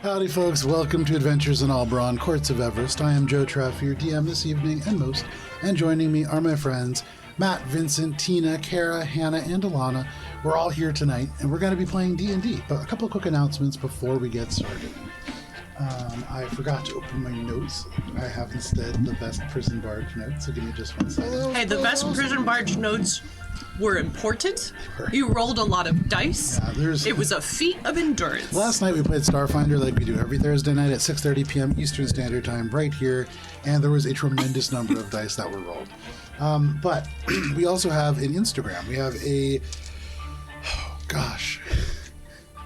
Howdy, folks. Welcome to Adventures in Albraun, Courts of Everest. I am Joe Treff, your DM this evening and most, and joining me are my friends Matt, Vincent, Tina, Kara, Hannah, and Alana. We're all here tonight, and we're going to be playing D&D, but a couple of quick announcements before we get started. I forgot to open my notes. I have instead the best prison barge notes, so give me just 1 second. Hey, the best prison barge notes were important. You rolled a lot of dice. Yeah, it was a feat of endurance. Last night we played Starfinder like we do every Thursday night at 6:30 p.m. Eastern Standard Time right here, and there was a tremendous number of dice that were rolled. But we also have an Instagram. We have a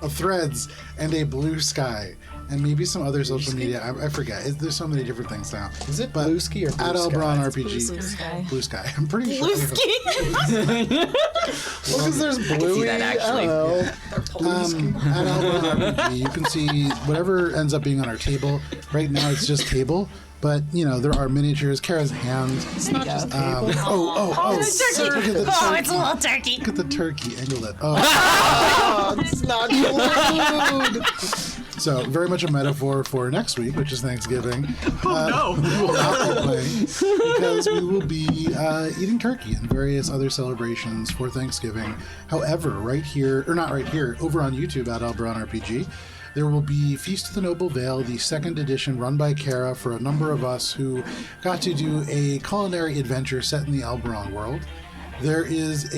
Threads and a Blue Sky. And maybe some other social media. I forget. There's so many different things now. Is it Blue Ski or Blue At Sky? Albraun RPG. Blue Sky. Blue Sky. I'm pretty Blue sure. Ski. Well, because there's Bluey. that actually. At Albraun RPG, you can see whatever ends up being on our table. Right now, it's just table. But, you know, there are miniatures, Kara's hands. It's not just table. It's a turkey. Look at the Oh, turkey. it's a little turkey. Look at the turkey angle it. Oh, it's not food. So, very much a metaphor for next week, which is Thanksgiving. No. We will not be playing because we will be eating turkey and various other celebrations for Thanksgiving. However, right here, or not right here, over on YouTube at Albraun RPG, there will be Feast of the Noble Vale, the second edition, run by Kara for a number of us who got to do a culinary adventure set in the Albraun world. There is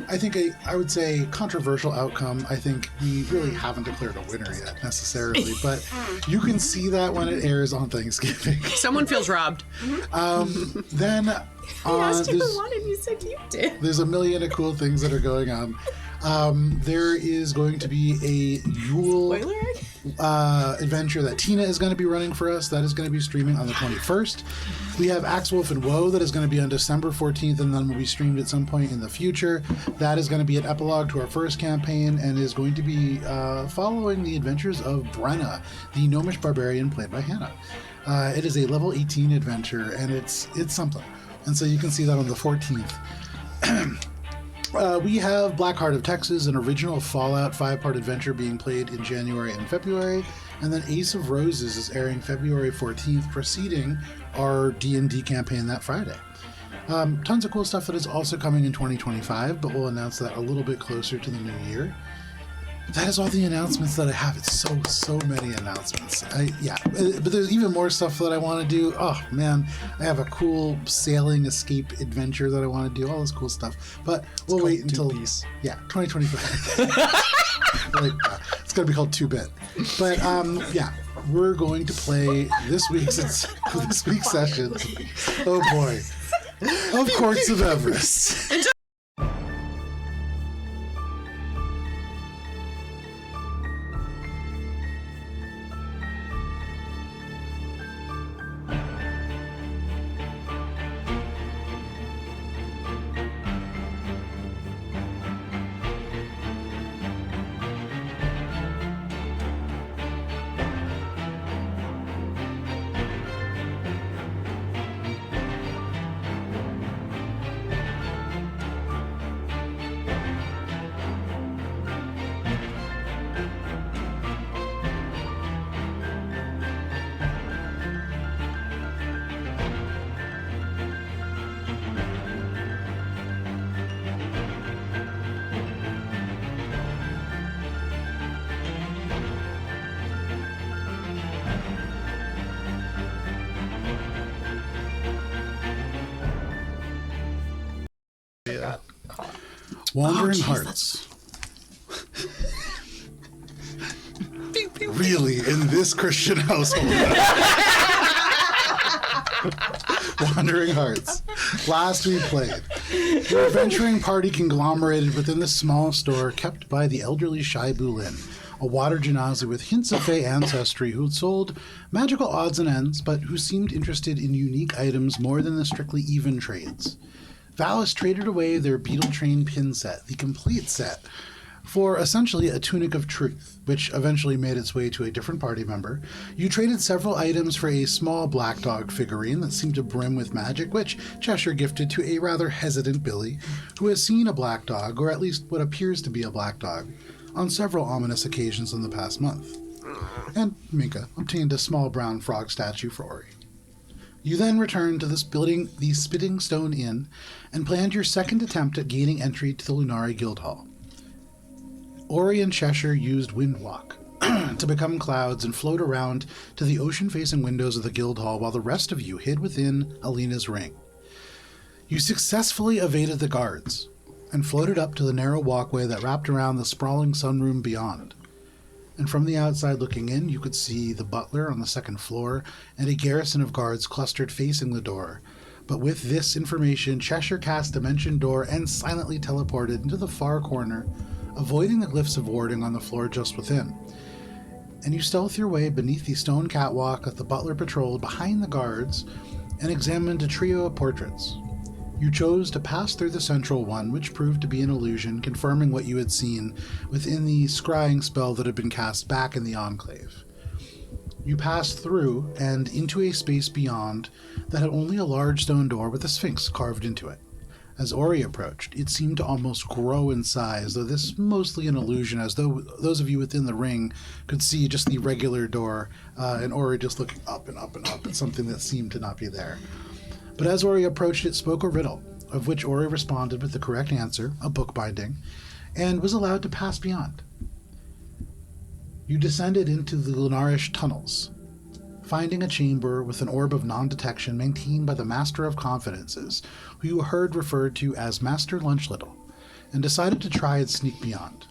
I would say, controversial outcome. I think we really haven't declared a winner yet, necessarily, but you can see that when it airs on Thanksgiving. Someone feels robbed. Then asked you for one and you said you did. there's a million of cool things that are going on. There is going to be a Yule adventure that Tina is going to be running for us. That is going to be streaming on the 21st. We have Axe Wolf and Woe that is going to be on December 14th and then will be streamed at some point in the future. That is going to be an epilogue to our first campaign and is going to be following the adventures of Brenna, the gnomish barbarian played by Hannah. It is a level 18 adventure and it's something. And so you can see that on the 14th. We have Blackheart of Texas, an original Fallout 5-part adventure being played in January and February, and then Ace of Roses is airing February 14th, preceding our D&D campaign that Friday. Tons of cool stuff that is also coming in 2025, but we'll announce that a little bit closer to the new year. That is all the announcements that I have. It's so many announcements. But there's even more stuff that I want to do. Oh man, I have a cool sailing escape adventure that I want to do. All this cool stuff. But we'll wait until 2025. It's gonna be called 2-bit. But we're going to play this week's session. Oh boy, of Courts of Everest. Wandering Hearts. Really, in this Christian household. Wandering Hearts. Last we played, your adventuring party conglomerated within the small store kept by the elderly Shai Bulin, a water genasi with hints of Fey ancestry who sold magical odds and ends, but who seemed interested in unique items more than the strictly even trades. Valis traded away their Beetle Train pin set, the complete set, for essentially a tunic of truth, which eventually made its way to a different party member. You traded several items for a small black dog figurine that seemed to brim with magic, which Cheshire gifted to a rather hesitant Billy, who has seen a black dog, or at least what appears to be a black dog. on several ominous occasions in the past month. And Minka obtained a small brown frog statue for Ori. You then returned to the Spitting Stone Inn and planned your second attempt at gaining entry to the Lunari Guildhall. Ori and Cheshire used Windwalk to become clouds and float around to the ocean-facing windows of the Guildhall while the rest of you hid within Alina's ring. You successfully evaded the guards and floated up to the narrow walkway that wrapped around the sprawling sunroom beyond. And from the outside looking in, you could see the butler on the second floor and a garrison of guards clustered facing the door. But with this information, Cheshire cast Dimension Door and silently teleported into the far corner, avoiding the glyphs of warding on the floor just within. And you stealth your way beneath the stone catwalk that the butler patrolled behind the guards and examined a trio of portraits. You chose to pass through the central one, which proved to be an illusion, confirming what you had seen within the scrying spell that had been cast back in the Enclave. You passed through and into a space beyond that had only a large stone door with a sphinx carved into it. As Ori approached, it seemed to almost grow in size, though this is mostly an illusion, as though those of you within the ring could see just the regular door, and Ori just looking up and up and up at something that seemed to not be there. But as Ori approached, it spoke a riddle, of which Ori responded with the correct answer, a bookbinding, and was allowed to pass beyond. You descended into the Lunarish tunnels, finding a chamber with an orb of non-detection maintained by the Master of Confidences, who you heard referred to as Master Lunchlittle, and decided to try and sneak beyond.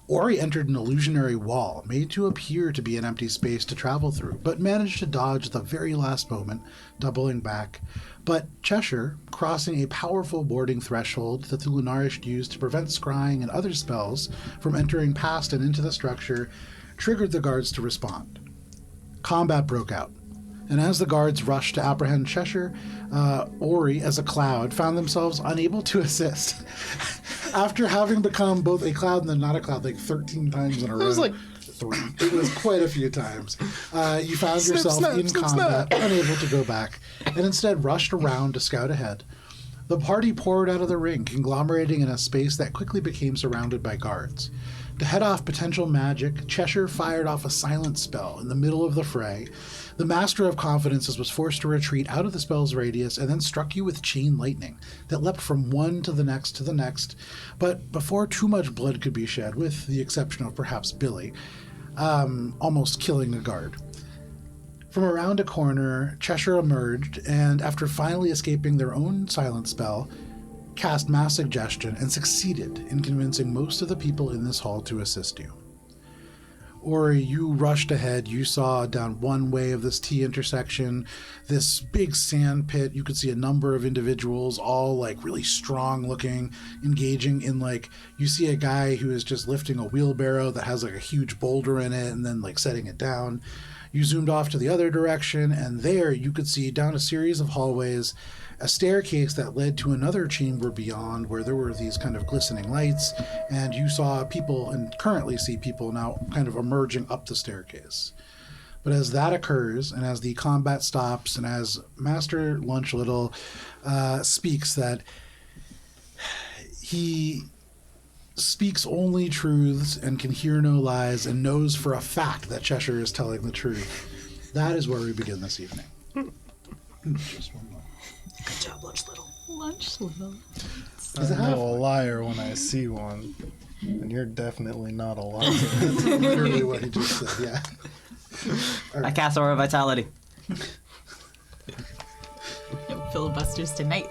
Ori entered an illusionary wall made to appear to be an empty space to travel through, but managed to dodge at the very last moment, doubling back. But Cheshire, crossing a powerful warding threshold that the Lunarish used to prevent scrying and other spells from entering past and into the structure, triggered the guards to respond. Combat broke out, and as the guards rushed to apprehend Cheshire, Ori, as a cloud, found themselves unable to assist. After having become both a cloud and then not a cloud, like 13 times in a row. It was like 3. It was quite a few times. You found yourself in combat, unable to go back, and instead rushed around to scout ahead. The party poured out of the ring, conglomerating in a space that quickly became surrounded by guards. To head off potential magic, Cheshire fired off a silent spell in the middle of the fray. The Master of Confidences was forced to retreat out of the spell's radius and then struck you with chain lightning that leapt from one to the next, but before too much blood could be shed, with the exception of perhaps Billy, almost killing a guard. From around a corner, Cheshire emerged, and after finally escaping their own silent spell, cast Mass Suggestion and succeeded in convincing most of the people in this hall to assist you. Ori, you rushed ahead. You saw down one way of this T intersection, this big sand pit. You could see a number of individuals, all like really strong looking, engaging in like, you see a guy who is just lifting a wheelbarrow that has like a huge boulder in it and then like setting it down. You zoomed off to the other direction, and there you could see down a series of hallways a staircase that led to another chamber beyond where there were these kind of glistening lights, and you saw people, and currently see people now kind of emerging up the staircase. But as that occurs, and as the combat stops, and as Master Lunchlittle speaks that he speaks only truths and can hear no lies and knows for a fact that Cheshire is telling the truth, that is where we begin this evening. Just one more. Good job, Lunchlittle. Lunchlittle. I know a liar when I see one, and you're definitely not a liar. That's literally what he just said, yeah. I cast Aura Vitality. No filibusters tonight.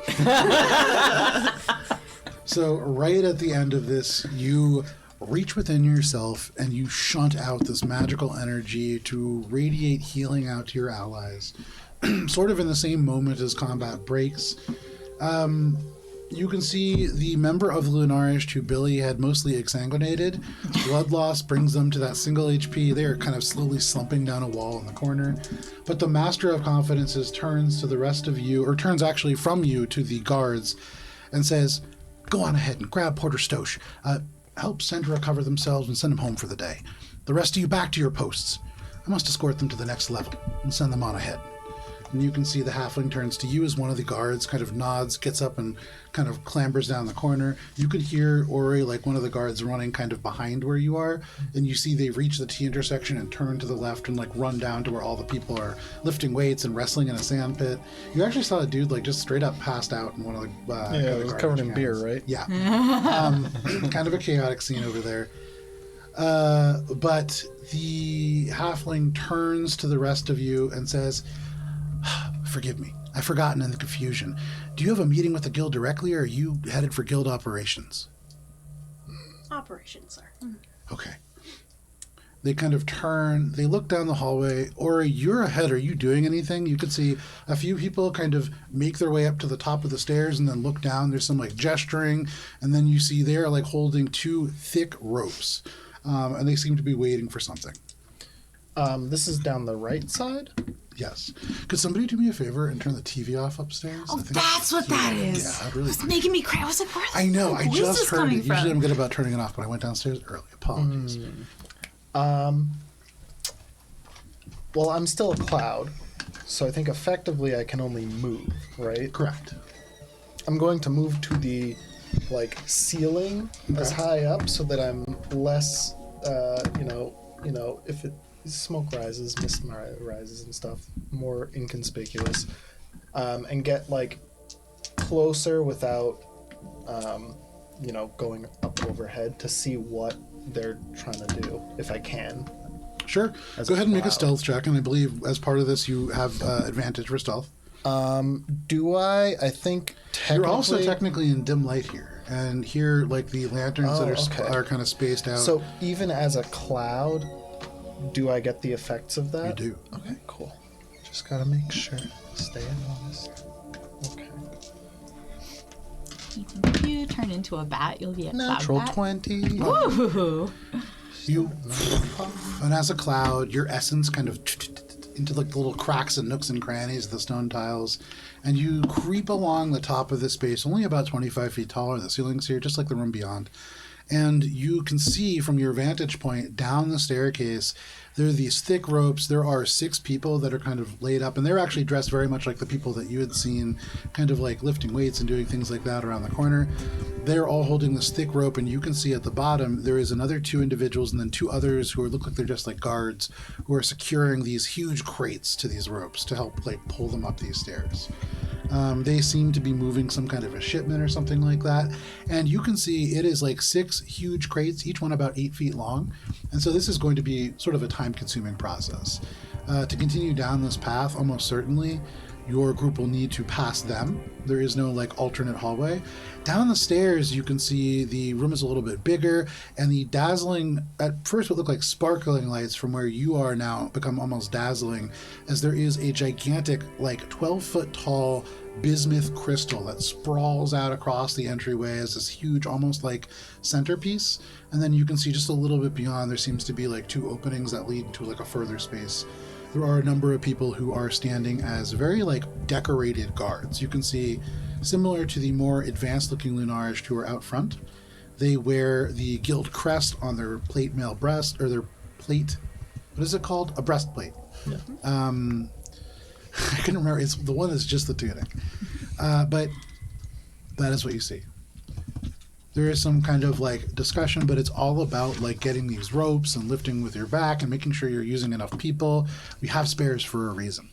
So right at the end of this, you reach within yourself and you shunt out this magical energy to radiate healing out to your allies. Sort of in the same moment as combat breaks. You can see the member of the Lunarish who Billy had mostly exsanguinated. Blood loss brings them to that single HP. They are kind of slowly slumping down a wall in the corner. But the Master of Confidences turns to the rest of you, or turns actually from you to the guards, and says, "Go on ahead and grab Porter Stoche. Help Send recover themselves and send them home for the day. The rest of you back to your posts. I must escort them to the next level and send them on ahead." And you can see the halfling turns to you as one of the guards, kind of nods, gets up and kind of clambers down the corner. You could hear Ori, like one of the guards, running kind of behind where you are, and you see they reach the T intersection and turn to the left and like run down to where all the people are lifting weights and wrestling in a sand pit. You actually saw a dude like just straight up passed out in one of the it was covered in beer, right? Yeah. Kind of a chaotic scene over there. But the halfling turns to the rest of you and says, "Forgive me. I've forgotten in the confusion. Do you have a meeting with the guild directly, or are you headed for guild operations?" Operations, sir. Okay. They kind of turn, they look down the hallway. Ori, you're ahead. Are you doing anything? You could see a few people kind of make their way up to the top of the stairs and then look down. There's some like gesturing, and then you see they're like holding two thick ropes, and they seem to be waiting for something. This is down the right side? Yes. Could somebody do me a favor and turn the TV off upstairs? Oh, that's what that is. Yeah, I'd really. It's making me cry. I was like, where's I know. the I voices just heard it. coming Usually from? I'm good about turning it off, but I went downstairs early. Apologies. Well, I'm still a cloud, so I think effectively I can only move, right? Correct. I'm going to move to the, like, ceiling as high up so that I'm less, if smoke rises, mist rises and stuff, more inconspicuous, and get, like, closer without, going up overhead to see what they're trying to do, if I can. Sure. Go ahead and make a stealth check, and I believe as part of this you have advantage for stealth. Do I? I think technically... You're also technically in dim light here, and here, like, the lanterns are kind of spaced out. So even as a cloud, do I get the effects of that? You do. Okay, cool. Just gotta make sure. Stay honest. Okay. If you turn into a bat, you'll be a Natural cloud bat. 20. Ooh. You, and as a cloud, your essence kind of into like the little cracks and nooks and crannies of the stone tiles, and you creep along the top of this space, only about 25 feet taller. The ceiling's here, just like the room beyond. And you can see from your vantage point down the staircase, there are these thick ropes. There are 6 people that are kind of laid up, and they're actually dressed very much like the people that you had seen, kind of like lifting weights and doing things like that around the corner. They're all holding this thick rope, and you can see at the bottom there is another 2 individuals and then 2 others who look like they're just like guards who are securing these huge crates to these ropes to help like pull them up these stairs. They seem to be moving some kind of a shipment or something like that. And you can see it is like 6 huge crates, each one about 8 feet long. And so this is going to be sort of a time-consuming process. To continue down this path, almost certainly, your group will need to pass them. There is no like alternate hallway. Down the stairs, you can see the room is a little bit bigger, and the dazzling, at first would look like sparkling lights from where you are now become almost dazzling, as there is a gigantic, like 12-foot tall bismuth crystal that sprawls out across the entryway as this huge, almost like centerpiece. And then you can see just a little bit beyond, there seems to be like 2 openings that lead to like a further space. There are a number of people who are standing as very like decorated guards. You can see, similar to the more advanced looking Lunarish who are out front, they wear the guild crest on their plate mail breast, or their plate, what is it called? A breastplate. Yeah. I can remember, it's the one that's just the tunic. But that is what you see. There is some kind of like discussion, but it's all about like getting these ropes and lifting with your back and making sure you're using enough people. We have spares for a reason.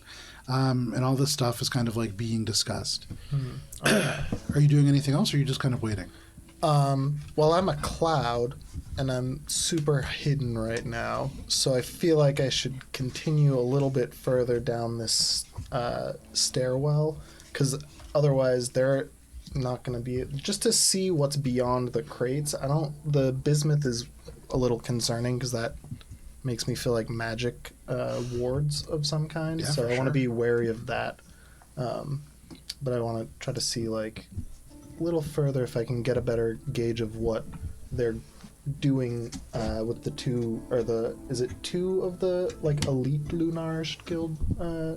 And all this stuff is kind of like being discussed. Are you doing anything else, or are you just kind of waiting? Well, I'm a cloud, and I'm super hidden right now, so I feel like I should continue a little bit further down this stairwell, because otherwise they're not going to be... Just to see what's beyond the crates, the bismuth is a little concerning, because that makes me feel like magic wards of some kind, so I want to be wary of that. But I want to try to see, like, a little further if I can get a better gauge of what they're doing with the 2, or is it 2 of the, like, elite Lunarish guild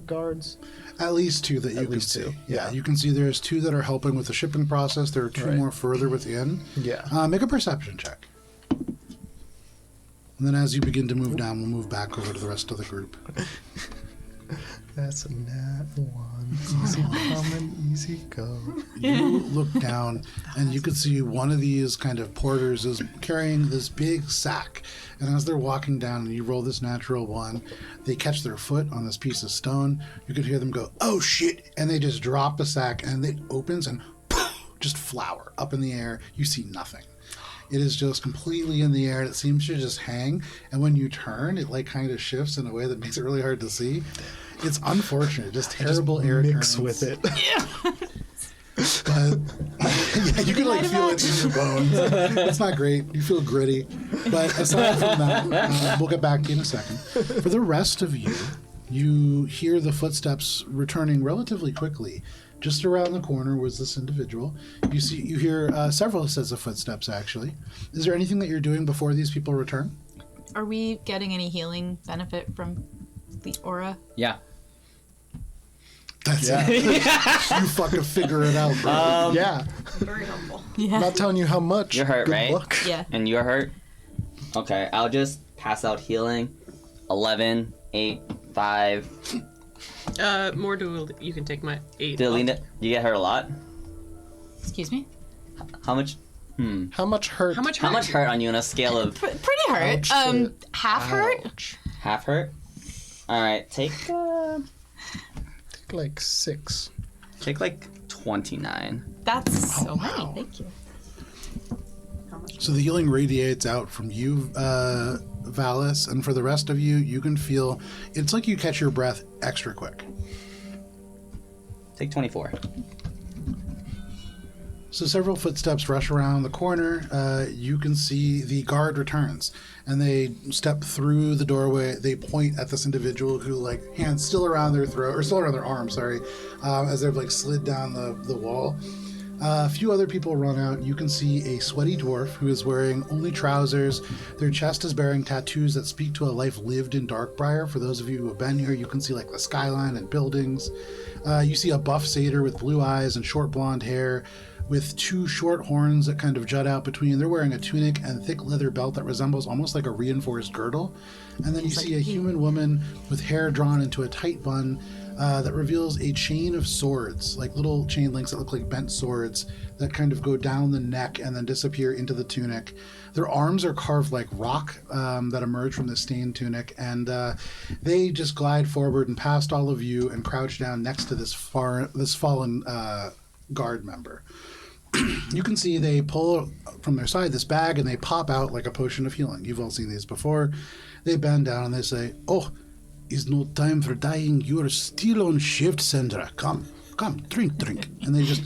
guards? At least 2 that you can see. Yeah, you can see there's 2 that are helping with the shipping process. There are 2 more further within. Yeah. Make a perception check. And then as you begin to move down, we'll move back over to the rest of the group. That's a nat 1. Easy come and easy go. You look down and you can see one of these kind of porters is carrying this big sack. And as they're walking down and you roll this natural 1, they catch their foot on this piece of stone. You could hear them go, "Oh shit!" And they just drop the sack and it opens and just flour up in the air. You see nothing. It is just completely in the air and it seems to just hang. And when you turn, it like kind of shifts in a way that makes it really hard to see. It's unfortunate, just terrible air Mix currents. with it. But yeah, you can like feel it in your bones. It's not great. You feel gritty. But aside from that, we'll get back to you in a second. For the rest of you, you hear the footsteps returning relatively quickly. Just around the corner was this individual. You hear several sets of footsteps actually. Is there anything that you're doing before these people return? Are we getting any healing benefit from the aura? Yeah. That's it. You fucking figure it out, bro. Yeah. Very helpful. Yeah. I'm not telling you how much. You're hurt, Good right? luck. Yeah. And you're hurt? Okay, I'll just pass out healing. 11, 8, 5. More do you can take my 8. Delina, you get hurt a lot? Excuse me? How much? How much hurt? How much? How hurt? much hurt on you on a scale of Pretty hurt. Ouch to- Half hurt? Ouch. half hurt? Alright, take Like 6. like 29. That's so many. wow. Thank you. So the healing radiates out from you, Valis, and for the rest of you, you can feel it's like you catch your breath extra quick. Take 24. So several footsteps rush around the corner. You can see the guard returns, and they step through the doorway. They point at this individual who, like, hands still around their throat, or still around their arm, sorry, as they've, like, slid down the wall. A few other people run out. You can see a sweaty dwarf who is wearing only trousers. Their chest is bearing tattoos that speak to a life lived in Darkbriar. For those of you who have been here, you can see, like, the skyline and buildings. You see a buff satyr with blue eyes and short blonde hair, with 2 short horns that kind of jut out between. They're wearing a tunic and thick leather belt that resembles almost like a reinforced girdle. And then you see a human woman with hair drawn into a tight bun that reveals a chain of swords, like little chain links that look like bent swords that kind of go down the neck and then disappear into the tunic. Their arms are carved like rock that emerge from the stained tunic, and they just glide forward and past all of you and crouch down next to this fallen guard member. You can see they pull from their side this bag and they pop out like a potion of healing. You've all seen these before. They bend down and they say, "Oh, is no time for dying. You are still on shift, Sandra. Come, drink. And they just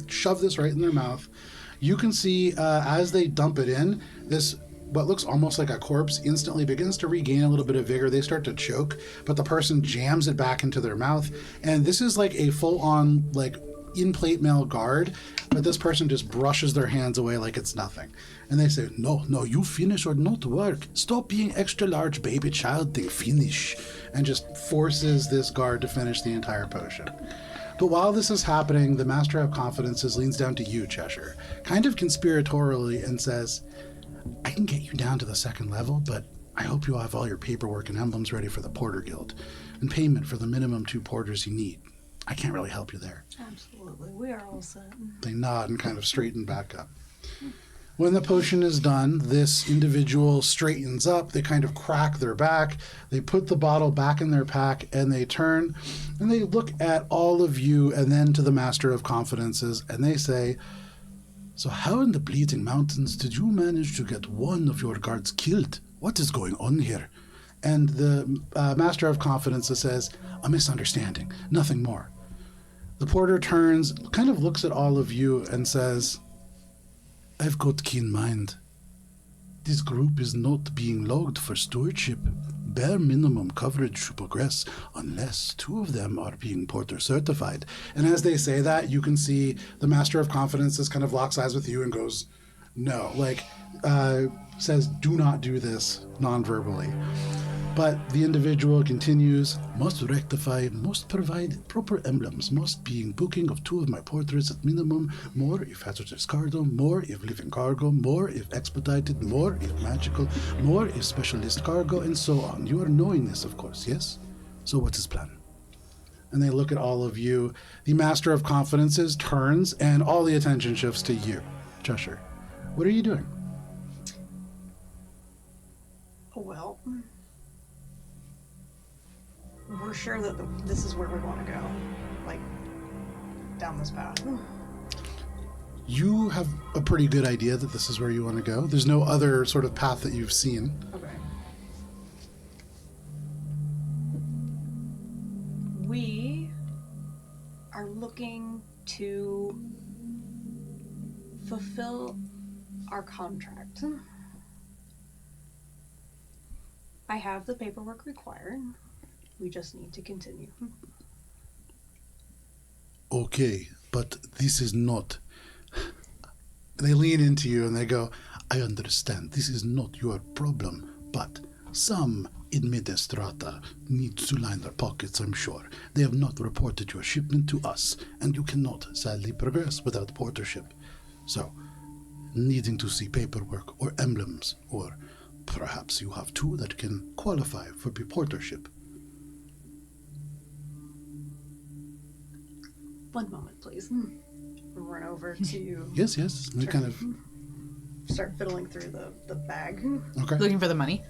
shove this right in their mouth. You can see as they dump it in, this what looks almost like a corpse instantly begins to regain a little bit of vigor. They start to choke, but the person jams it back into their mouth. And this is like a full-on, like, in plate mail guard, but this person just brushes their hands away like it's nothing. And they say, no, you finish or not work. Stop being extra large baby child thing, finish. And just forces this guard to finish the entire potion. But while this is happening, the Master of Confidences leans down to you, Cheshire, kind of conspiratorially, and says, I can get you down to the 2nd level, but I hope you have all your paperwork and emblems ready for the Porter Guild, and payment for the minimum 2 porters you need. I can't really help you there. Absolutely. We are all set. They nod and kind of straighten back up. When the potion is done, this individual straightens up. They kind of crack their back. They put the bottle back in their pack, and they turn, and they look at all of you and then to the Master of Confidences, and they say, so how in the Bleeding Mountains did you manage to get one of your guards killed? What is going on here? And the Master of Confidences says, a misunderstanding, nothing more. The porter turns, kind of looks at all of you and says, I've got keen mind. This group is not being logged for stewardship. Bare minimum coverage to progress unless 2 of them are being porter certified. And as they say that, you can see the Master of Confidences kind of locks eyes with you and goes, no, says, do not do this non-verbally. But the individual continues, must rectify, must provide proper emblems, must being booking of 2 of my portraits at minimum, more if hazardous cargo, more if living cargo, more if expedited, more if magical, more if specialist cargo, and so on. You are knowing this, of course, yes? So what is plan? and they look at all of you. The Master of Confidences turns, and all the attention shifts to you, Cheshire. What are you doing? Well, we're sure that this is where we want to go. Like, down this path. You have a pretty good idea that this is where you want to go. There's no other sort of path that you've seen. Okay. We are looking to fulfill our contract. I have the paperwork required. We just need to continue. Okay, but this is not... They lean into you and they go, I understand, this is not your problem, but some administrata need to line their pockets, I'm sure. They have not reported your shipment to us, and you cannot sadly progress without portership. So, needing to see paperwork or emblems, or perhaps you have two that can qualify for portership. One moment, please. Run over to Yes. They kind of... start fiddling through the bag. Okay. Looking for the money.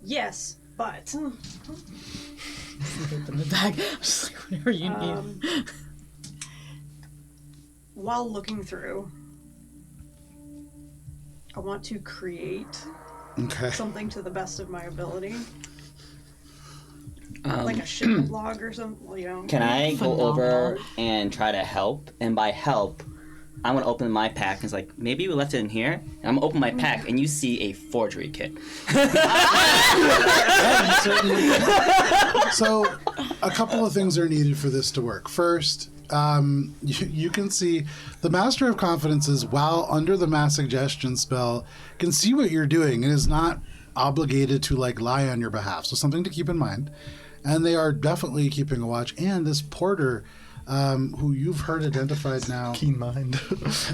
Yes, but Open the bag. Just like whatever you need. while looking through, I want to create Okay. something to the best of my ability. Like a shipment log or something, you know. Can I go Phenomenal. over and try to help? And by help, I'm gonna open my pack and it's like, maybe we left it in here. And I'm gonna open my pack and you see a forgery kit. So, a couple of things are needed for this to work. First, you can see the Master of Confidences, while under the mass suggestion spell, can see what you're doing and is not obligated to like lie on your behalf. So something to keep in mind. And they are definitely keeping a watch. And this porter, who you've heard identified now Keen mind.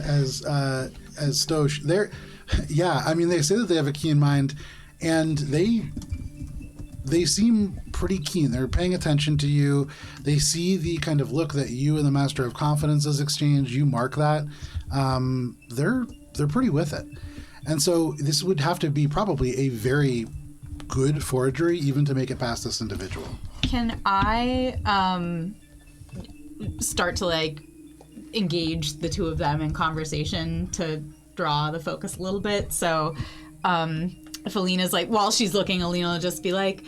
as Stosh, they're, yeah, I mean, they say that they have a keen mind, and they seem pretty keen. They're paying attention to you. They see the kind of look that you and the Master of Confidences exchange. You mark that. They're pretty with it. And so this would have to be probably a very good forgery even to make it past this individual. Can I start to like engage the two of them in conversation to draw the focus a little bit? So if Alina's like, while she's looking, Alina will just be like,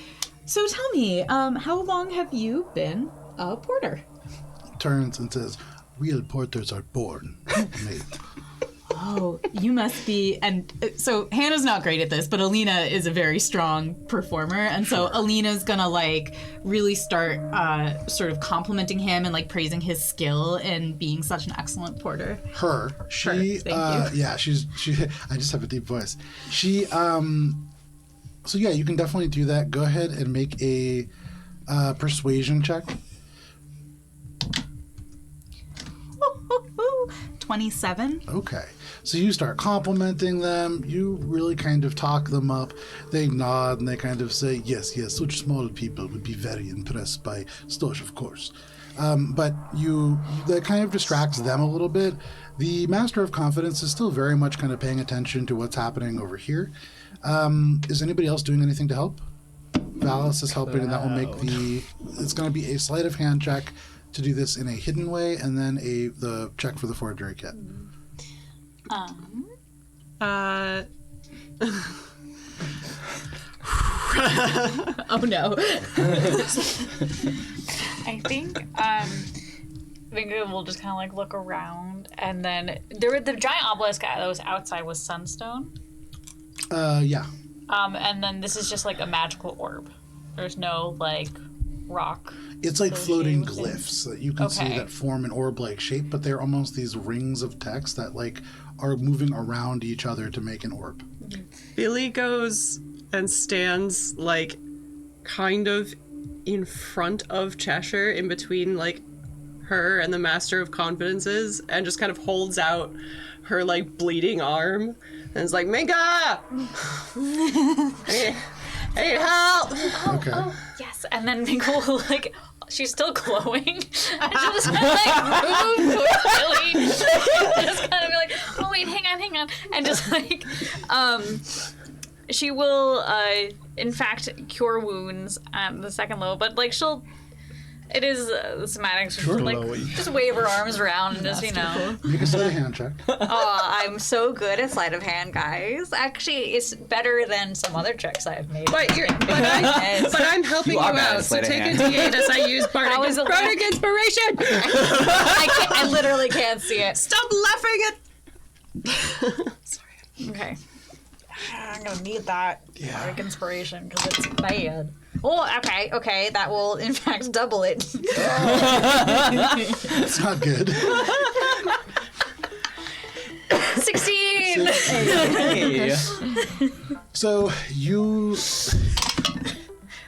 so tell me, how long have you been a porter? Turns and says, real porters are born, mate. Oh, you must be. And so Hannah's not great at this, but Alina is a very strong performer. And so Alina's gonna like really start sort of complimenting him and like praising his skill in being such an excellent porter. She, thank you. yeah, she, I just have a deep voice. She, so yeah, you can definitely do that. Go ahead and make a persuasion check. 27. Okay. So you start complimenting them. You really kind of talk them up. They nod and they kind of say, yes, such small people would be very impressed by Stosh, of course. But that kind of distracts them a little bit. The Master of Confidence is still very much kind of paying attention to what's happening over here. Is anybody else doing anything to help? Valis is helping, and that will make it's going to be a sleight of hand check to do this in a hidden way, and then the check for the forgery kit. Oh no. I think we'll just kind of like look around, and then the giant obelisk that was outside was sunstone. Yeah. And then this is just like a magical orb. There's no like rock. It's like floating associated with it. glyphs that you can see Okay. that form an orb-like shape, but they're almost these rings of text that like are moving around each other to make an orb. Billy goes and stands like kind of in front of Cheshire, in between like her and the Master of Confidences, and just kind of holds out her like bleeding arm and is like, Minka! I need help! Okay. Yes, and then Minka will like she's still glowing. And she'll just kind of like move towards Billy. Just kind of be like, oh wait, hang on. And just like, she will, in fact, cure wounds at the second level, but like it is somatic. So Sure. she'll, like, just wave her arms around and just, Make a sleight of hand check. Oh, I'm so good at sleight of hand, guys. Actually, it's better than some other tricks I've made. But I'm helping you, are bad out. at So sleight of take a hand. D8 as I use Bardic Inspiration. I literally can't see it. Stop laughing at. Sorry. Okay. I'm gonna need that Bardic Inspiration because it's bad. Oh, okay. That will in fact double it. It's not good. 16. Hey. So you.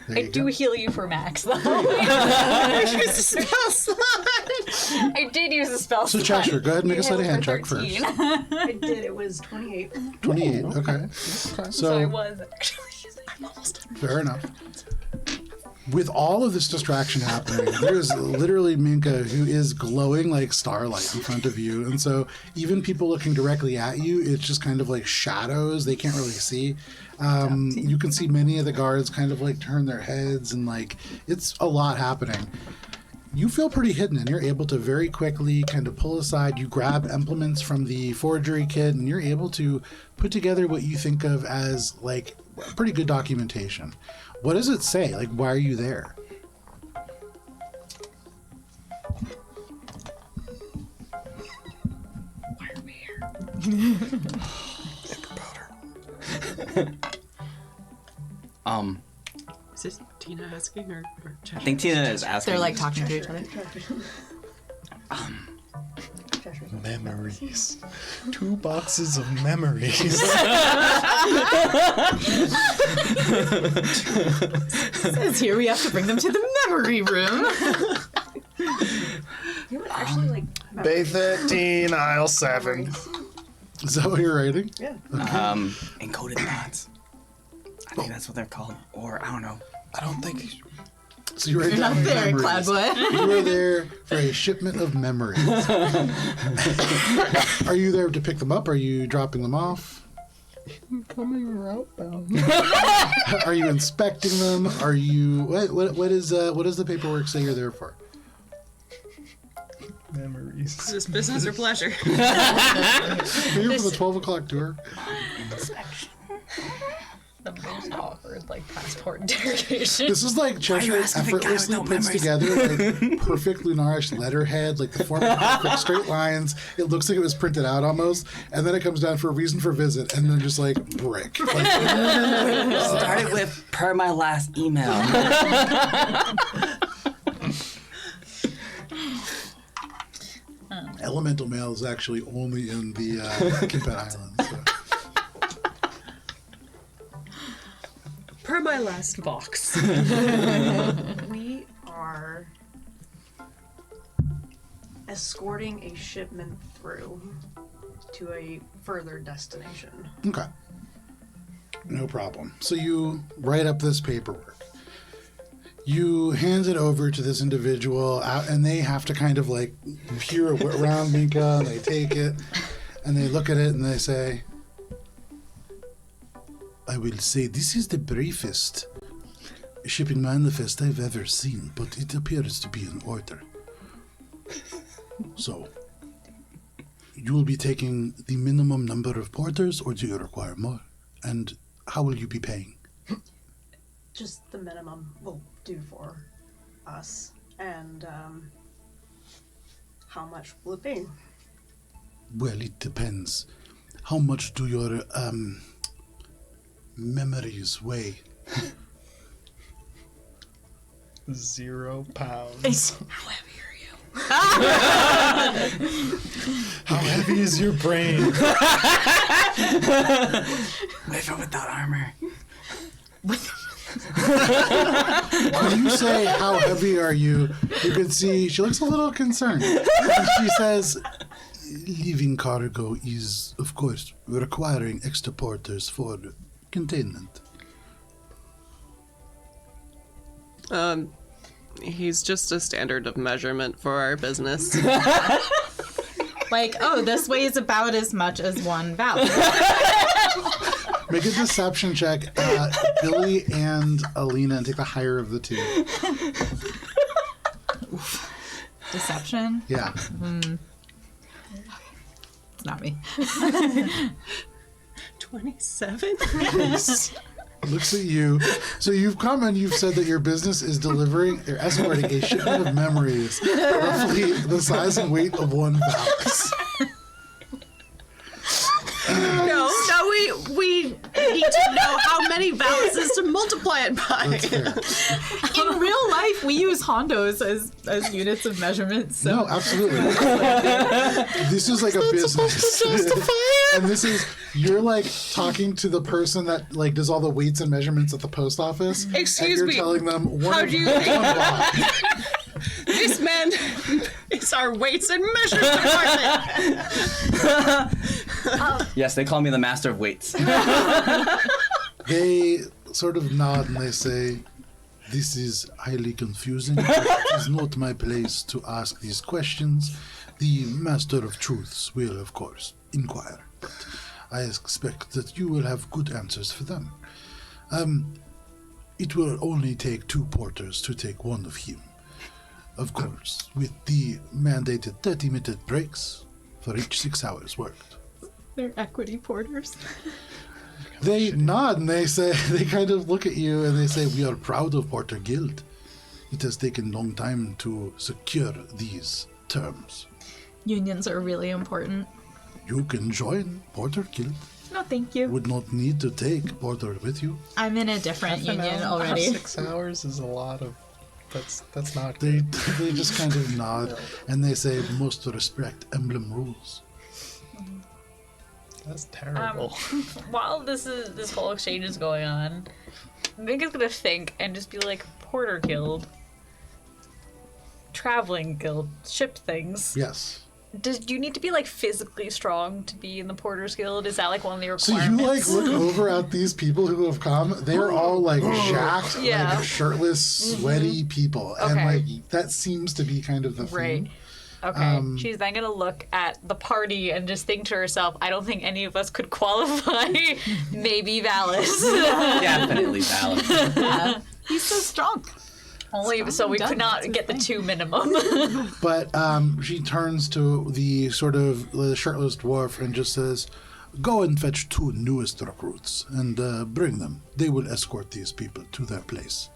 There I you do go. heal you for max though. I used a spell slot. I did use a spell. So slot. Cheshire, go ahead and make a sleight of hand check 13. first. I did. It was 28. 28. Okay. So I So was actually. I'm almost done. fair enough. With all of this distraction happening, there's literally Minka who is glowing like starlight in front of you. And so even people looking directly at you, it's just kind of like shadows. They can't really see. You can see many of the guards kind of like turn their heads and like it's a lot happening. You feel pretty hidden and you're able to very quickly kind of pull aside. You grab implements from the forgery kit and you're able to put together what you think of as like pretty good documentation. What does it say? Like, why are you there? Why are we here? Is this Tina asking or I think Tina is asking. They're like talking to each other. Memories. 2 boxes of memories. Says here we have to bring them to the memory room. You would actually like. Bay 13, aisle 7. Is that what you're writing? Yeah. Encoded thoughts. I think that's what they're called. Or, I don't know. I don't think. So you write You're down not there, memories. Cloudboy. You were there for a shipment of memories. Are you there to pick them up? Are you dropping them off? Coming or outbound. Are you inspecting them? Are you what does the paperwork say you're there for? Memories. Is this business or pleasure? Are you here for the 12 o'clock tour? The most awkward, like, passport interrogation. This is like Cheshire asking the guy with effortlessly no puts memories? together like perfect Lunarish letterhead, like the form of perfect straight lines. It looks like it was printed out almost, and then it comes down for a reason for visit, and then just like brick. Like, Started with per my last email. elemental mail is actually only in the Kimpet Islands. So. Per my last box. We are escorting a shipment through to a further destination. Okay. No problem. So you write up this paperwork. You hand it over to this individual, and they have to kind of like peer around Minka, and they take it, and they look at it, and they say, I will say this is the briefest shipping manifest I've ever seen, but it appears to be in order. So, you will be taking the minimum number of porters, or do you require more? And how will you be paying? Just the minimum will do for us. And how much will it be? Well, it depends. How much do your memories weigh? 0 pounds. How heavy are you? How heavy is your brain? With or without armor. When you say, how heavy are you, you can see she looks a little concerned. And she says, leaving cargo is, of course, requiring extra porters for containment. He's just a standard of measurement for our business. Like, oh, this weighs about as much as one vowel. Make a deception check, Billy and Alina, and take the higher of the two. Deception? Yeah. It's not me. 27? Looks at you. So you've come and you've said that your business is delivering or escorting a shipment of memories, roughly the size and weight of one vowels. No, we need to know how many balances to multiply it by. That's fair. In real life, we use hondos as units of measurement. So. No, absolutely. This is like a business. And this is, you're like talking to the person that like does all the weights and measurements at the post office. Excuse and me, you're telling them one how of do you one think- block. This man is our weights and measures department. Yes, they call me the master of weights. They sort of nod and they say, "This is highly confusing. It is not my place to ask these questions. The Master of Truths will, of course, inquire, but I expect that you will have good answers for them. It will only take 2 porters to take one of him. Of course, with the mandated 30-minute breaks for each 6 hours worked." They're equity porters. They nod and they say, they kind of look at you and they say, "We are proud of Porter Guild. It has taken a long time to secure these terms. Unions are really important. You can join Porter Guild. No, thank you. Would not need to take Porter with you." I'm in a different union already. 6 hours is a lot of. That's not They good. they just kind of nod and they say, "Most respect emblem rules." That's terrible. While this whole exchange is going on, Megan's gonna think and just be like, Porter Guild, Traveling Guild, ship things. Yes. Do you need to be like physically strong to be in the Porter's Guild? Is that like one of the So you requirements? like look over at these people who have come. They're all like jacked, Yeah. like shirtless, sweaty people, and Okay. like that seems to be kind of the Right. theme. Okay. She's then gonna look at the party and just think to herself, I don't think any of us could qualify. Maybe Valis. Definitely valid. He's so strong. Only so we could not get the 2 minimum. But she turns to the sort of the shirtless dwarf and just says, "Go and fetch 2 newest recruits and bring them. They will escort these people to their place."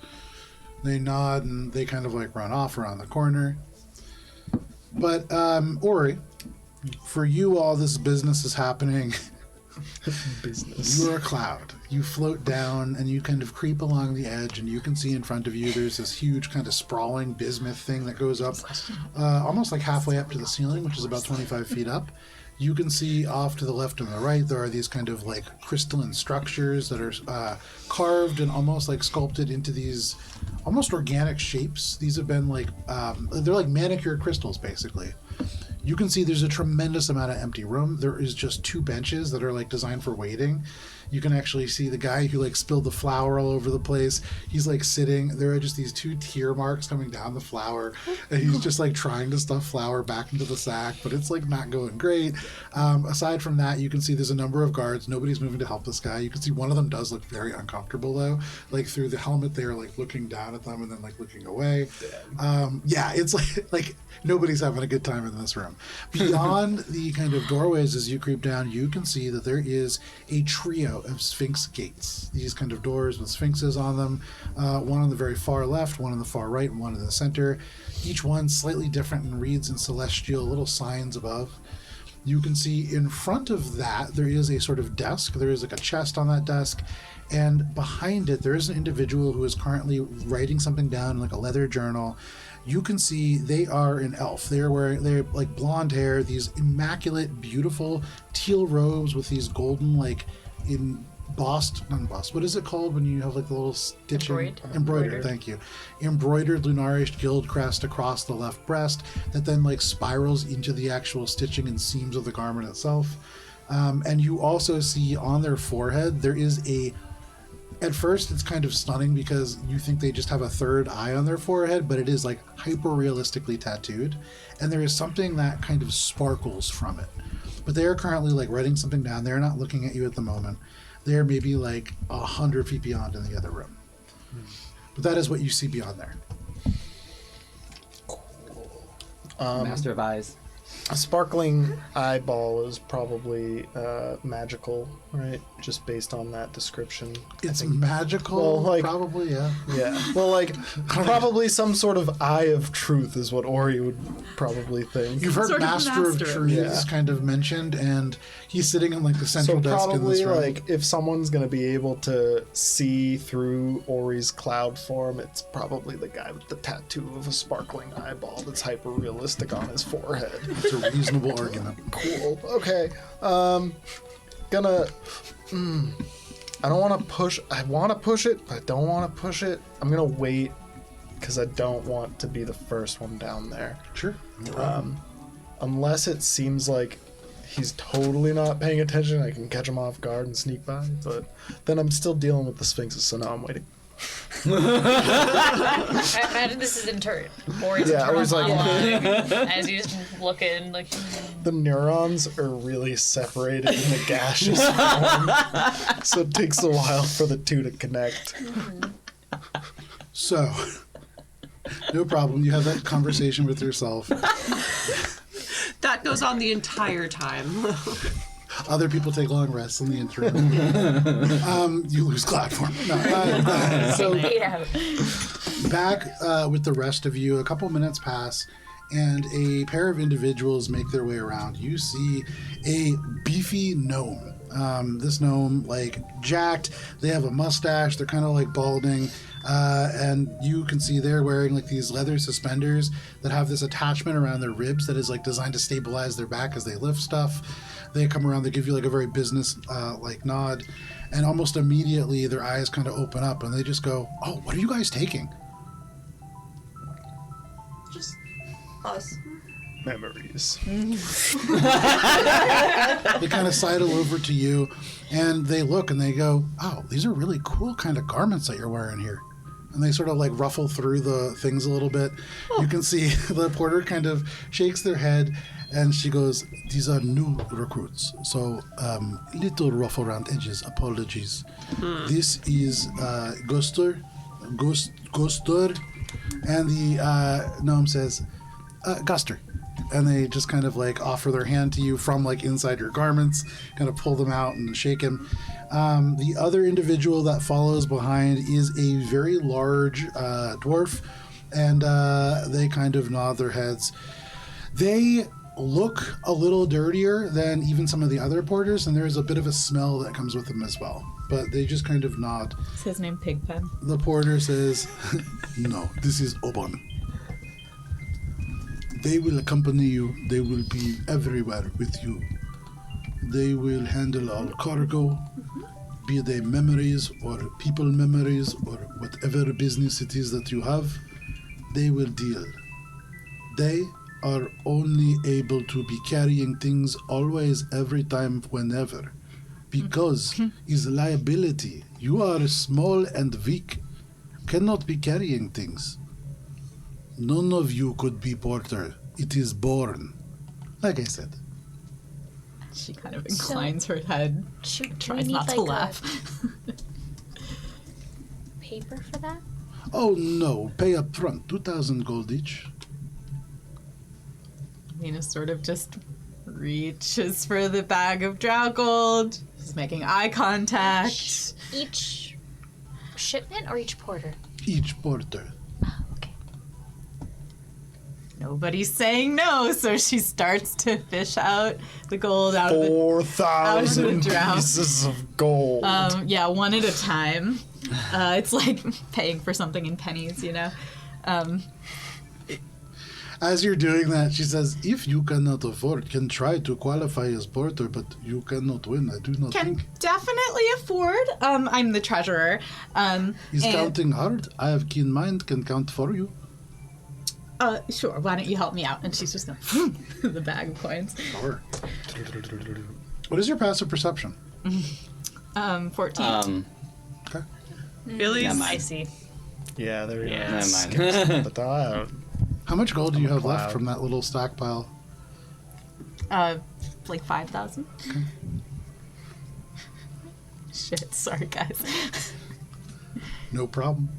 They nod and they kind of like run off around the corner. But Ori, for you all this business is happening. Business. You're a cloud. You float down and you kind of creep along the edge, and you can see in front of you there's this huge kind of sprawling bismuth thing that goes up almost like halfway up to the ceiling, which is about 25 feet up. You can see off to the left and the right there are these kind of like crystalline structures that are carved and almost like sculpted into these almost organic shapes. These have been like, they're like manicured crystals basically. You can see there's a tremendous amount of empty room. There is just 2 benches that are like designed for waiting. You can actually see the guy who like spilled the flour all over the place. He's like sitting. There are just these 2 tear marks coming down the flour, and he's just like trying to stuff flour back into the sack, but it's like not going great. Aside from that, you can see there's a number of guards. Nobody's moving to help this guy. You can see one of them does look very uncomfortable though. Like through the helmet, they're like looking down at them and then like looking away. Yeah, it's like nobody's having a good time in this room. Beyond the kind of doorways as you creep down, you can see that there is a trio of sphinx gates. These kind of doors with sphinxes on them. One on the very far left, one on the far right, and one in the center. Each one slightly different and reads in celestial little signs above. You can see in front of that there is a sort of desk. There is like a chest on that desk. And behind it there is an individual who is currently writing something down in like a leather journal. You can see they are an elf. They're like blonde hair, these immaculate, beautiful teal robes with these golden like what is it called when you have like the little stitching? Embroidered, thank you. Embroidered Lunarish guild crest across the left breast that then like spirals into the actual stitching and seams of the garment itself. And you also see on their forehead there is a at first it's kind of stunning because you think they just have a third eye on their forehead, but it is like hyper realistically tattooed, and there is something that kind of sparkles from it. But they are currently like writing something down. They're not looking at you at the moment. They're maybe like 100 feet beyond in the other room. But that is what you see beyond there. Master of Eyes. A sparkling eyeball is probably magical, right? Just based on that description. It's magical, Well, like- probably, yeah. Yeah. Well, like, probably some sort of eye of truth is what Ori would probably think. You've heard Sort of Master of master. Truths Yeah. kind of mentioned, and he's sitting in like the central So desk in this probably, room. like, if someone's going to be able to see through Ori's cloud form, it's probably the guy with the tattoo of a sparkling eyeball that's hyper-realistic on his forehead. It's a reasonable argument. Cool. Okay. Gonna. I don't want to push. I want to push it, but I don't want to push it. I'm gonna wait because I don't want to be the first one down there. Sure. No problem. Unless it seems like he's totally not paying attention, I can catch him off guard and sneak by. But then I'm still dealing with the Sphinxes, so now I'm waiting. I imagine this is in turn. Or it's Yeah, turn or it's like- online as you just look in, like, The neurons are really separated in the gaseous form, so it takes a while for the two to connect. So, no problem. You have that conversation with yourself. That goes on the entire time. Other people take long rests in the interim. You lose cloud form. No, so yeah. back with the rest of you, a couple minutes pass, and a pair of individuals make their way around. You see a beefy gnome. This gnome, like, jacked. They have a mustache. They're kind of like balding. And you can see they're wearing like these leather suspenders that have this attachment around their ribs that is like designed to stabilize their back as they lift stuff. They come around, they give you like a very business like nod, and almost immediately their eyes kind of open up and they just go, "Oh, what are you guys taking?" Just us. Memories. They kind of sidle over to you and they look and they go, "Oh, these are really cool kind of garments that you're wearing here." And they sort of like ruffle through the things a little bit. You can see the porter kind of shakes their head and she goes, "These are new recruits, so little rough around edges, apologies. This is Gostor, and the gnome says, Guster." And they just kind of like offer their hand to you from like inside your garments, kind of pull them out and shake him. The other individual that follows behind is a very large dwarf, and they kind of nod their heads. They look a little dirtier than even some of the other porters, and there's a bit of a smell that comes with them as well. But they just kind of nod. Is his name Pigpen? The porter says, "No, this is Oban. They will accompany you. They will be everywhere with you. They will handle all cargo, be they memories or people memories or whatever business it is that you have. They will deal. They are only able to be carrying things always, every time, whenever. Because is liability. You are small and weak. Cannot be carrying things. None of you could be porter. It is born. Like I said." She kind of inclines her head, Should we tries need, not to like, laugh. paper for that? "Oh no, pay up front, 2,000 gold each." Nina sort of just reaches for the bag of drow gold. She's making eye contact. Each shipment or each porter? Each porter. Okay. Nobody's saying no, so she starts to fish out the gold out of the 4,000 drow. pieces of gold. yeah, one at a time. It's like paying for something in pennies, you know. As you're doing that, she says, "If you cannot afford, can try to qualify as porter, but you cannot win. I do not Can think." definitely afford. I'm the treasurer. He's and- counting hard. I have keen mind, can count for you. Sure. Why don't you help me out? And she's just gonna the bag of coins. Sure. What is your passive perception? 14. Okay. Really? Never mind. I see. Yeah, there you Yeah. go. Never mind. But I don't. How much gold do you have cloud. left from that little stockpile? Like 5,000. Shit, sorry guys. No problem.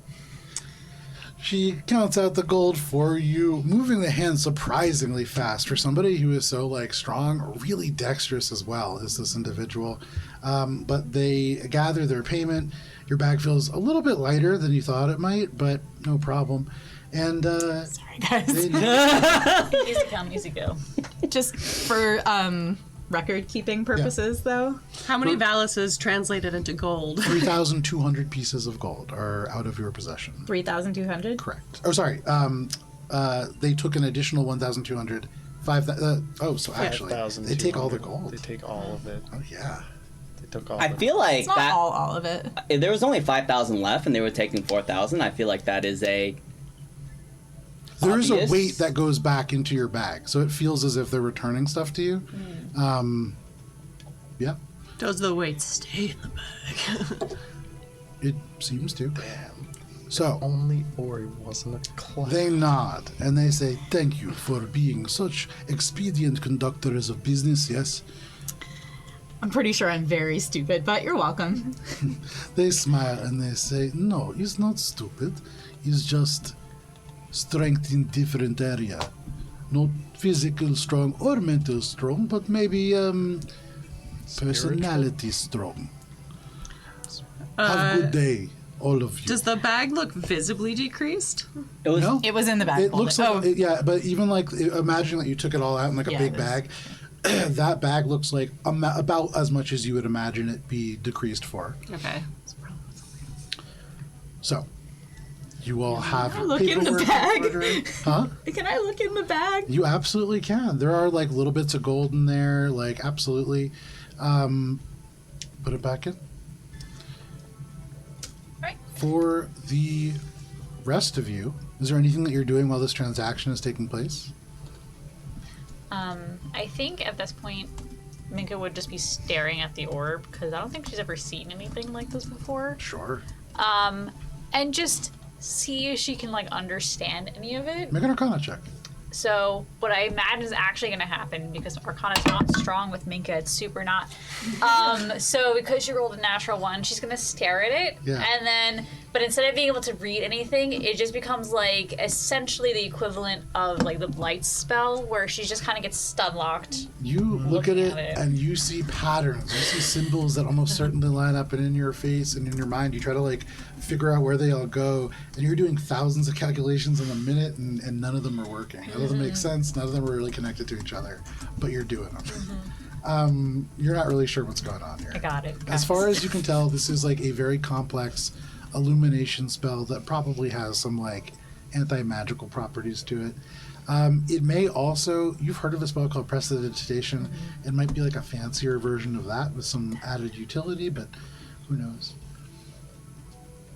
She counts out the gold for you, moving the hand surprisingly fast for somebody who is so like strong, really dexterous as well as this individual. But they gather their payment. Your bag feels a little bit lighter than you thought it might, but no problem. And Sorry guys. they, Easy come, easy go. Just for record keeping purposes though. How many valises translated into gold? 3,200 pieces of gold are out of your possession. 3,200. Correct. Oh, sorry. They took an additional 1,200. 5,000. So actually, they take all the 5,200. gold. They take all of it. Oh yeah. They took all I of it. feel like It's not that all of it. if there was only 5,000 left and they were taking 4,000, I feel like that is a There is a obvious. weight that goes back into your bag, so it feels as if they're returning stuff to you. Yeah, Does the weight stay in the bag? it seems to. Damn. So Only Ori wasn't a clown. they nod and they say, "Thank you for being such expedient conductors of business." Yes. I'm pretty sure I'm very stupid, but you're welcome. They smile and they say, "No, he's not stupid. He's just strength in different area. Not physical strong or mental strong, but maybe personality strong. Have a good day, all of you." Does the bag look visibly decreased? it was No, It was in the bag. it looks folder. like yeah, but even like imagine that you took it all out in like a Yeah, big it is. bag. That bag looks like about as much as you would imagine it be decreased for. Okay. So, you all have I look in the paperwork bag? order. Huh? Can I look in the bag? You absolutely can. There are like little bits of gold in there, like absolutely. Put it back in. Right. For the rest of you, is there anything that you're doing while this transaction is taking place? I think at this point, Minka would just be staring at the orb because I don't think she's ever seen anything like this before. Sure. And just see if she can like understand any of it. Make an Arcana check. So what I imagine is actually going to happen because Arcana's not strong with Minka, it's super not. So because she rolled a natural one, she's going to stare at it, Yeah. and then, but instead of being able to read anything, it just becomes like essentially the equivalent of like the blight spell, where she just kind of gets stun locked. You look at Looking it at it. and you see patterns. You see symbols that almost certainly line up, and in your face and in your mind, you try to like figure out where they all go. And you're doing thousands of calculations in a minute, and none of them are working. None of them make sense. None of them are really connected to each other, but you're doing them. You're not really sure what's going on here. I got it. As far as you can tell, this is like a very complex illumination spell that probably has some like anti-magical properties to it. It may also, you've heard of a spell called Prestidigitation. It might be like a fancier version of that with some added utility, but who knows.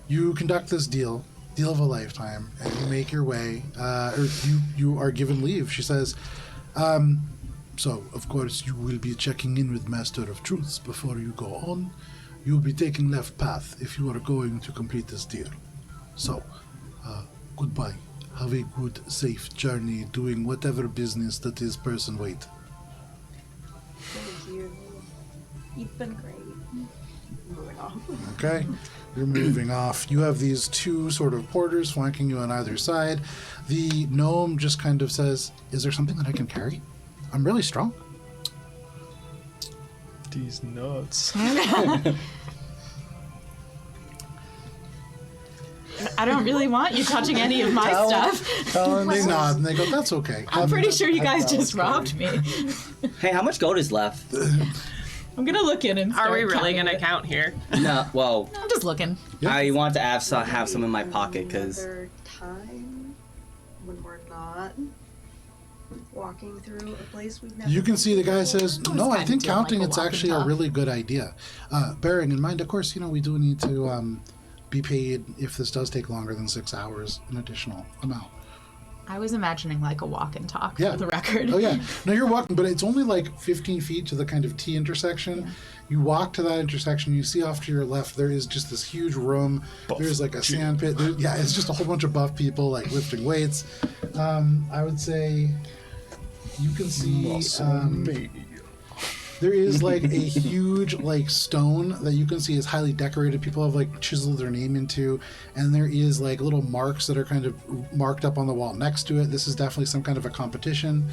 You conduct this deal of a lifetime, and you make your way, or you are given leave. She says, so, of course, you will be checking in with Master of Truths before you go on. You'll be taking left path if you are going to complete this deal. So, goodbye. Have a good, safe journey doing whatever business that is person wait. Thank you. You've been great. Moving on. Okay? You're moving off. You have these two sort of porters flanking you on either side. The gnome just kind of says, "Is there something that I can carry? I'm really strong." These nuts. I don't really want you touching any of my stuff. They nod and they go, "That's okay." I'm pretty sure you guys just robbed me. Hey, how much gold is left? I'm gonna look in and Are we start really counting going to it. count here? No, well, I'm just looking. I want to have some in my pocket because Another time when we're not walking through a place we've never You can been see the guy before. says, "No, I kinda think doing like counting a it's walk actually and a talk. really good idea." Bearing in mind, of course, we do need to be paid if this does take longer than 6 hours, an additional amount. I was imagining like a walk and talk Yeah. for the record. Oh yeah, no, you're walking, but it's only like 15 feet to the kind of T intersection. You walk to that intersection. You see off to your left there is just this huge room. There's like a sand pit. It's just a whole bunch of buff people like lifting weights. I would say you can see there is like a huge like stone that you can see is highly decorated. People have like chiseled their name into, and there is like little marks that are kind of marked up on the wall next to it. This is definitely some kind of a competition.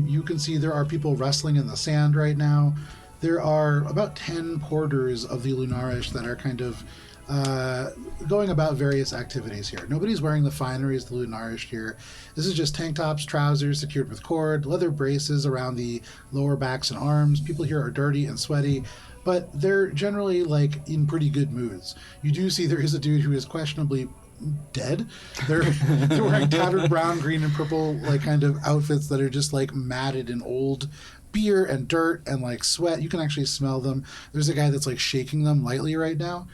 You can see there are people wrestling in the sand right now. There are about 10 porters of the Lunarish that are kind of going about various activities here. Nobody's wearing the fineries of the Lunarish here. This is just tank tops, trousers secured with cord, leather braces around the lower backs and arms. People here are dirty and sweaty, but they're generally like in pretty good moods. You do see there is a dude who is questionably dead. They're wearing tattered brown, green, and purple like kind of outfits that are just like matted in old beer and dirt and like sweat. You can actually smell them. There's a guy that's like shaking them lightly right now.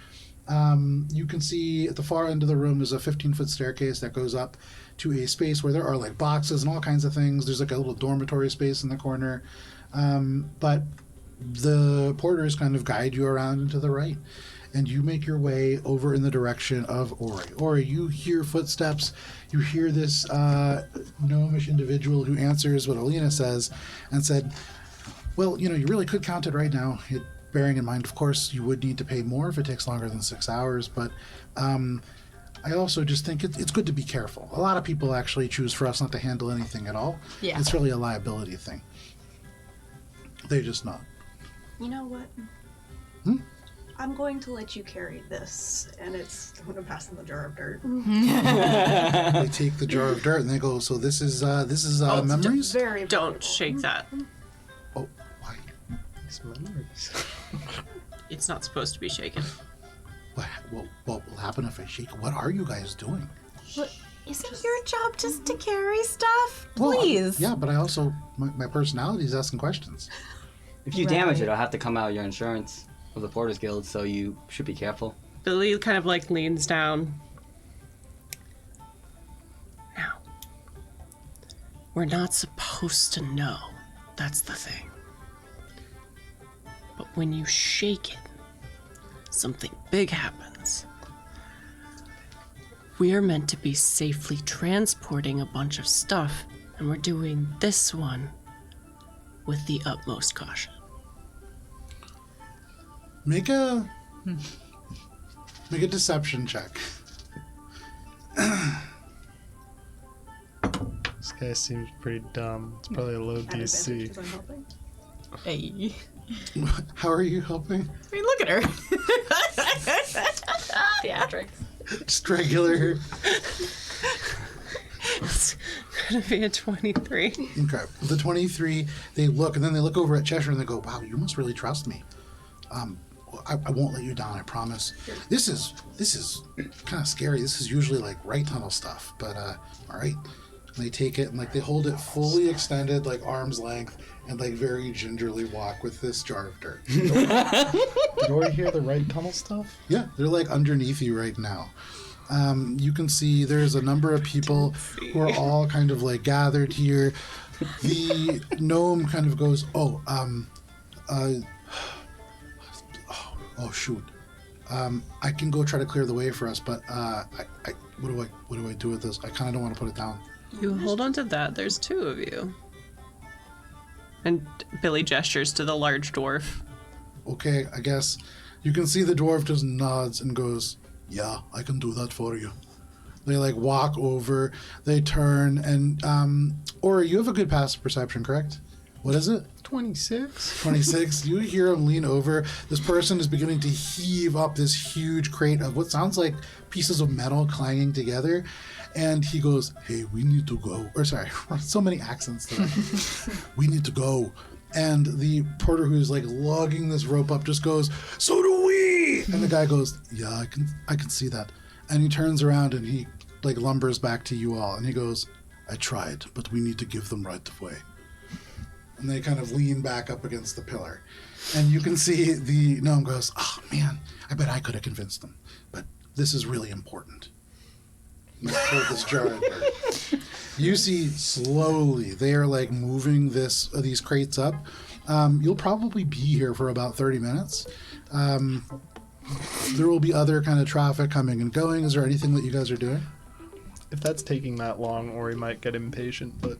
You can see at the far end of the room is a 15-foot staircase that goes up to a space where there are like boxes and all kinds of things. There's like a little dormitory space in the corner. But the porters kind of guide you around and to the right. And you make your way over in the direction of Ori. Ori, you hear footsteps. You hear this gnomish individual who answers what Alina says and said, well, you really could count it right now. Bearing in mind, of course, you would need to pay more if it takes longer than 6 hours. But I also just think it's good to be careful. A lot of people actually choose for us not to handle anything at all. Yeah. It's really a liability thing. They're just not. You know what? I'm going to let you carry this, and I'm going to pass them the jar of dirt. They take the jar of dirt and they go, so this is memories? Very Don't valuable. shake that. Oh, why? These memories. It's not supposed to be shaken. What will happen if I shake? What are you guys doing? Isn't your job just to carry stuff? Well, Please. yeah, but I also, my personality is asking questions. If you damage it, it'll have to come out of your insurance of the Porters Guild, so you should be careful. Billy kind of like leans down. Now, we're not supposed to know. That's the thing. But when you shake it, something big happens. We are meant to be safely transporting a bunch of stuff, and we're doing this one with the utmost caution. Make a deception check. This guy seems pretty dumb. It's probably a low At advantage DC. 'cause I'm helping. Hey. How are you helping? I mean, look at her. Theatrics. Just regular. It's gonna be a 23. Okay. The 23, they look, and then they look over at Cheshire and they go, wow, you must really trust me. I won't let you down, I promise. This is kind of scary. This is usually like right tunnel stuff, but all right. And they take it and like they hold it fully extended, like arm's length, and like very gingerly walk with this jar of dirt. Did you already hear the right tunnel stuff? Yeah, they're like underneath you right now. You can see there's a number of people who are all kind of like gathered here. The gnome kind of goes, oh shoot. I can go try to clear the way for us, but what do I do with this? I kind of don't want to put it down. You hold on to that. There's two of you. And Billy gestures to the large dwarf. Okay, I guess. You can see the dwarf just nods and goes, yeah, I can do that for you. They like walk over, they turn, and Ori, you have a good passive perception, correct? What is it? 26. 26. You hear him lean over. This person is beginning to heave up this huge crate of what sounds like pieces of metal clanging together. And he goes, hey, we need to go. Or sorry, so many accents today. We need to go. And the porter who's like lugging this rope up just goes, so do we. And the guy goes, yeah, I can see that. And he turns around and he like lumbers back to you all. And he goes, I tried, but we need to give them right of way. And they kind of lean back up against the pillar. And you can see the gnome goes, oh man, I bet I could have convinced them. But this is really important. And I pulled this jar of dirt. You see slowly they are like moving these crates up. You'll probably be here for about 30 minutes. There will be other kind of traffic coming and going. Is there anything that you guys are doing? If that's taking that long, Ori might get impatient, but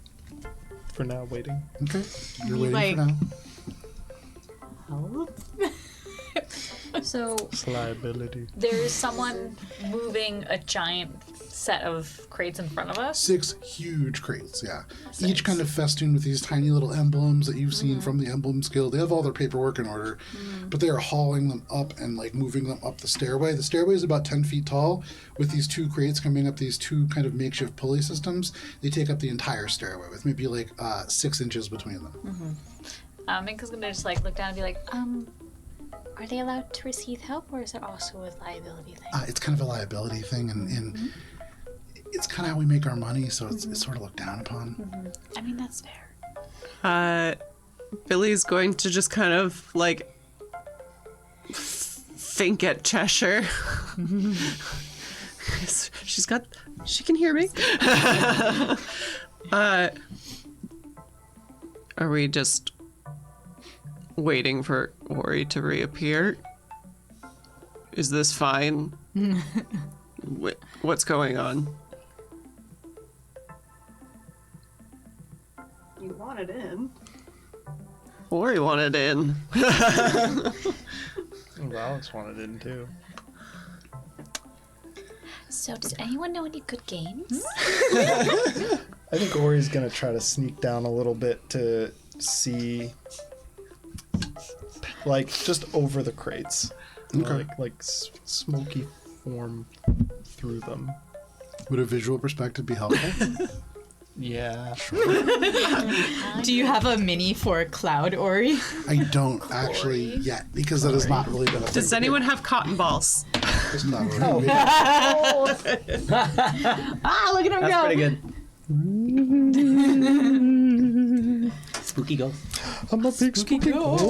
for now, waiting. Okay. You're You, waiting for now. Help? So It's a liability. there's someone moving a giant set of crates in front of us. 6 huge crates, yeah. Each kind of festooned with these tiny little emblems that you've seen from the Emblems Guild. They have all their paperwork in order, but they are hauling them up and like moving them up the stairway. The stairway is about 10 feet tall with these 2 crates coming up these 2 kind of makeshift pulley systems. They take up the entire stairway with maybe like 6 inches between them. Minka's gonna just like look down and be like, are they allowed to receive help, or is it also a liability thing? It's kind of a liability thing, and it's kind of how we make our money, so it's sort of looked down upon. I mean, that's fair. Billy's going to just kind of like think at Cheshire. She can hear me. Are we just waiting for Ori to reappear? Is this fine? What's going on? You wanted in. Ori wanted in. Alex wanted in too. So, does anyone know any good games? I think Ori's gonna try to sneak down a little bit to see, like, just over the crates. Okay. Like smoky form through them. Would a visual perspective be helpful? Yeah. Do you have a mini for Cloud, Ori? I don't actually yet, because that has not really been a thing. Does anyone have cotton balls? It's not really Ah, look at him That's go! pretty good. Spooky ghost. I'm a big spooky ghost.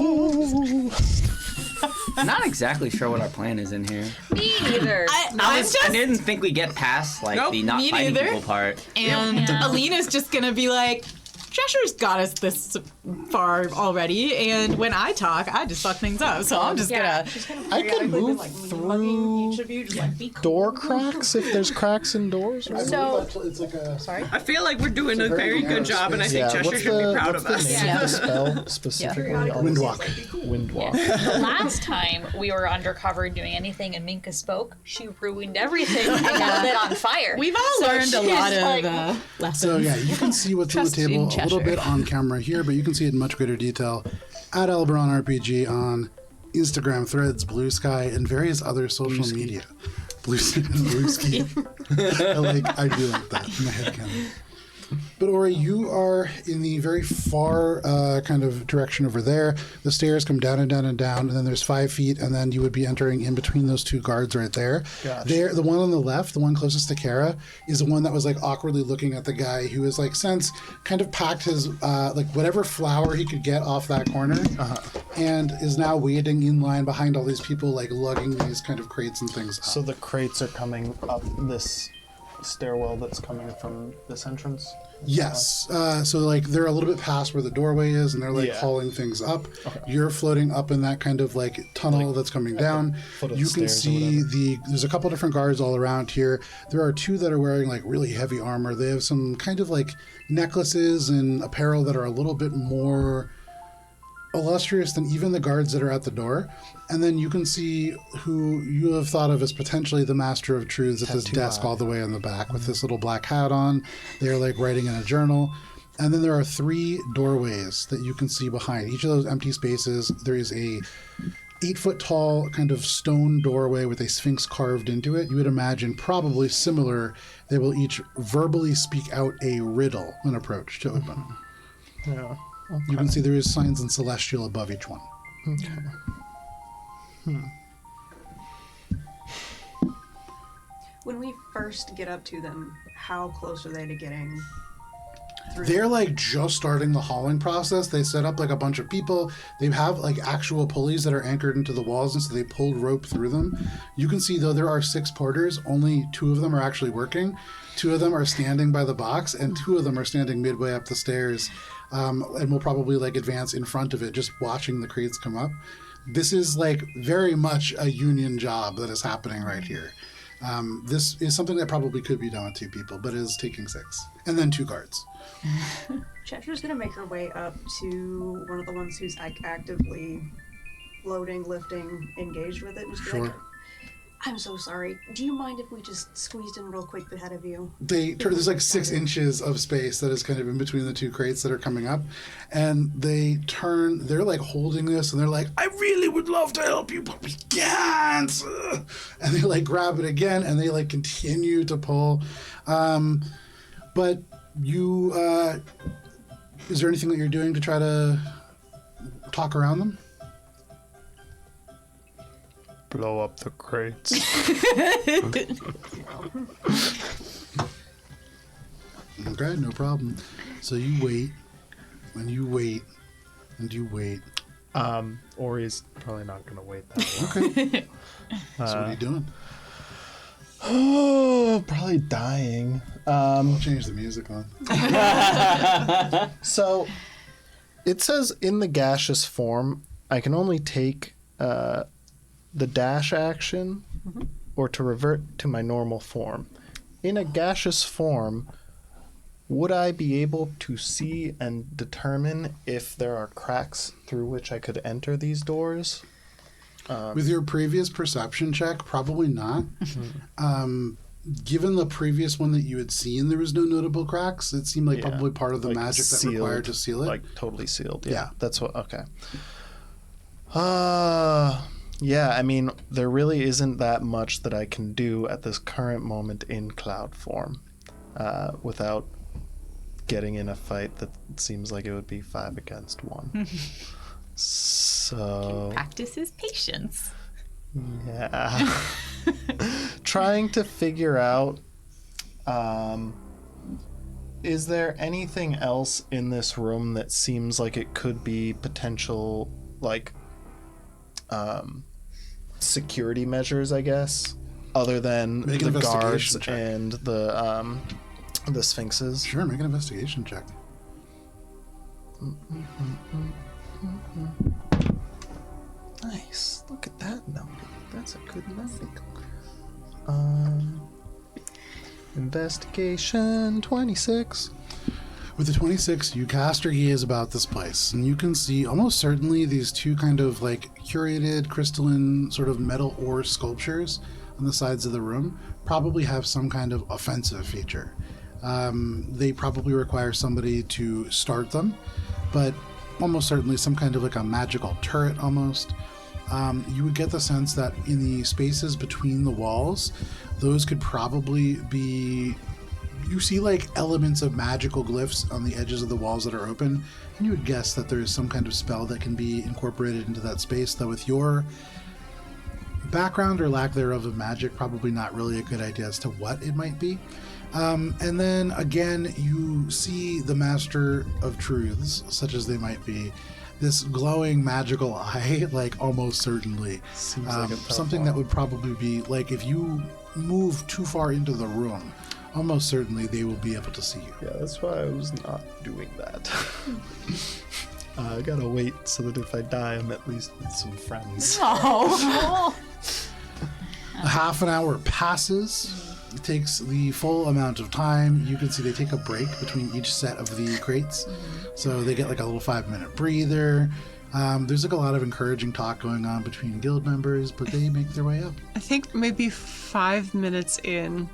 Not exactly sure what our plan is in here. Me neither. I didn't think we'd get past like Nope, the not me fighting neither. people part. And Yeah. Alina's just gonna be like, Cheshire's got us this far already, and when I talk, I just fuck things up. So I'm just gonna. I could move Mugging each of you, just like be cool. door cracks if there's cracks in doors. Right? So- it's like a I feel like we're doing a very good job, and I think Cheshire what's should be proud what's of us. the name of the spell specifically? windwalk. Windwalk. The last time we were undercover doing anything and Minka spoke, she ruined everything and got lit on fire. We've all So learned a she's lot of like- lessons. So yeah, you can see what's on the Trust in table a little Cheshire. bit on camera here, but you can see it in much greater detail at Elberon RPG on Instagram, Threads, Blue Sky, and various other social media. Blue Ski. I do like that in my head canon. But Ori, you are in the very far kind of direction over there. The stairs come down and down and down, and then there's 5 feet, and then you would be entering in between those 2 guards right there. Gotcha. There, the one on the left, the one closest to Kara, is the one that was like awkwardly looking at the guy who has like since kind of packed his like whatever flour he could get off that corner, and is now waiting in line behind all these people like lugging these kind of crates and things. So the crates are coming up this stairwell that's coming from this entrance? Yes. So like they're a little bit past where the doorway is, and they're like Yeah. hauling things up. Okay. You're floating up in that kind of like tunnel that's coming down. foot of You the can stairs or see whatever. there's a couple different guards all around here. There are 2 that are wearing like really heavy armor. They have some kind of like necklaces and apparel that are a little bit more illustrious than even the guards that are at the door. And then you can see who you have thought of as potentially the Master of Truths at this Tattoo desk eye. all the way in the back with this little black hat on. They're like writing in a journal. And then there are 3 doorways that you can see behind. Each of those empty spaces, there is a 8-foot tall kind of stone doorway with a sphinx carved into it. You would imagine probably similar. They will each verbally speak out a riddle when approached to open. Yeah. You can see there is signs in celestial above each one. When we first get up to them, how close are they to getting They're like just starting the hauling process. They set up like a bunch of people. They have like actual pulleys that are anchored into the walls, and so they pulled rope through them. You can see though there are 6 porters, only 2 of them are actually working. 2 of them are standing by the box, and 2 of them are standing midway up the stairs, and will probably like advance in front of it, just watching the crates come up. This is like very much a union job that is happening right here. This is something that probably could be done with 2 people, but it is taking 6. And then 2 guards. Cheshire's gonna make her way up to one of the ones who's like actively loading, lifting, engaged with it. And just be like, Sure. I'm so sorry. Do you mind if we just squeezed in real quick ahead of you? There's like 6 inches of space that is kind of in between the 2 crates that are coming up, and they turn. They're like holding this, and they're like, "I really would love to help you, but we can't." And they like grab it again, and they like continue to pull. But you, is there anything that you're doing to try to talk around them? Blow up the crates. Okay, no problem. So you wait, and you wait, and you wait. Ori's probably not gonna wait that long. Okay. So what are you doing? Oh, probably dying. I'll change the music on. So it says in the gaseous form, I can only take the dash action or to revert to my normal form. In a gaseous form, would I be able to see and determine if there are cracks through which I could enter these doors? With your previous perception check, probably not. Given the previous one that you had seen, there was no notable cracks. It seemed like probably part of the like magic that sealed, required to seal it. Like totally sealed. Yeah. That's what. Okay. Yeah. I mean, there really isn't that much that I can do at this current moment in cloud form, without getting in a fight that seems like it would be 5 against 1. So Practice his patience. yeah, trying to figure out. Is there anything else in this room that seems like it could be potential, like, security measures, I guess, other than Make an the guards investigation check. and the sphinxes? Sure, make an investigation check. Nice. Look at that number. That's a good number. Investigation 26. With the 26, you cast your gaze about this place, and you can see almost certainly these 2 kind of like curated crystalline sort of metal ore sculptures on the sides of the room probably have some kind of offensive feature. They probably require somebody to start them, but almost certainly some kind of like a magical turret almost. You would get the sense that in the spaces between the walls, those could probably be... You see like elements of magical glyphs on the edges of the walls that are open, and you would guess that there is some kind of spell that can be incorporated into that space, though with your background or lack thereof of magic, probably not really a good idea as to what it might be. And then again, you see the Master of Truths, such as they might be, this glowing magical eye, like almost certainly. Seems like a tough Something one. that would probably be like if you move too far into the room, almost certainly they will be able to see you. Yeah, that's why I was not doing that. I gotta wait so that if I die, I'm at least with some friends. Oh. A half an hour passes. It takes the full amount of time. You can see they take a break between each set of the crates. So they get like a little 5-minute breather. There's like a lot of encouraging talk going on between guild members, but they make their way up. I think maybe 5 minutes in,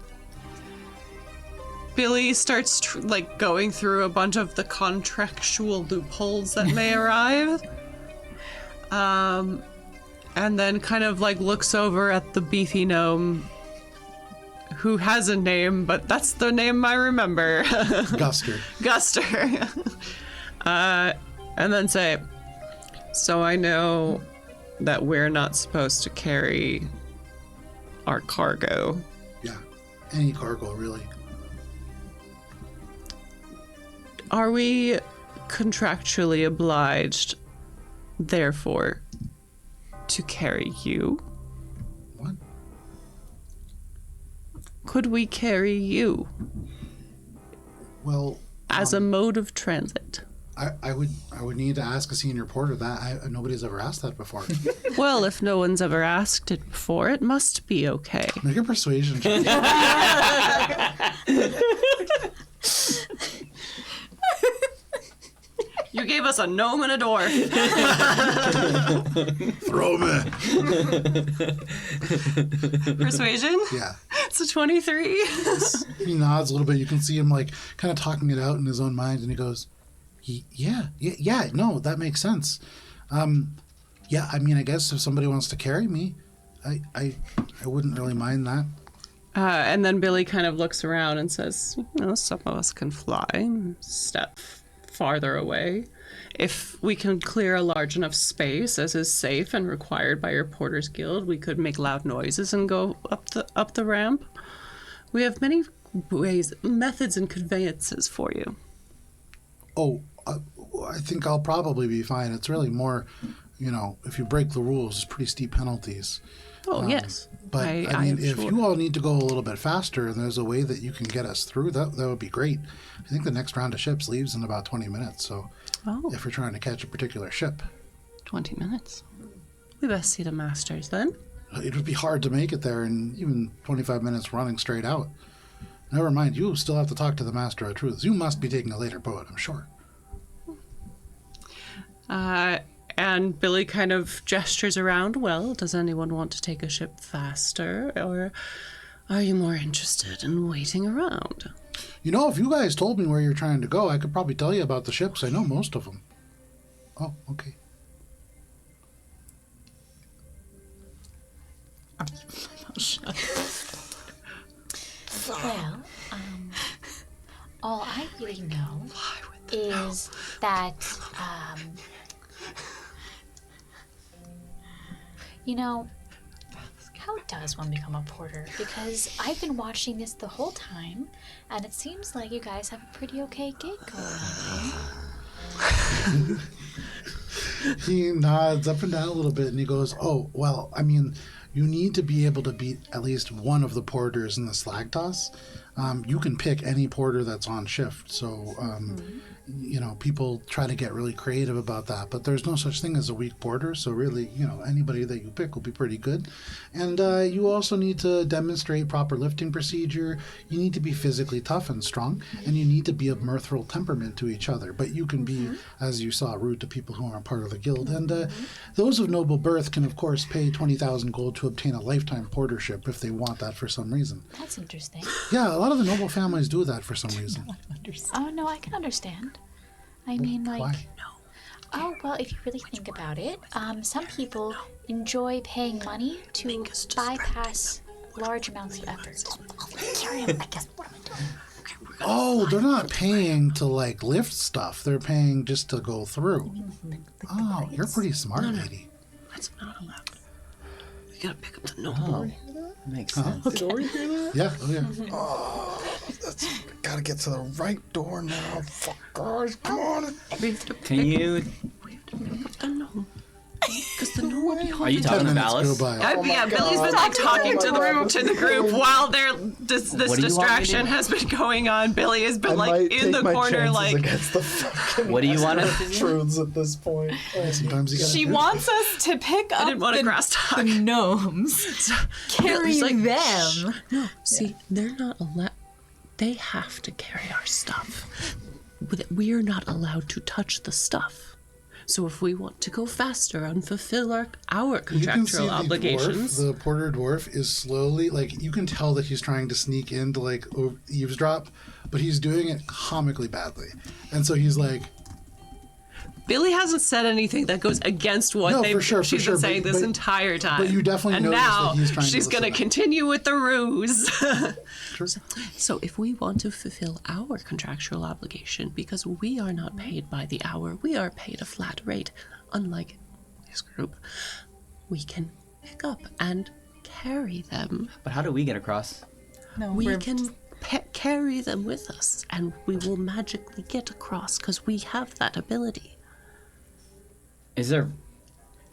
Billy starts like going through a bunch of the contractual loopholes that may arrive. And then kind of like looks over at the beefy gnome who has a name, but that's the name I remember. Guster. Guster. And then say, so I know that we're not supposed to carry our cargo. Yeah. Any cargo, really. Are we contractually obliged, therefore, to carry you? What? Could we carry you Well, as a mode of transit? I would need to ask a senior porter that. Nobody's ever asked that before. Well, if no one's ever asked it before, it must be okay. Make a persuasion check. You gave us a gnome and a dwarf. Throw me. Persuasion? Yeah. It's a 23. He nods a little bit. You can see him like kind of talking it out in his own mind, and he goes, "Yeah. No, that makes sense. Yeah. I mean, I guess if somebody wants to carry me, I wouldn't really mind that." And then Billy kind of looks around and says, some of us can fly, step farther away. If we can clear a large enough space as is safe and required by your Porters Guild, we could make loud noises and go up the ramp. We have many methods and conveyances for you. Oh, I think I'll probably be fine. It's really more, if you break the rules, it's pretty steep penalties. Oh, yes. But I mean, if you all need to go a little bit faster and there's a way that you can get us through, that would be great. I think the next round of ships leaves in about 20 minutes. So if we're trying to catch a particular ship, 20 minutes. We best see the masters then. it would be hard to make it there in even 25 minutes running straight out. Never mind, you still have to talk to the Master of Truths. You must be taking a later boat, I'm sure. And Billy kind of gestures around. Well, does anyone want to take a ship faster, or are you more interested in waiting around? If you guys told me where you're trying to go, I could probably tell you about the ships. I know most of them. Oh, okay. Well, all I really know is that, how does one become a porter? Because I've been watching this the whole time, and it seems like you guys have a pretty okay gig going on. He nods up and down a little bit, and he goes, oh, well, I mean, you need to be able to beat at least one of the porters in the slag toss. You can pick any porter that's on shift, so people try to get really creative about that, but there's no such thing as a weak porter, so really, anybody that you pick will be pretty good. And you also need to demonstrate proper lifting procedure. You need to be physically tough and strong, and you need to be of mirthful temperament to each other, but you can be, as you saw, rude to people who aren't part of the guild. And those of noble birth can, of course, pay 20,000 gold to obtain a lifetime portership if they want that for some reason. That's interesting. Yeah, a lot of the noble families do that for some reason. Oh, no, I can understand. I mean, like... Why? Oh, well, if you really think about it, some people enjoy paying money to bypass large amounts of effort. Carry on, I guess. What am I doing? Oh, they're not paying to, lift stuff. They're paying just to go through. Oh, you're pretty smart, lady. That's not allowed. You gotta pick up the noble. Makes sense. Yeah, oh yeah. Gotta get to the right door now. Fuck, guys, come on. Can you? The gnome. Because the gnome will be hard. Are you 10 talking to minutes go Alice? by. Billy's been talking to the group while this What do you want me to distraction do? has been going on. Billy has been I might in the take my corner chances against the fucking What do you want us to do? truths at this point. Sometimes you gotta She do it. wants us to pick up didn't want to cross talk. the gnomes, carry He's like, them. No, see, they're not allowed. They have to carry our stuff. We're not allowed to touch the stuff. So if we want to go faster and fulfill our You can see contractual the obligations, dwarf, the porter dwarf is slowly, you can tell that he's trying to sneak in to, eavesdrop, but he's doing it comically badly. And so he's like, Billy hasn't said anything that goes against what No, for sure, she's for been sure, saying but- this but- entire time. but you definitely and notice now that he's trying to she's going to listen. continue with the ruse. Sure. So if we want to fulfill our contractual obligation, because we are not paid by the hour, we are paid a flat rate, unlike this group, we can pick up and carry them. But how do we get across? No, We can carry them with us, and we will magically get across because we have that ability. Is there?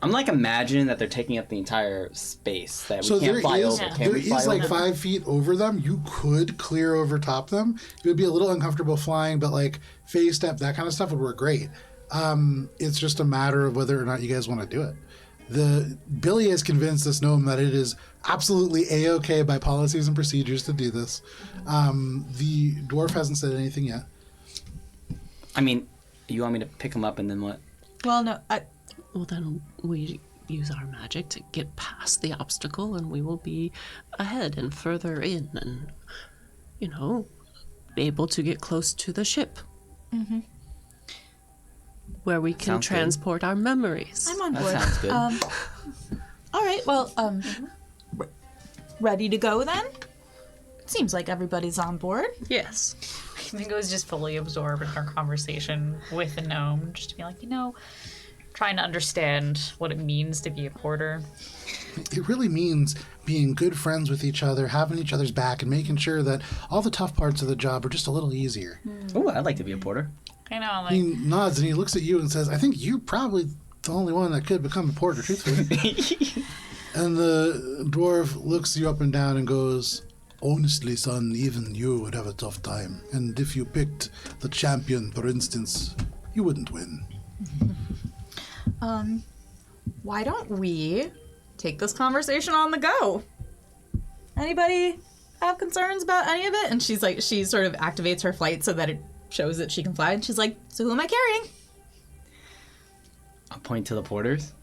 I'm like imagining that they're taking up the entire space that we So can't there fly is, over. Can there we fly is like over? 5 feet over them. You could clear over top them. It would be a little uncomfortable flying, but like phase step, that kind of stuff would work great. It's just a matter of whether or not you guys want to do it. Billy has convinced this gnome that it is absolutely a-okay by policies and procedures to do this. The dwarf hasn't said anything yet. I mean, you want me to pick him up and then what? Well, no, Well, then we use our magic to get past the obstacle, and we will be ahead and further in and, able to get close to the ship. Mm-hmm. Where we can Sounds good. transport our memories. I'm on That board. sounds good. All right, well, ready to go then? It seems like everybody's on board. Yes. Mingo's just fully absorbed in her conversation with the gnome, just to be like, trying to understand what it means to be a porter. It really means being good friends with each other, having each other's back, and making sure that all the tough parts of the job are just a little easier. Oh, I'd like to be a porter. I know, He nods and he looks at you and says, I think you're probably the only one that could become a porter, truthfully. And the dwarf looks you up and down and goes, honestly, son, even you would have a tough time. And if you picked the champion, for instance, you wouldn't win. Why don't we take this conversation on the go? Anybody have concerns about any of it? And she sort of activates her flight so that it shows that she can fly. And she's like, so who am I carrying? I'll point to the porters.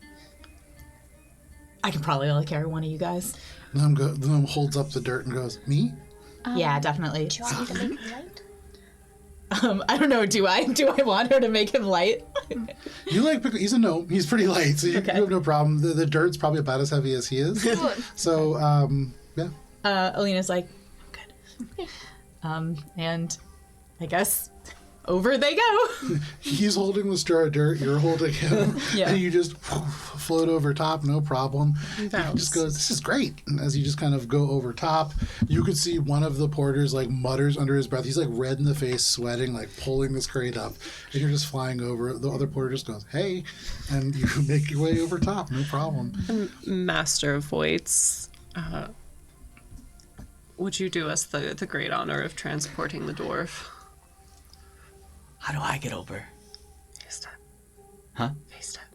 I can probably only carry one of you guys. The gnome holds up the dirt and goes, me? Yeah, definitely. do you want me to make it light? I don't know. Do I want her to make him light? You he's a gnome. He's pretty light, so you Okay. have no problem. The dirt's probably about as heavy as he is. So, yeah. Alina's like, good. And I guess over they go. He's holding the straw of dirt, you're holding him, Yeah. and you just float over top, no problem. He just goes, this is great. And as you just kind of go over top, you could see one of the porters like mutters under his breath. He's like red in the face, sweating, like pulling this crate up, and you're just flying over. The other porter just goes, hey, and you make your way over top, no problem. Master of Voights, would you do us the great honor of transporting the dwarf? How do I get over? FaceTime. Huh? FaceTime.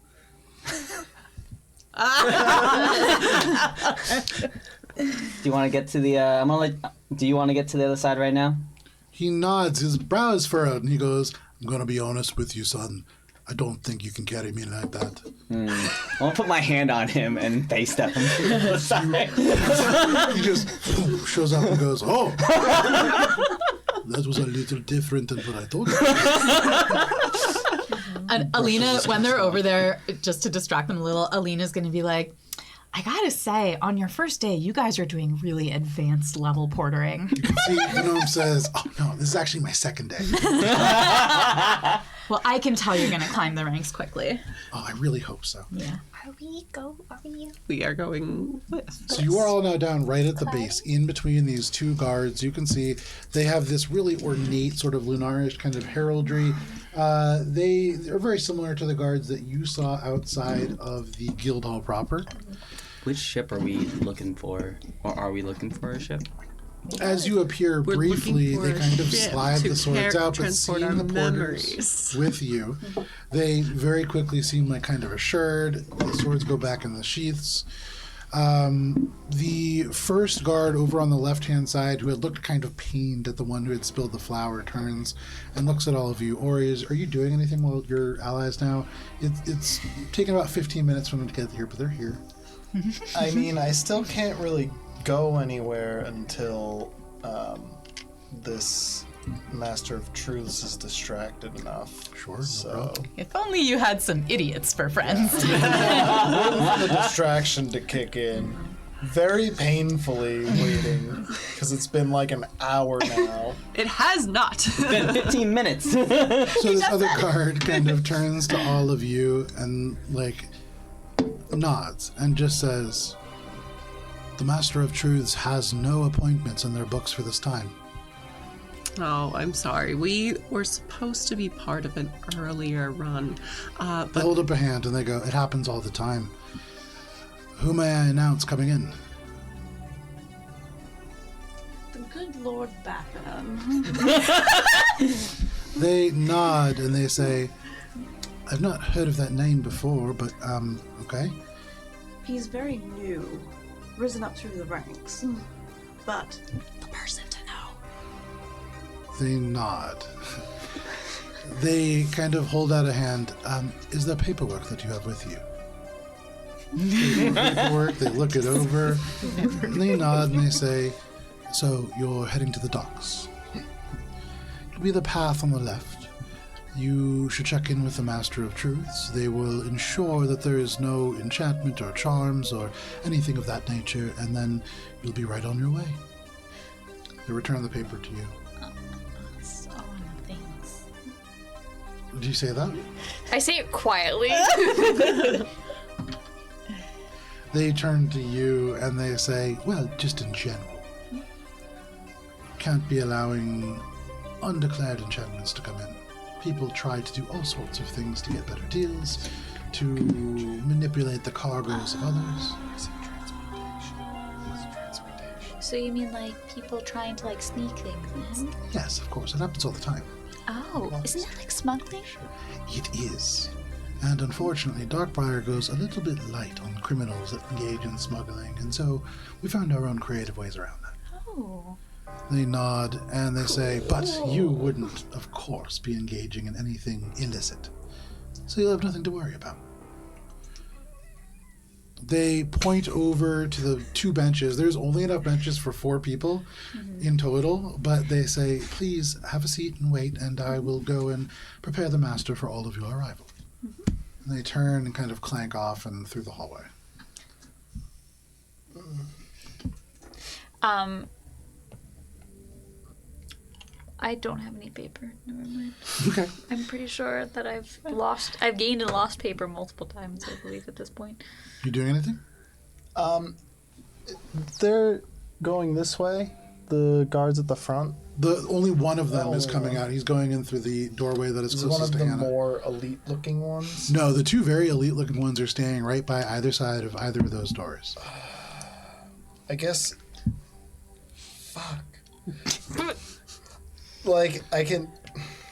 Do you want to get to the? Do you want to get to the other side right now? He nods, his brow is furrowed, and he goes, I'm going to be honest with you, son. I don't think you can carry me like that. I want to put my hand on him and face step him to the side. He just shows up and goes, oh! That was a little different than what I thought. And Alina, when they're over there, just to distract them a little, Alina's going to be like, I gotta say, on your first day, you guys are doing really advanced level portering. See, the gnome says, oh no, this is actually my second day. Well, I can tell you're gonna climb the ranks quickly. Oh, I really hope so. Yeah. Are we? We are going with. So you are all now down right at the base, in between these two guards. You can see they have this really ornate sort of lunarish kind of heraldry. They are very similar to the guards that you saw outside of the guild hall proper. Which ship are we looking for? Or are we looking for a ship? As you appear We're briefly, looking they for kind a of ship slide to the swords out, but transport seeing our the porters memories. with you, they very quickly seem like kind of assured. The swords go back in the sheaths. The first guard over on the left-hand side, who had looked kind of pained at the one who had spilled the flour, turns and looks at all of you. Ori, are you doing anything while your allies now? It's taken about 15 minutes for them to get here, but they're here. I mean, I still can't really go anywhere until this Master of Truths is distracted enough. Sure, no So, problem. If only you had some idiots for friends. waiting for the distraction to kick in. Very painfully waiting, because it's been like an hour now. It has not. It's been 15 minutes. So this other guard kind of turns to all of you and like nods and just says, the Master of Truths has no appointments in their books for this time. Oh, I'm sorry. We were supposed to be part of an earlier run. They But hold up a hand and they go, "It happens all the time. Who may I announce coming in?" The good Lord Batman. They nod and they say, "I've not heard of that name before, but, okay." He's very new, risen up through the ranks. But the person to know. They nod. They kind of hold out a hand. Is there paperwork that you have with you? Paperwork, they look it over. And they nod and they say, "So you're heading to the docks. It'll be the path on the left. You should check in with the Master of Truths. They will ensure that there is no enchantment or charms or anything of that nature, and then you'll be right on your way." They return the paper to you. So, thanks. Did you say that? I say it quietly. They turn to you and they say, "Well, just in general. Can't be allowing undeclared enchantments to come in. People try to do all sorts of things to get better deals, to manipulate the cargoes of others." So you mean like people trying to like sneak things in? Yes, of course, it happens all the time. Oh, isn't that like smuggling? It is. And unfortunately, Darkbriar goes a little bit light on criminals that engage in smuggling, and so we found our own creative ways around that. Oh. They nod and they say, "But you wouldn't, of course, be engaging in anything illicit. So you'll have nothing to worry about." They point over to the 2 benches. There's only enough benches for 4 people in total, but they say, "Please have a seat and wait, and I will go and prepare the master for all of your arrival." And they turn and kind of clank off and through the hallway. I don't have any paper. Never mind. Okay. I'm pretty sure that I've gained and lost paper multiple times, I believe, at this point. You doing anything? They're going this way. The guards at the front. The only one of them is Only coming one. out. He's going in through the doorway that is Is one closest of to the Hannah. more elite-looking ones? No, the 2 very elite-looking ones are standing right by either side of either of those doors. I guess. Fuck. Like, I can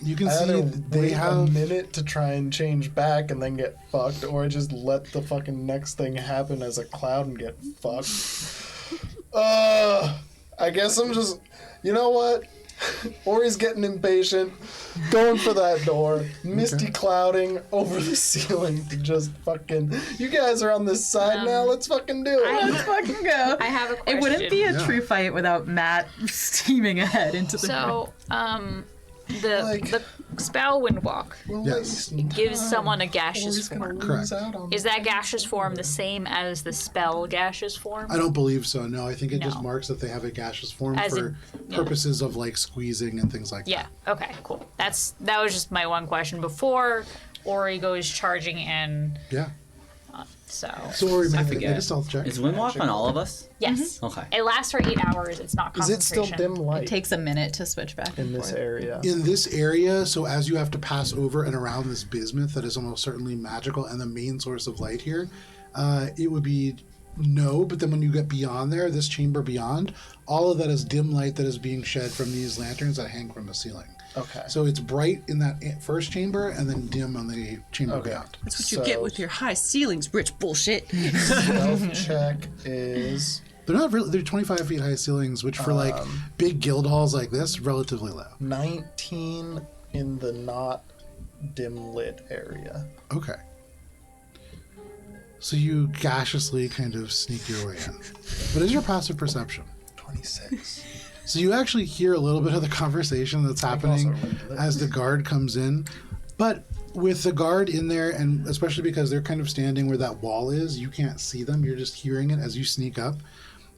You can see either they wait a have. minute to try and change back and then get fucked, or I just let the fucking next thing happen as a cloud and get fucked. I guess I'm just. You know what? Ori's getting impatient, going for that door, misty clouding over the ceiling to just fucking. You guys are on this side now. Let's fucking do it. Let's fucking go. I have a question. It wouldn't be a Yeah. true fight without Matt steaming ahead into the So, Like- the spell Windwalk We'll Yes. waste some gives time. someone a gaseous Ori's gonna form. Correct. lose out on Is that gaseous form the same as the spell gaseous form? I don't believe so. No, I think it just No. marks that they have a gaseous form As for in- yeah. purposes of like squeezing and things like Yeah. that. Okay. Cool. That was just my one question before Ori goes charging in. Yeah. So So Ori, make forget. a stealth check. Is Windwalk on all of us? yes, Okay. it lasts for 8 hours. It's not Is it still concentration. dim light It takes a minute to switch back in and this forth. area? In this area, so as you have to pass over and around this bismuth that is almost certainly magical and the main source of light here, it would be no, but then when you get beyond there, this chamber beyond, all of that is dim light that is being shed from these lanterns that hang from the ceiling. Okay. So it's bright in that first chamber and then dim on the chamber Okay. beyond. That's what you get with your high ceilings, rich bullshit. Stealth check is They're not really, they're 25 feet high ceilings, which for like big guild halls like this, relatively low. 19 in the not dim lit area. Okay. So you gaseously kind of sneak your way in. What is your passive perception? 26. So you actually hear a little bit of the conversation that's happening also read this. as the guard comes in. But with the guard in there, and especially because they're kind of standing where that wall is, you can't see them. You're just hearing it as you sneak up.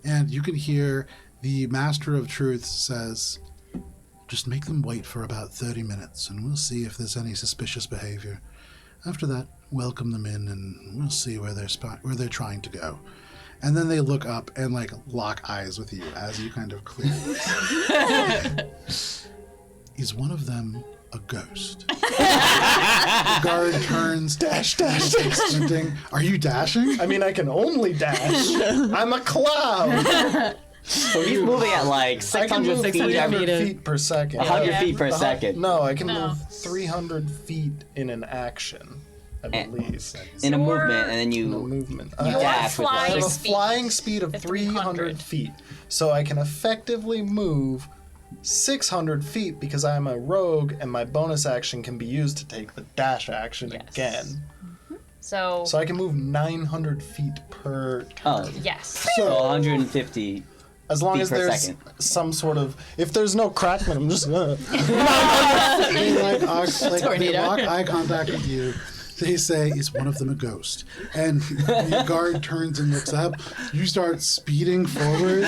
And you can hear the Master of Truth says, just make them wait for about 30 minutes and we'll see if there's any suspicious behavior. After that, welcome them in and we'll see where they're trying to go. And then they look up and like lock eyes with you as you kind of clear. is one of them a ghost? The guard turns. Dash. Sprinting. Are you dashing? I mean, I can only dash. I'm a cloud. So he's moving at like I can 600 move feet 300 every feet per second. 100 feet per second. No, I can move 300 feet in an action, I And- believe. in a movement, and then In a you movement. dash with I have flying a speed flying speed of of 300 feet. So I can effectively move 600 feet because I'm a rogue and my bonus action can be used to take the dash action again. So, So I can move 900 feet per turn. oh, yes. so 150. As long feet as per there's second. some sort of... If there's no crackman, I'm just... They like they Tornado. lock eye contact with you. They say, is one of them a ghost? And the guard turns and looks up. You start speeding forward.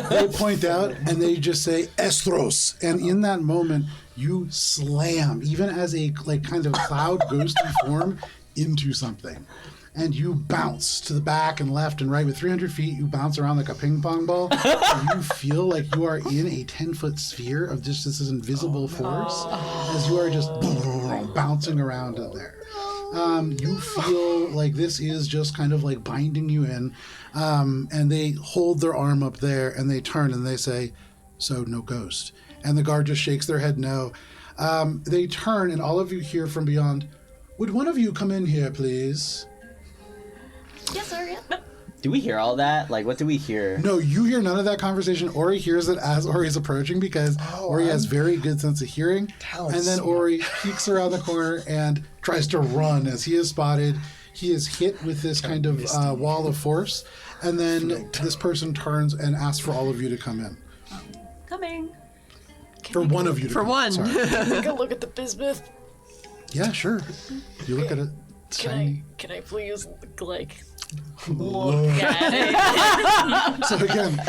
They point out and they just say, Estros. And in that moment, you slam, even as a kind of cloud ghosty form, into something. And you bounce to the back and left and right. With 300 feet, you bounce around like a ping pong ball. And you feel like you are in a 10-foot sphere of just this invisible force as you are just bouncing around in there. You feel like this is just kind of like binding you in. And they hold their arm up there and they turn and they say, so no ghost. And the guard just shakes their head no. They turn and all of you hear from beyond, would one of you come in here, please? Yes, sir. Yeah. Do we hear all that? Like, what do we hear? No, you hear none of that conversation. Ori hears it as Ori's approaching because Ori has very good sense of hearing. Talent And then smart. Ori peeks around the corner and tries to run as he is spotted. He is hit with this kind of wall of force. And then this person turns and asks for all of you to come in. Coming. For one of you to For come in. one. Sorry. Take a look at the bismuth. Yeah, sure. You look at it. It's shiny. Can I please, like, look at it? So again,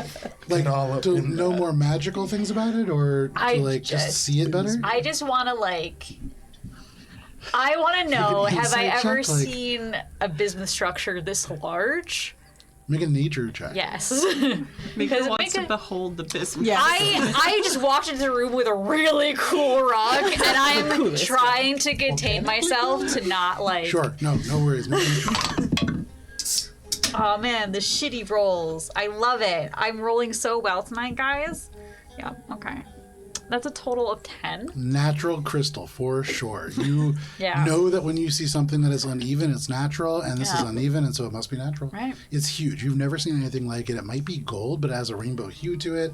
like, all up to in know that. more magical things about it, or I to like just just- see it better? I just want to, like... I want to know, an have I insight ever check, like- seen a bismuth structure this large? Make a nature check. Yes. Mika Because wants to Mika- behold the bismuth. Yeah. I just walked into the room with a really cool rock, and I'm trying to contain myself to not, like... Sure. No worries. Make a nature check. Oh man, the shitty rolls. I love it. I'm rolling so well tonight, guys. Yeah, okay. That's a total of 10. Natural crystal for sure. You Yeah. know that when you see something that is uneven, it's natural, and this is Yeah. uneven, and so it must be natural. Right. It's huge. You've never seen anything like it. It might be gold, but it has a rainbow hue to it.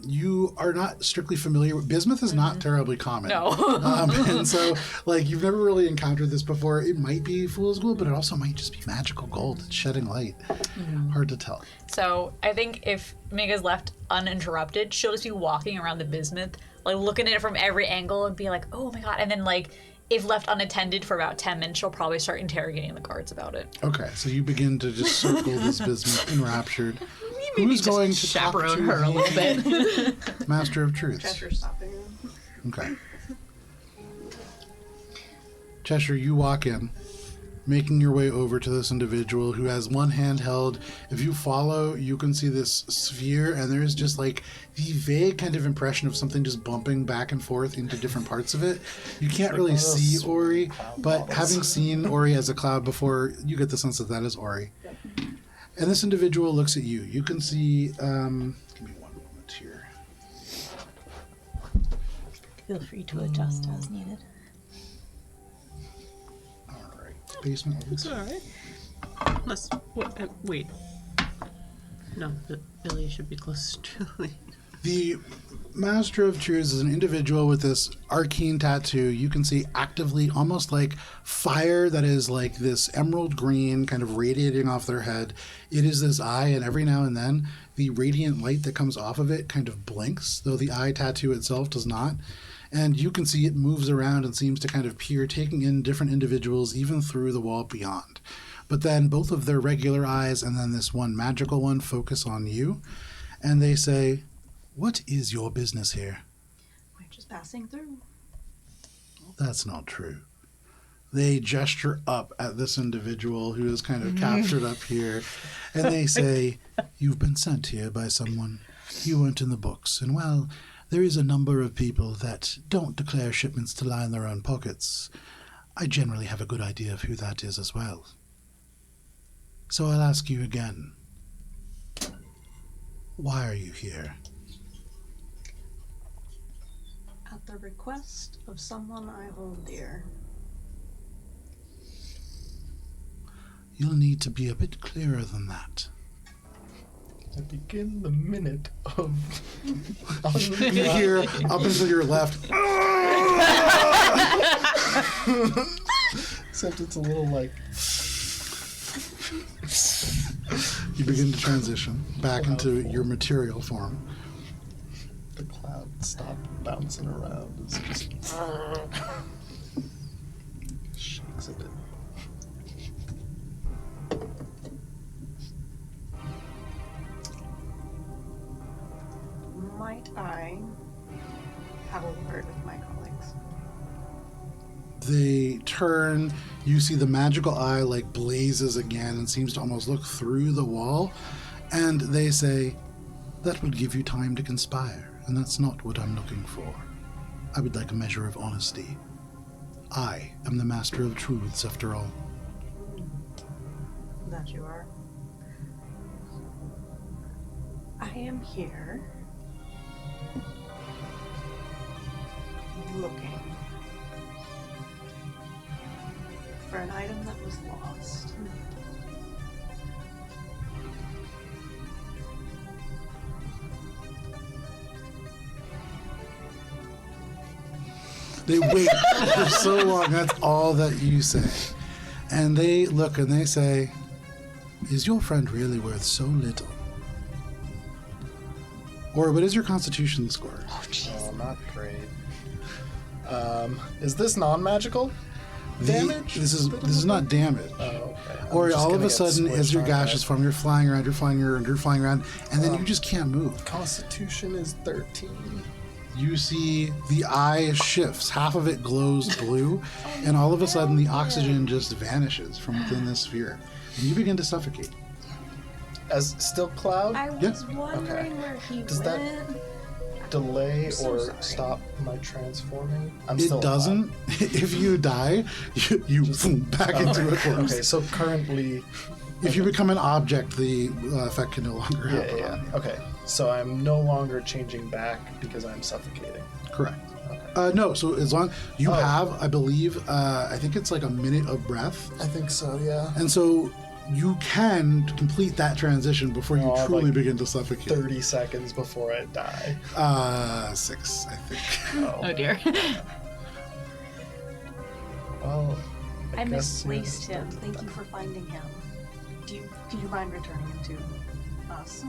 You are not strictly familiar with bismuth is not terribly common. No. And so, like, you've never really encountered this before. It might be fool's gold, but it also might just be magical gold. It's shedding light. Hard to tell. So I think if Mega's left uninterrupted, she'll just be walking around the bismuth, like looking at it from every angle and be like, oh my god. And then like if left unattended for about 10 minutes, she'll probably start interrogating the guards about it. Okay, so you begin to just circle this bismuth enraptured. Who's just going to chaperone talk to her a little bit? Master of Truths. Cheshire's stopping him. Okay. Cheshire, you walk in, making your way over to this individual who has one hand held. If you follow, you can see this sphere, and there's just like the vague kind of impression of something just bumping back and forth into different parts of it. You can't really see Ori, but having seen Ori as a cloud before, you get the sense that that is Ori. And this individual looks at you. You can see, give me one moment here. Feel free to adjust as needed. All right, basement. It's alright. Let's. Wait. No, Billy should be closer to Julie. The Master of Truths is an individual with this arcane tattoo. You can see actively, almost like fire that is like this emerald green, kind of radiating off their head. It is this eye, and every now and then, the radiant light that comes off of it kind of blinks, though the eye tattoo itself does not. And you can see it moves around and seems to kind of peer, taking in different individuals, even through the wall beyond. But then both of their regular eyes and then this one magical one focus on you, and they say, "What is your business here?" We're just passing through. That's not true. They gesture up at this individual who is kind of captured up here, and they say, "You've been sent here by someone. You weren't in the books, and well, There is a number of people that don't declare shipments to line their own pockets. I generally have a good idea of who that is as well. So I'll ask you again. Why are you here? At the request of someone I hold dear. You'll need to be a bit clearer than that. I begin the minute of. You hear up until your left. Except it's a little like. You begin to transition back into your material form. The cloud stopped bouncing around. It's just. Shakes a bit. Might I have a word with my colleagues? They turn, you see the magical eye like blazes again and seems to almost look through the wall, and they say, that would give you time to conspire, and that's not what I'm looking for. I would like a measure of honesty. I am the master of truths, after all. That you are. I am here looking for an item that was lost. They wait for so long, that's all that you say. And they look and they say, is your friend really worth so little? Or what is your constitution score? Oh, not great. Is this non-magical? Damage? This is not damage. Oh, okay. Or just all of gonna a get sudden, as switched your on gaseous that. form, you're flying around, and then you just can't move. Constitution is 13. You see the eye shifts, half of it glows blue, and all of a sudden the oxygen just vanishes from within the sphere. And you begin to suffocate. As still cloud, I Yeah. was wondering Okay. where he Does that- went. delay so or sorry. stop my transforming? I'm It still doesn't. If you die, you boom, back alive. into a Okay. corpse. Okay, so currently, If you become an object, the effect can no longer yeah, happen. yeah. Okay, so I'm no longer changing back because I'm suffocating. Correct. Okay. No, so as long you Oh. have, I believe, I think it's like a minute of breath, I think so. Yeah. and so you can complete that transition before you Oh, I have, truly like, begin to suffocate. 30 seconds before I die. 6, I think. Oh dear. Well, I guess, yeah, misplaced him. Thank you for finding him. Could you mind returning him to us?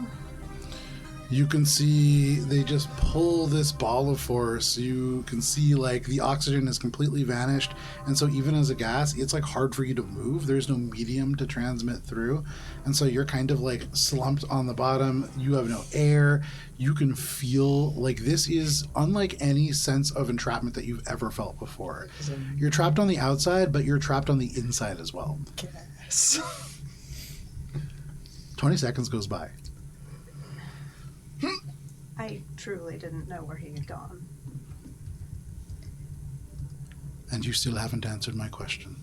You can see they just pull this ball of force. You can see like the oxygen has completely vanished, and so even as a gas, it's like hard for you to move. There's no medium to transmit through, and so you're kind of like slumped on the bottom. You have no air. You can feel like this is unlike any sense of entrapment that you've ever felt before. You're trapped on the outside, but you're trapped on the inside as well. Gas. 20 seconds goes by. I truly didn't know where he had gone. And you still haven't answered my question.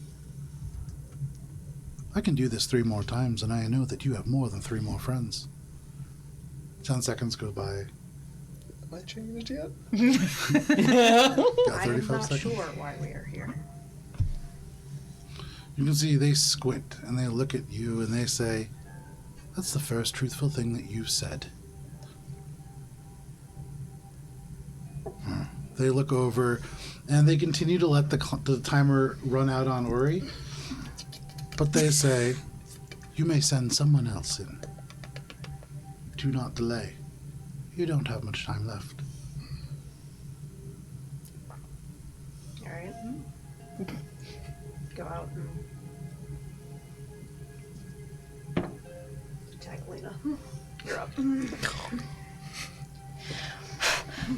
I can do this 3 more times, and I know that you have more than 3 more friends. 10 seconds go by. Am I changed yet? Got I am 35 not seconds. sure why we are here. You can see they squint, and they look at you, and they say, that's the first truthful thing that you've said. They look over, and they continue to let the timer run out on Ori. But they say, you may send someone else in. Do not delay. You don't have much time left. All right. Go out and tag Lena. You're up.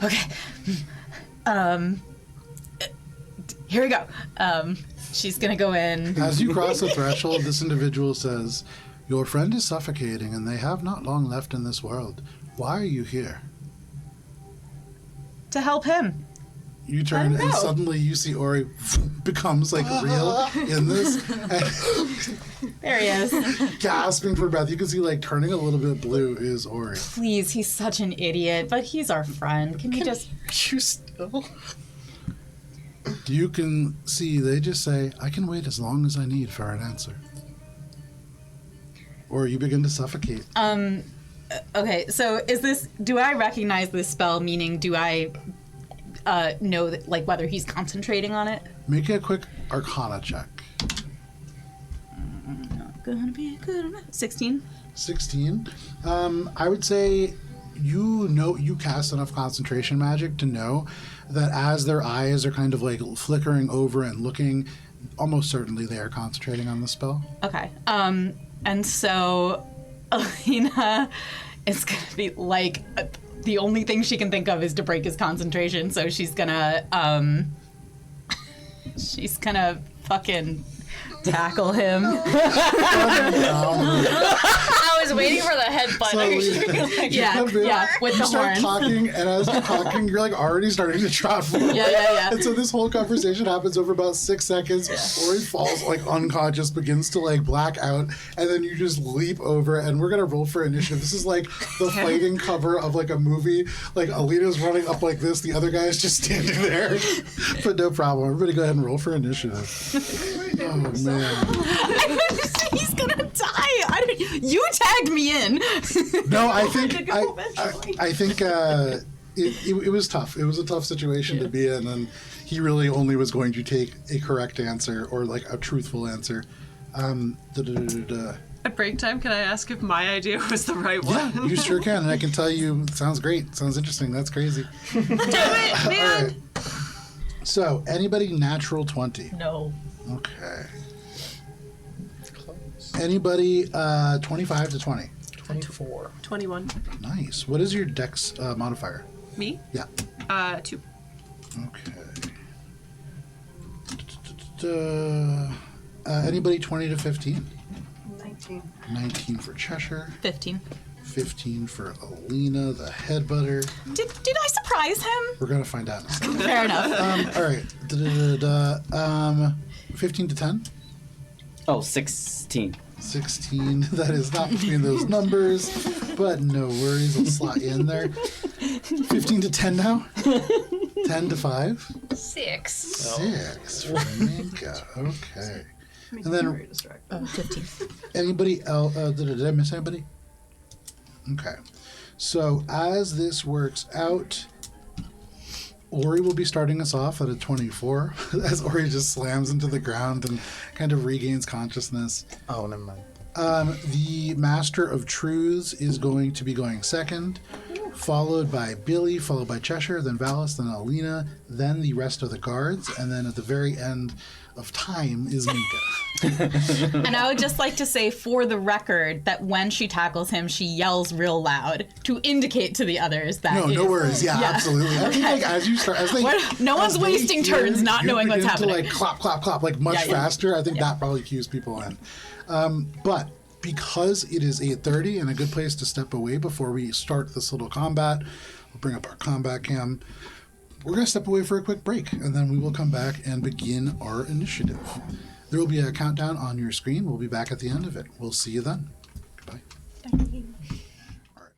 Okay. Here we go. She's gonna go in. As you cross the threshold, this individual says, your friend is suffocating, and they have not long left in this world. Why are you here? to help him. You turn don't and know. suddenly you see Ori becomes like real in this, There he is. and gasping for breath. You can see like turning a little bit blue is Ori. Please, he's such an idiot, but he's our friend. Can we just... You still? You can see they just say, "I can wait as long as I need for an answer," or you begin to suffocate. Okay, so is this... Do I recognize this spell, meaning do I know that, like, whether he's concentrating on it? Make a quick Arcana check. Not gonna be good enough. 16? 16. I would say you cast enough concentration magic to know that as their eyes are kind of like flickering over and looking, almost certainly they are concentrating on the spell. Okay. And so Alina is gonna be like, the only thing she can think of is to break his concentration, so she's gonna fucking tackle him. I was waiting for the headbutt. Yeah, with You the start horns. talking, and as you're talking, you're like already starting to trot forward. Yeah. And so this whole conversation happens over about 6 seconds. Ori falls like unconscious, begins to like black out, and then you just leap over. And we're gonna roll for initiative. This is like the fighting cover of like a movie. Like Alina's running up like this, the other guy is just standing there. But no problem. Everybody, go ahead and roll for initiative. Oh man. He's gonna die. You tagged me in. No, I think to go eventually. I think it was tough. It was a tough situation to be in, and he really only was going to take a correct answer or like a truthful answer. At break time, can I ask if my idea was the right one? Yeah, you sure can, and I can tell you, it sounds great. Sounds interesting. That's crazy. Do it, man! All right. So, anybody natural 20? No. Okay. Anybody 25 to 20? 24. 21. Nice. What is your dex modifier? Me? Yeah. 2. Okay. Anybody 20 to 15? 19. 19 for Cheshire. 15. 15 for Alina, the headbutter. Did I surprise him? We're gonna find out in a second. Fair enough. All right. 15 to 10. Oh, 16. 16. That is not between those numbers, but no worries. I'll slot you in there. 15 to 10 now. 10 to 5. 6. 6 for Minka. Okay. Makes And me then- very distracted. 15. Anybody else? Did I miss anybody? Okay. So as this works out, Ori will be starting us off at a 24 as Ori just slams into the ground and kind of regains consciousness. Oh, never mind. The Master of Truths is going to be going second, followed by Billy, followed by Cheshire, then Valis, then Alina, then the rest of the guards, and then at the very end of time is Minka. And I would just like to say for the record that when she tackles him, she yells real loud to indicate to the others that No, it no is- worries. Yeah, absolutely. I think like as you start, No one's wasting turns not you knowing what's begin happening. To like clap, clap, clap, like much Yeah, yeah. faster. I think that probably cues people in. But because it is 8:30 and a good place to step away before we start this little combat, we'll bring up our combat cam. We're going to step away for a quick break, and then we will come back and begin our initiative. There will be a countdown on your screen. We'll be back at the end of it. We'll see you then. Goodbye. All right.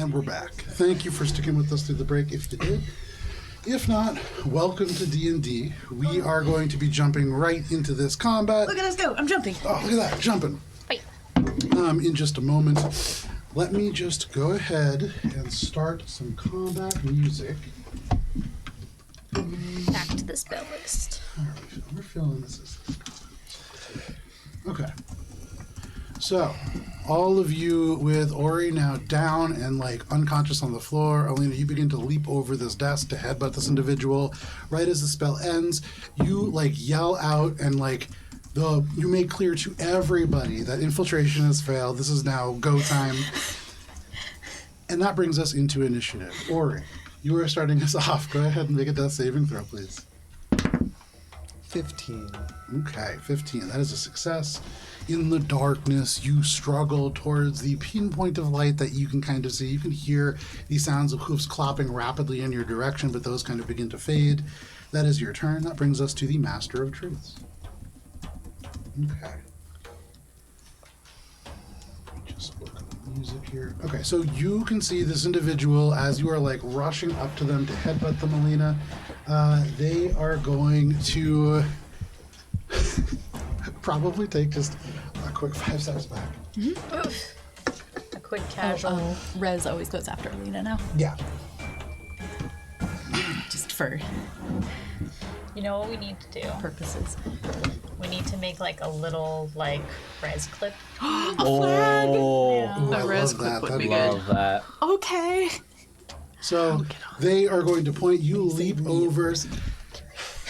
And we're back. Thank you for sticking with us through the break if you did. If not, welcome to D&D. We are going to be jumping right into this combat. Look at us go. I'm jumping. Oh, look at that, jumping. Wait. In just a moment. Let me just go ahead and start some combat music. Back to the spell list. All right, we're feeling this. Okay. So, all of you with Ori now down and like unconscious on the floor. Alina, you begin to leap over this desk to headbutt this individual. Right as the spell ends, you like yell out and like you make clear to everybody that infiltration has failed. This is now go time. And that brings us into initiative. Ori, you are starting us off. Go ahead and make a death saving throw, please. 15. Okay, 15. That is a success. In the darkness, you struggle towards the pinpoint of light that you can kind of see. You can hear the sounds of hoofs clopping rapidly in your direction, but those kind of begin to fade. That is your turn. That brings us to the Master of Truths. Okay. Just work on the music here. Okay, so you can see this individual as you are like rushing up to them to headbutt them, Alina. They are going to probably take just a quick 5 steps back. A quick casual. Rez always goes after Alina now. Yeah. Just for You know what we need to do? purposes. We need to make like a little like res clip. A flag! Ooh, I A res love clip that. would That'd be be good. Love that. Okay. So they are going to point. You leap over.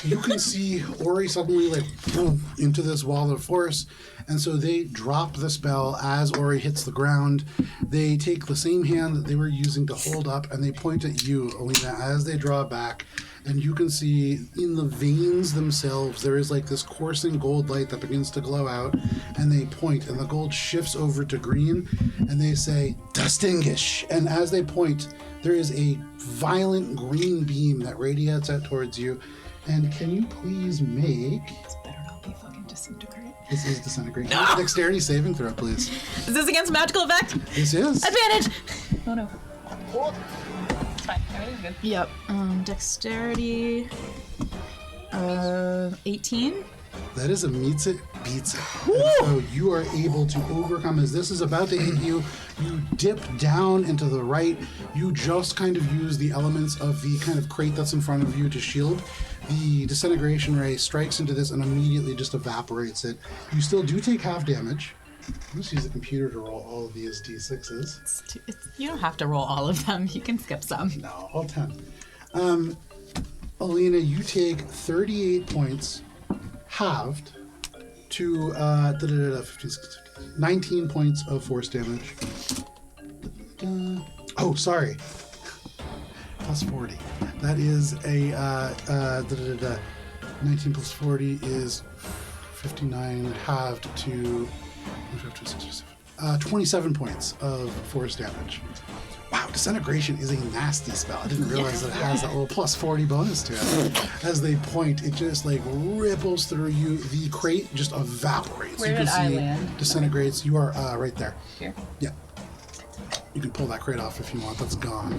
You can see Ori suddenly like boom, into this wall of force. And so they drop the spell as Ori hits the ground. They take the same hand that they were using to hold up and they point at you, Alina, as they draw back. And you can see in the veins themselves, there is like this coursing gold light that begins to glow out. And they point, and the gold shifts over to green. And they say, "Distinguish." And as they point, there is a violent green beam that radiates out towards you. And can you please make... This better not be fucking disintegrate. This is disintegration. No. Dexterity saving throw, please. Is this against magical effect? This is. Advantage! Oh no. It's fine. Everything's good. Yep. Dexterity. 18. That is a meets it, beats it. And so you are able to overcome as this is about to hit you. You dip down into the right. You just kind of use the elements of the kind of crate that's in front of you to shield. The disintegration ray strikes into this and immediately just evaporates it. You still do take half damage. I'll just use the computer to roll all of these d6s. You don't have to roll all of them. You can skip some. No, all 10. Alina, you take 38 points, halved, to 19 points of force damage. Oh, sorry. Plus 40. That is a 19 plus 40 is 59, halved to 27 points of force damage. Wow, disintegration is a nasty spell. I didn't realize that it has that little plus 40 bonus to it. As they point, it just like ripples through you. The crate just evaporates. Where you can did I see land? disintegrates. You are right there. Here. Yeah. You can pull that crate off if you want. That's gone.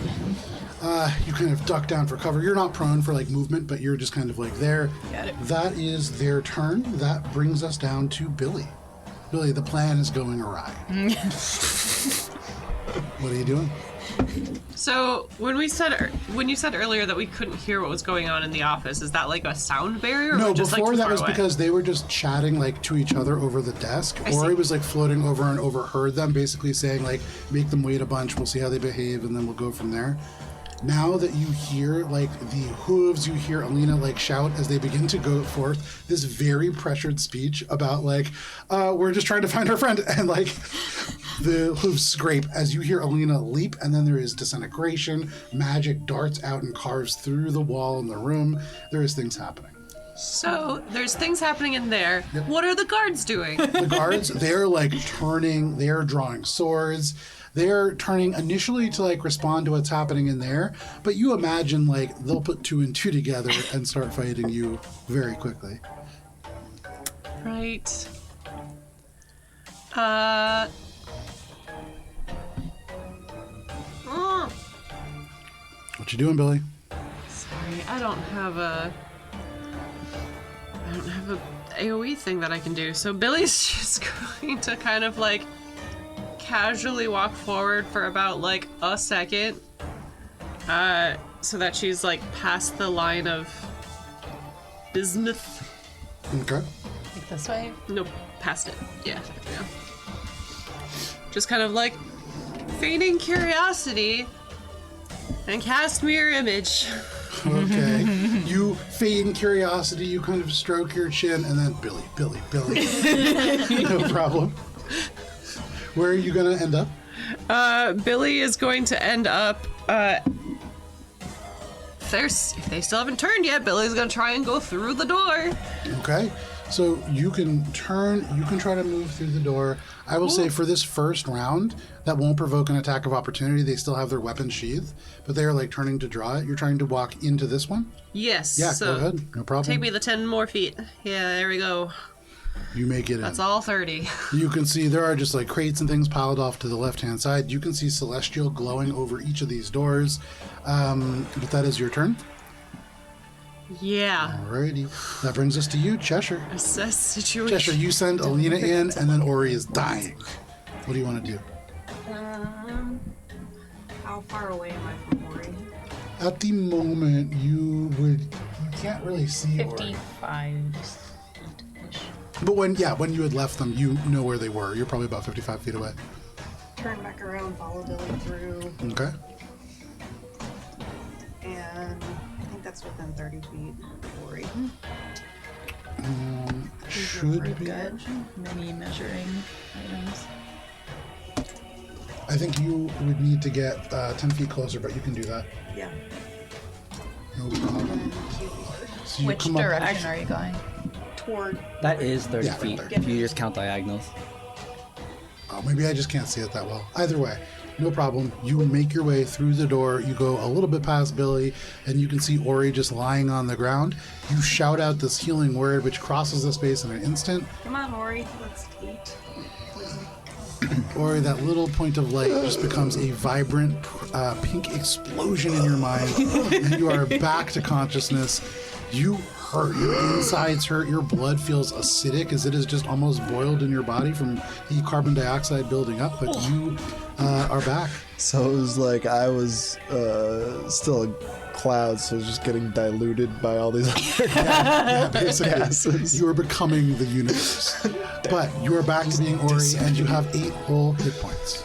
You kind of duck down for cover. You're not prone for like movement, but you're just kind of like there. Got it. That is their turn. That brings us down to Billy. Billy, the plan is going awry. What are you doing? So when you said earlier that we couldn't hear what was going on in the office, is that like a sound barrier? Or No, just, before like, too that far was away? because they were just chatting like to each other over the desk. Ori was like floating over and overheard them, basically saying like, make them wait a bunch, we'll see how they behave, and then we'll go from there. Now that you hear like the hooves, you hear Alina like shout as they begin to go forth this very pressured speech about like, we're just trying to find our friend, and like the hooves scrape as you hear Alina leap, and then there is disintegration, magic darts out and carves through the wall in the room. There is things happening. So there's things happening in there. Yep. What are the guards doing? The guards, they're like turning, they're drawing swords. They're turning initially to like respond to what's happening in there, but you imagine like they'll put 2 and 2 together and start fighting you very quickly. Right. What you doing, Billy? Sorry, I don't have a AoE thing that I can do. So Billy's just going to kind of like casually walk forward for about like a second, so that she's like past the line of business. Okay. Like this way. Nope, past it. Yeah. Just kind of like feigning curiosity and cast mirror image. Okay. You feign curiosity, you kind of stroke your chin, and then Billy. No problem. Where are you going to end up? Billy is going to end up, if they still haven't turned yet, Billy's going to try and go through the door. Okay. So you can try to move through the door. I will say for this first round, that won't provoke an attack of opportunity. They still have their weapon sheathed, but they are like turning to draw it. You're trying to walk into this one? Yes. Yeah, so go ahead. No problem. Take me the 10 more feet. Yeah, there we go. You make it in. That's all 30. You can see there are just like crates and things piled off to the left-hand side. You can see Celestial glowing over each of these doors. But that is your turn. Yeah. Alrighty. That brings us to you, Cheshire. Assess situation. Cheshire, you send Alina in, and then Ori is dying. What do you want to do? How far away am I from Ori? At the moment, you can't really see Ori. 55-ish. But when you had left them, you know where they were. You're probably about 55 feet away. Turn back around, follow Billy through, Okay. and I think that's within 30 feet of Ori. Should be. Got many measuring items. I think you would need to get 10 feet closer, but you can do that. Yeah. No problem. So you Which come up- direction are you going? Toward. That is 30 Yeah, feet. right there. If you just count diagonals. Oh, maybe I just can't see it that well. Either way, no problem. You make your way through the door. You go a little bit past Billy, and you can see Ori just lying on the ground. You shout out this healing word, which crosses the space in an instant. Come on, Ori. Let's eat. Ori, that little point of light just becomes a vibrant pink explosion in your mind, and you are back to consciousness. You hurt. Your insides hurt. Your blood feels acidic as it is just almost boiled in your body from the carbon dioxide building up, but you are back. So it was like I was still a cloud, so it was just getting diluted by all these other Yeah, basically, gases. you are becoming the universe. But you are back to being Ori, and you have 8 whole hit points.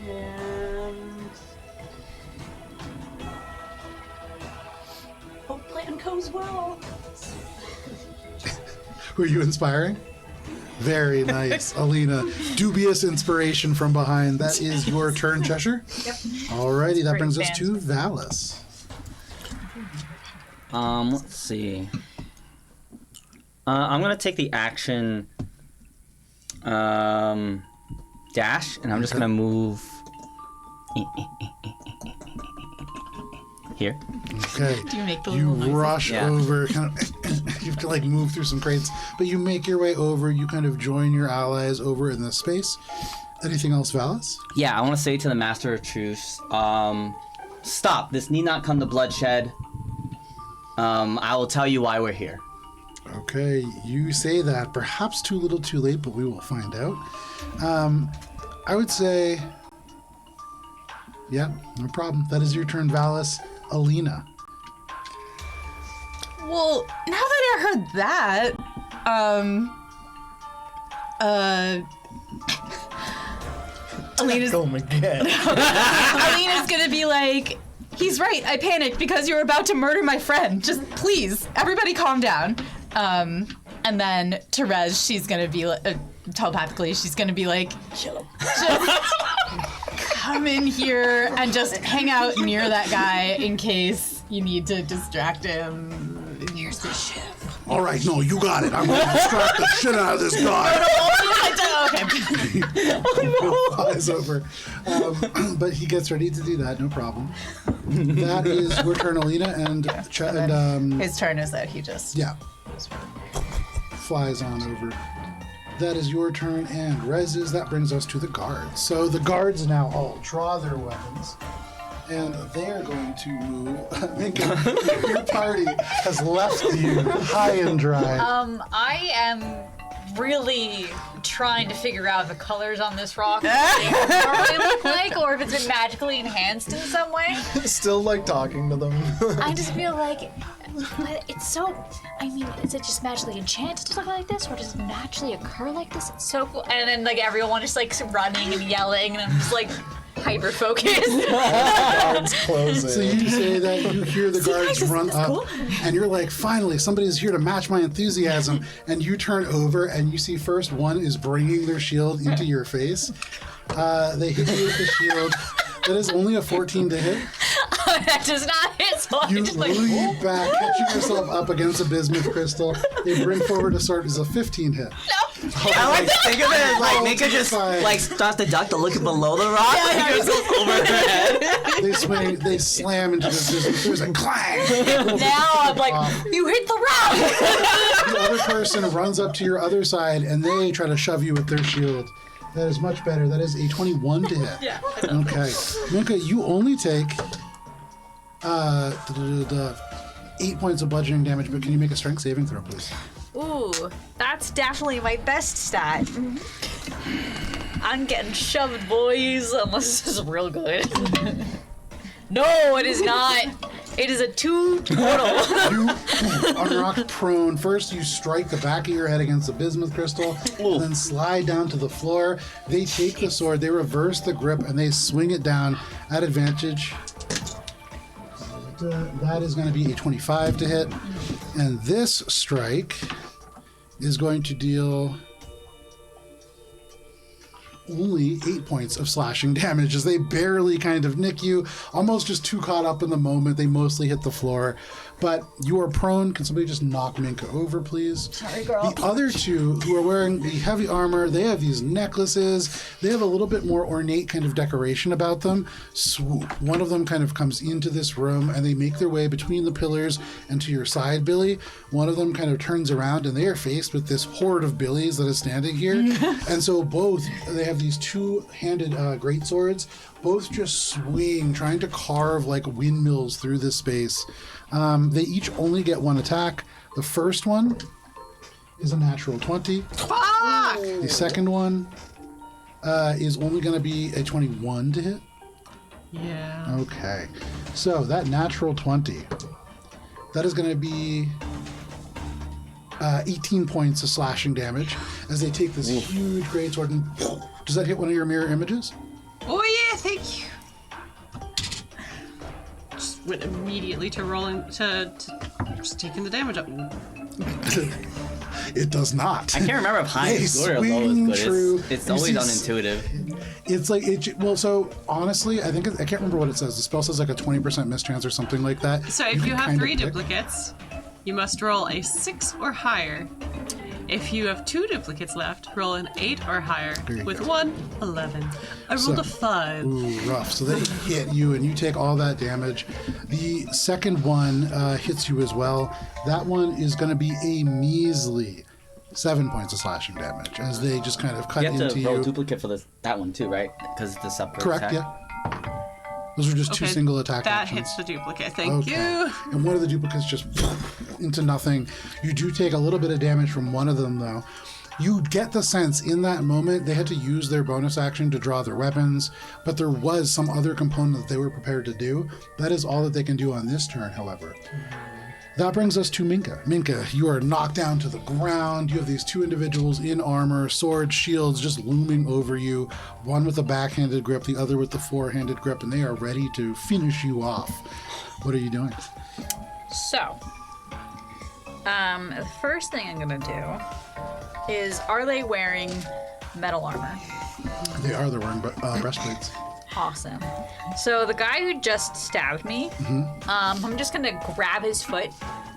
And hope plan goes well. Who are you inspiring? Very nice, Alina. Dubious inspiration from behind. That is your turn, Cheshire. Yep. Alrighty, that Great brings us band. to Valis. Let's see. I'm gonna take the action dash, and I'm just gonna move here. Okay. Do you make the You little noises? rush Yeah. over, kind of. You have to like move through some crates, but you make your way over. You kind of join your allies over in this space. Anything else, Valis? Yeah, I want to say to the Master of Truce, stop. This need not come to bloodshed. I will tell you why we're here. Okay, you say that. Perhaps too little, too late, but we will find out. I would say, yeah, no problem. That is your turn, Valis. Alina. Well, now that I heard that, Alina's Home again. Alina's gonna be like, he's right, I panicked because you were about to murder my friend. Just please, everybody calm down. And then Therese, she's gonna be telepathically, she's gonna be like, just come in here and just hang out near that guy in case you need to distract him. Here's the ship. All right, no, you got it. I'm going to distract the shit out of this guy. Okay. He flies over. But he gets ready to do that, no problem. That is your turn, Alina, and His turn is that he just yeah, flies on over. That is your turn, and Rez's. That brings us to the guards. So the guards now all draw their weapons. and they are going to move. Minka, your party has left you high and dry. I am really trying to figure out the colors on this rock, what they normally look like, or if it's been magically enhanced in some way. Still like talking to them. I just feel like, but it's so. I mean, is it just magically enchanted to look like this, or does it naturally occur like this? It's so cool. And then like everyone just like running and yelling, and I'm just like hyper focused. Guards closing. So you say that you hear the guards run up, and you're like, finally, somebody's here to match my enthusiasm. And you turn over, and you see first one is bringing their shield into your face. They hit you with the shield. That is only a 14 to hit. That does not hit, so You I'm just like, leap back, catching yourself up against a bismuth crystal. They bring forward a sword. Is a 15 hit. I like to think of it as like Minka just Fine. like starts to duck to look below the rock. Yeah, it goes over her head. They swing. They slam into this bismuth. There's a clang. now I'm like, you hit the rock! The other person runs up to your other side, and they try to shove you with their shield. That is much better. That is a 21 to hit. Yeah. Okay. Minka, you only take 8 points of bludgeoning damage, but can you make a strength saving throw, please? Ooh, that's definitely my best stat. I'm getting shoved, boys, unless this is real good. No, it is not. It is a 2 total. You are knocked prone. First, you strike the back of your head against the bismuth crystal, and then slide down to the floor. They take the sword, they reverse the grip, and they swing it down at advantage. That is going to be a 25 to hit. And this strike is going to deal only 8 points of slashing damage as they barely kind of nick you, almost just too caught up in the moment. They mostly hit the floor, but you are prone. Can somebody just knock Minka over, please? Sorry, girl. The other two who are wearing the heavy armor, they have these necklaces. They have a little bit more ornate kind of decoration about them. Swoop. One of them kind of comes into this room and they make their way between the pillars and to your side, Billy. One of them kind of turns around and they are faced with this horde of Billies that is standing here. And so both, they have these two-handed great swords, both just swing, trying to carve like windmills through this space. They each only get one attack. The first one is a natural 20. The second one is only going to be a 21 to hit. Yeah. Okay. So that natural 20, that is going to be 18 points of slashing damage as they take this huge greatsword and does that hit one of your mirror images? Oh yeah, thank you. Just went immediately to rolling to just taking the damage up. It does not. I can't remember if high They is good or low swing is true. good. It's You always see unintuitive. It's like well. So honestly, I can't remember what it says. The spell says like a 20% mischance or something like that. So if you can have kind of 3 pick. duplicates, you must roll a 6 or higher. If you have 2 duplicates left, roll an 8 or higher. you With go. 1, 11. I rolled a 5. Ooh, rough. So they hit you, and you take all that damage. The second one hits you as well. That one is going to be a measly 7 points of slashing damage as they just kind of cut You have into to roll you. duplicate for that one too, right? Because it's the separate Correct. attack. Yeah. Those are just two single attack That actions. hits the duplicate. Thank you. And one of the duplicates just into nothing. You do take a little bit of damage from one of them, though. You get the sense in that moment they had to use their bonus action to draw their weapons, but there was some other component that they were prepared to do. That is all that they can do on this turn, however. That brings us to Minka. Minka, you are knocked down to the ground. You have these two individuals in armor, swords, shields just looming over you. One with a backhanded grip, the other with the forehanded grip, and they are ready to finish you off. What are you doing? So, the first thing I'm gonna do is, are they wearing metal armor? They're wearing breastplates. Awesome. So the guy who just stabbed me, I'm just gonna grab his foot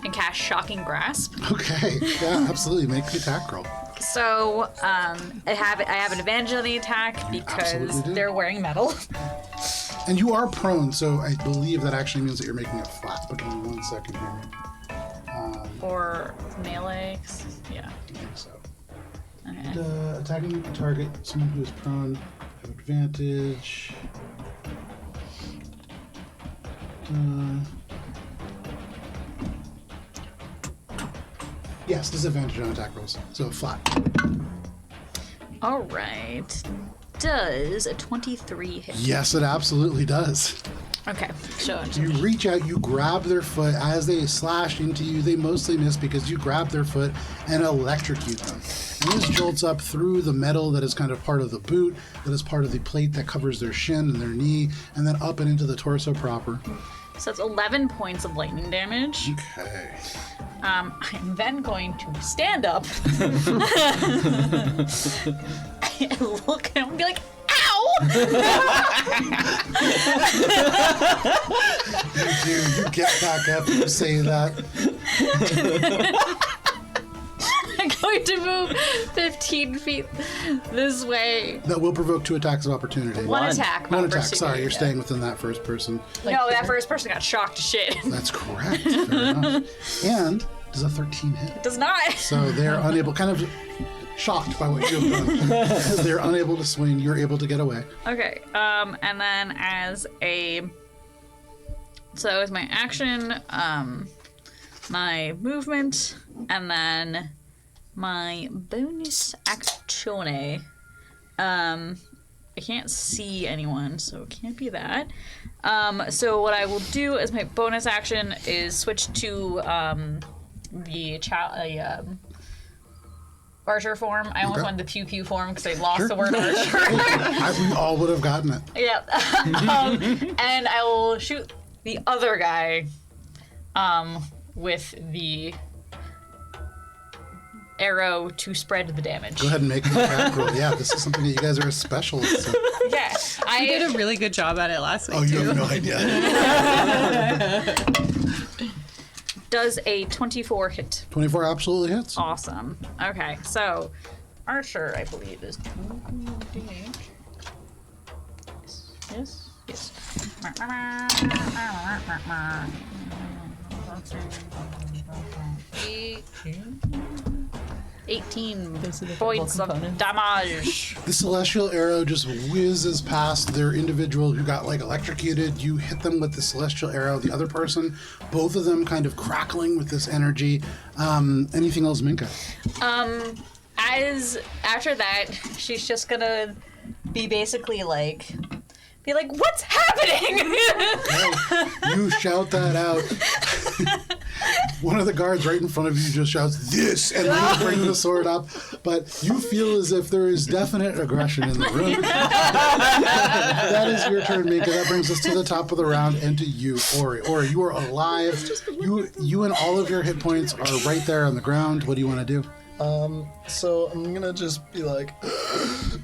and cast Shocking Grasp. Okay, yeah, absolutely. Make the attack roll. So I have an advantage on the attack because absolutely do. they're wearing metal. And you are prone, so I believe that actually means that you're making it flat. But give me 1 second here. Or melee. Yeah. I think so. Okay. Attacking a target, someone who is prone, have advantage. Yes, disadvantage on attack rolls. So flat. All right. Does a 23 hit? Yes, it absolutely does. Okay. So You reach out, you grab their foot. As they slash into you, they mostly miss because you grab their foot and electrocute them. And this jolts up through the metal that is kind of part of the boot, that is part of the plate that covers their shin and their knee, and then up and into the torso proper. So that's 11 points of lightning damage. Okay. I'm then going to stand up and look at him and be like, ow! You get back up and you say that. I'm going to move 15 feet this way. That will provoke 2 attacks of opportunity. One attack. One not attack. pursuit. Sorry, you're staying within that first person. No, that first person got shocked to shit. That's correct. Fair enough. And does a 13 hit? Does not. So they're unable, kind of shocked by what you've done. As they're unable to swing, you're able to get away. Okay. And then so as my action, my movement, and then my bonus action. I can't see anyone, so it can't be that. So what I will do as my bonus action is switch to the archer form. I almost Okay. wanted the pew pew form because I lost the word archer. We all would have gotten it. Yeah. And I will shoot the other guy with the arrow to spread the damage. Go ahead and make the attack roll. Yeah, this is something that you guys are a specialist in. Yeah. I did a really good job at it last week, Oh, you too. have no idea. Does a 24 hit. 24 absolutely hits. Awesome. Okay, so archer, I believe, is 2d8. Yes. Yes. 18 points of damage. The celestial arrow just whizzes past their individual who got like electrocuted. You hit them with the celestial arrow. The other person, both of them kind of crackling with this energy. Anything else, Minka? As after that, she's just gonna be basically like, what's happening? You shout that out. One of the guards right in front of you just shouts, "This!" and they bring the sword up. But you feel as if there is definite aggression in the room. That is your turn, Minka. That brings us to the top of the round and to you, Ori. Ori, you are alive. You and all of your hit points are right there on the ground. What do you want to do? So I'm gonna just be like,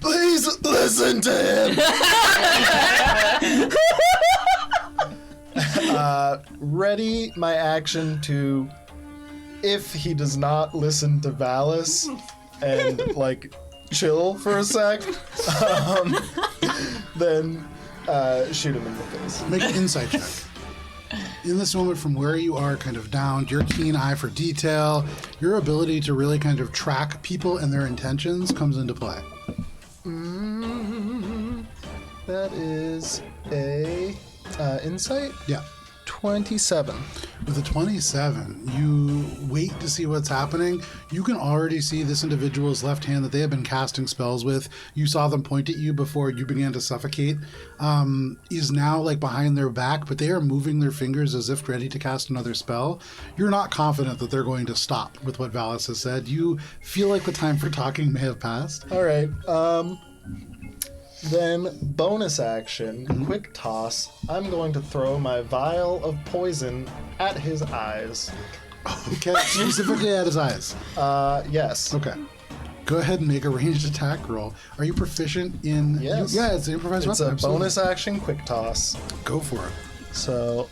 please listen to him. Ready my action to, if he does not listen to Valis and like chill for a sec, then shoot him in the face. Make an insight check. In this moment, from where you are kind of down, your keen eye for detail, your ability to really kind of track people and their intentions comes into play. That is a insight? Yeah. 27. With a 27, you wait to see what's happening. You can already see this individual's left hand that they have been casting spells with. You saw them point at you before you began to suffocate. Is now like behind their back, but they are moving their fingers as if ready to cast another spell. You're not confident that they're going to stop with what Valis has said. You feel like the time for talking may have passed. All right. Then bonus action, quick toss. I'm going to throw my vial of poison at his eyes. Okay, specifically at his eyes. Yes. Okay. Go ahead and make a ranged attack roll. Are you proficient in... Yes. Yeah, it's an improvised It's weapon. a absolutely. bonus action, quick toss. Go for it. So,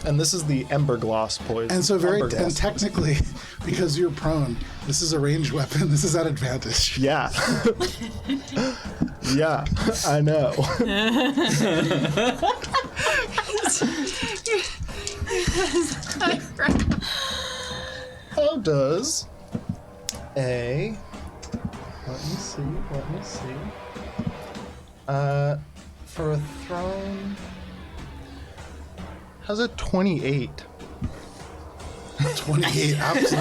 and this is the Ember Gloss poison. And so Ember Gloss. technically, because you're prone, this is a ranged weapon. This is at advantage. Yeah. Yeah, I know. How does a... Let me see. For a thrown How's it 28? 28, absolutely.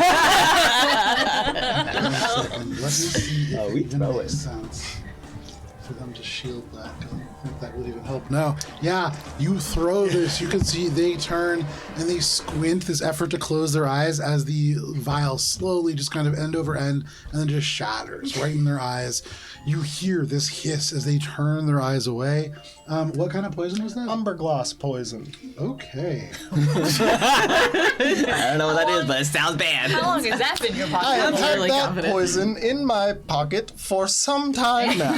Let me see if we it even throw makes it. sense for them to shield that. I don't think that would even help. No. Yeah, you throw this. You can see they turn and they squint, this effort to close their eyes as the vial slowly just kind of end over end and then just shatters right in their eyes. You hear this hiss as they turn their eyes away. What kind of poison was that? Umberglass poison. Okay. I don't know what that is, but it sounds bad. How long has that been in your I pocket? have had really that confident. poison in my pocket for some time now.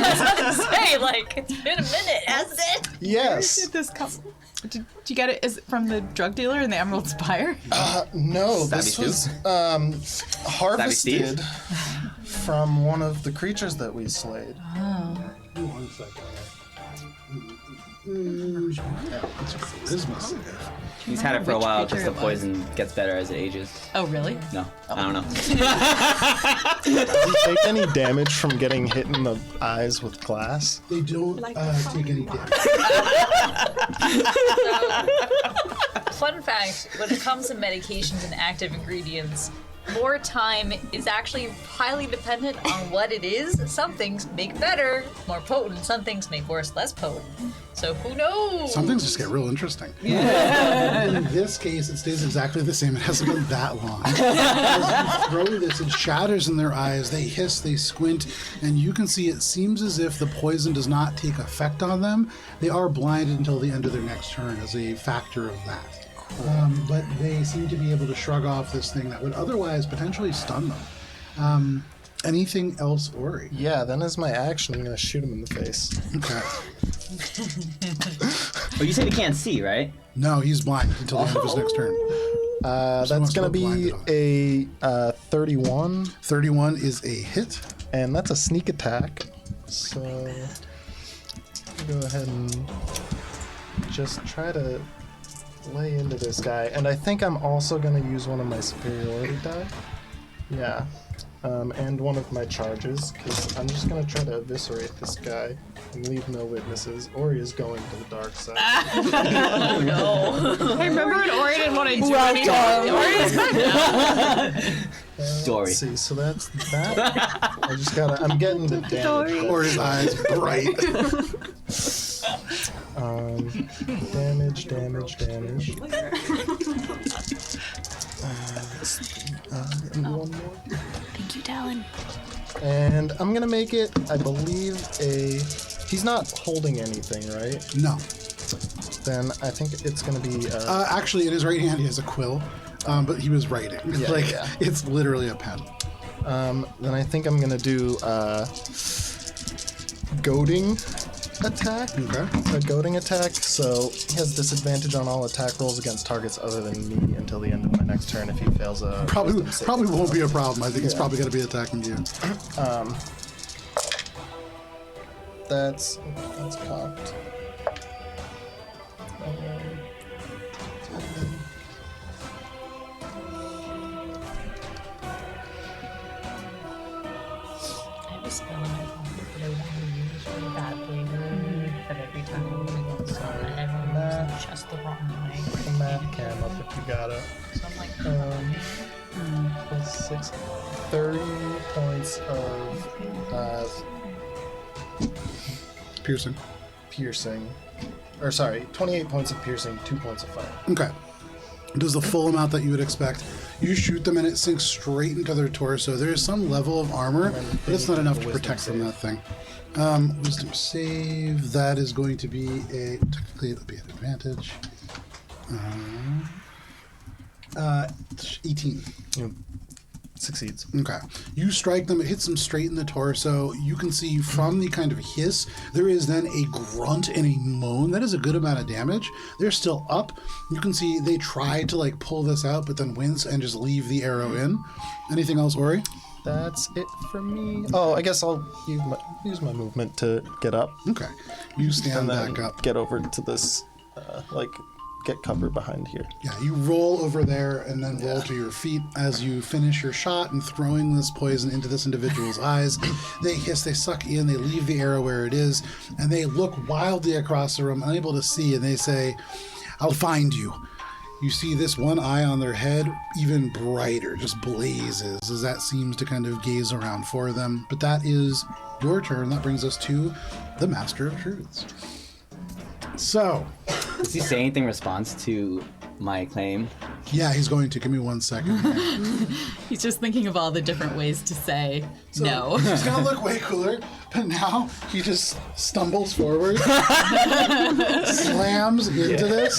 Say, like, it's been a minute, hasn't it? Yes. Did this come? Did you get it? Is it from the drug dealer in the Emerald Spire? No, this Savvy was harvested from one of the creatures that we slayed. One second. It's a charisma save. He's had it for a while because the poison gets better as it ages. Oh, really? No, I don't know. Does he take any damage from getting hit in the eyes with glass? They don't take any damage. Fun fact, when it comes to medications and active ingredients, more time is actually highly dependent on what it is. Some things make better, more potent. Some things make worse, less potent. So who knows? Some things just get real interesting. In this case, it stays exactly the same. It hasn't been that long. As you throw this, it shatters in their eyes. They hiss, they squint, and you can see it seems as if the poison does not take effect on them. They are blinded until the end of their next turn as a factor of that. But they seem to be able to shrug off this thing that would otherwise potentially stun them. Anything else, Ori? Yeah, then as my action, I'm going to shoot him in the face. Okay. But you said he can't see, right? No, he's blind until the end of his next turn. That's must going to look be blinded a 31, 31 is a hit. and that's a sneak attack. So go ahead and just try to lay into this guy. And I think I'm also going to use one of my superiority die. Yeah. And one of my charges, because I'm just going to try to eviscerate this guy and leave no witnesses. Ori is going to the dark side. I remember when Ori didn't want to do anything. Ori's back now. Dory. Let's see, so that's that. I just gotta, I'm getting the damage. Or his eyes bright. Damage. And one more. Thank you, Talon. And I'm gonna make it, I believe, he's not holding anything, right? No. Then I think it's gonna be, Actually, in his right hand, he has a quill, but he was writing. Yeah, like, yeah. it's literally a pen. then I think I'm gonna do, goading attack. Okay. A goading attack, so he has disadvantage on all attack rolls against targets other than me until the end of my next turn if he fails a Probably wisdom save. won't be a problem. I think it's probably going to be attacking you. That's cocked. I have a spell in my pocket that I want to use really badly, but every time I'm going to go sorry, everyone uses just the wrong way. The math cam up if you got it. So I'm like, Plus 6, 30 points of Piercing. piercing. Or sorry, 28 points of piercing, 2 points of fire. Okay. Does the full amount that you would expect. You shoot them and it sinks straight into their torso. There is some level of armor, but it's not enough to protect from that thing. Wisdom save. That is going to be a. Technically, it would be an advantage. 18. Succeeds. Okay. You strike them, it hits them straight in the torso. You can see from the kind of hiss, there is then a grunt and a moan. That is a good amount of damage. They're still up. You can see they try to like pull this out, but then wince and just leave the arrow in. Anything else, Ori? That's it for me. Oh, I guess I'll use my movement to get up. Okay. You stand And then back up. get over to this, get cover behind here. Yeah, you roll over there and then roll to your feet as you finish your shot and throwing this poison into this individual's eyes. They hiss, they suck in, they leave the arrow where it is, and they look wildly across the room, unable to see, and they say, "I'll find you. You see this one eye on their head even brighter, just blazes as that seems to kind of gaze around for them. But that is your turn. That brings us to the Master of Truths. So, Does he say anything in response to my claim? yeah, he's going to. Give me 1 second here. He's just thinking of all the different ways to say no. He's gonna look way cooler, but now he just stumbles forward, slams into this,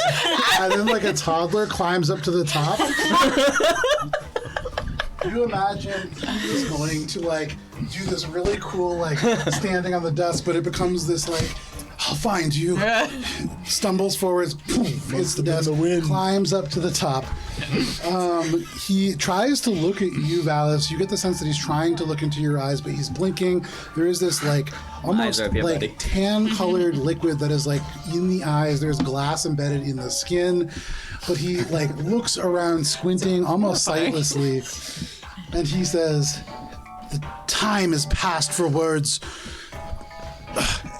and then like a toddler climbs up to the top. You imagine he's going to like do this really cool like standing on the desk, but it becomes this like, I'll find you. Stumbles forwards, poof, hits the desk, climbs up to the top. He tries to look at you, Valis. You get the sense that he's trying to look into your eyes, but he's blinking. There is this like almost are up here, like buddy. tan-colored liquid that is like in the eyes. There's glass embedded in the skin, but he like looks around, squinting almost sightlessly, and he says, "The time is past for words."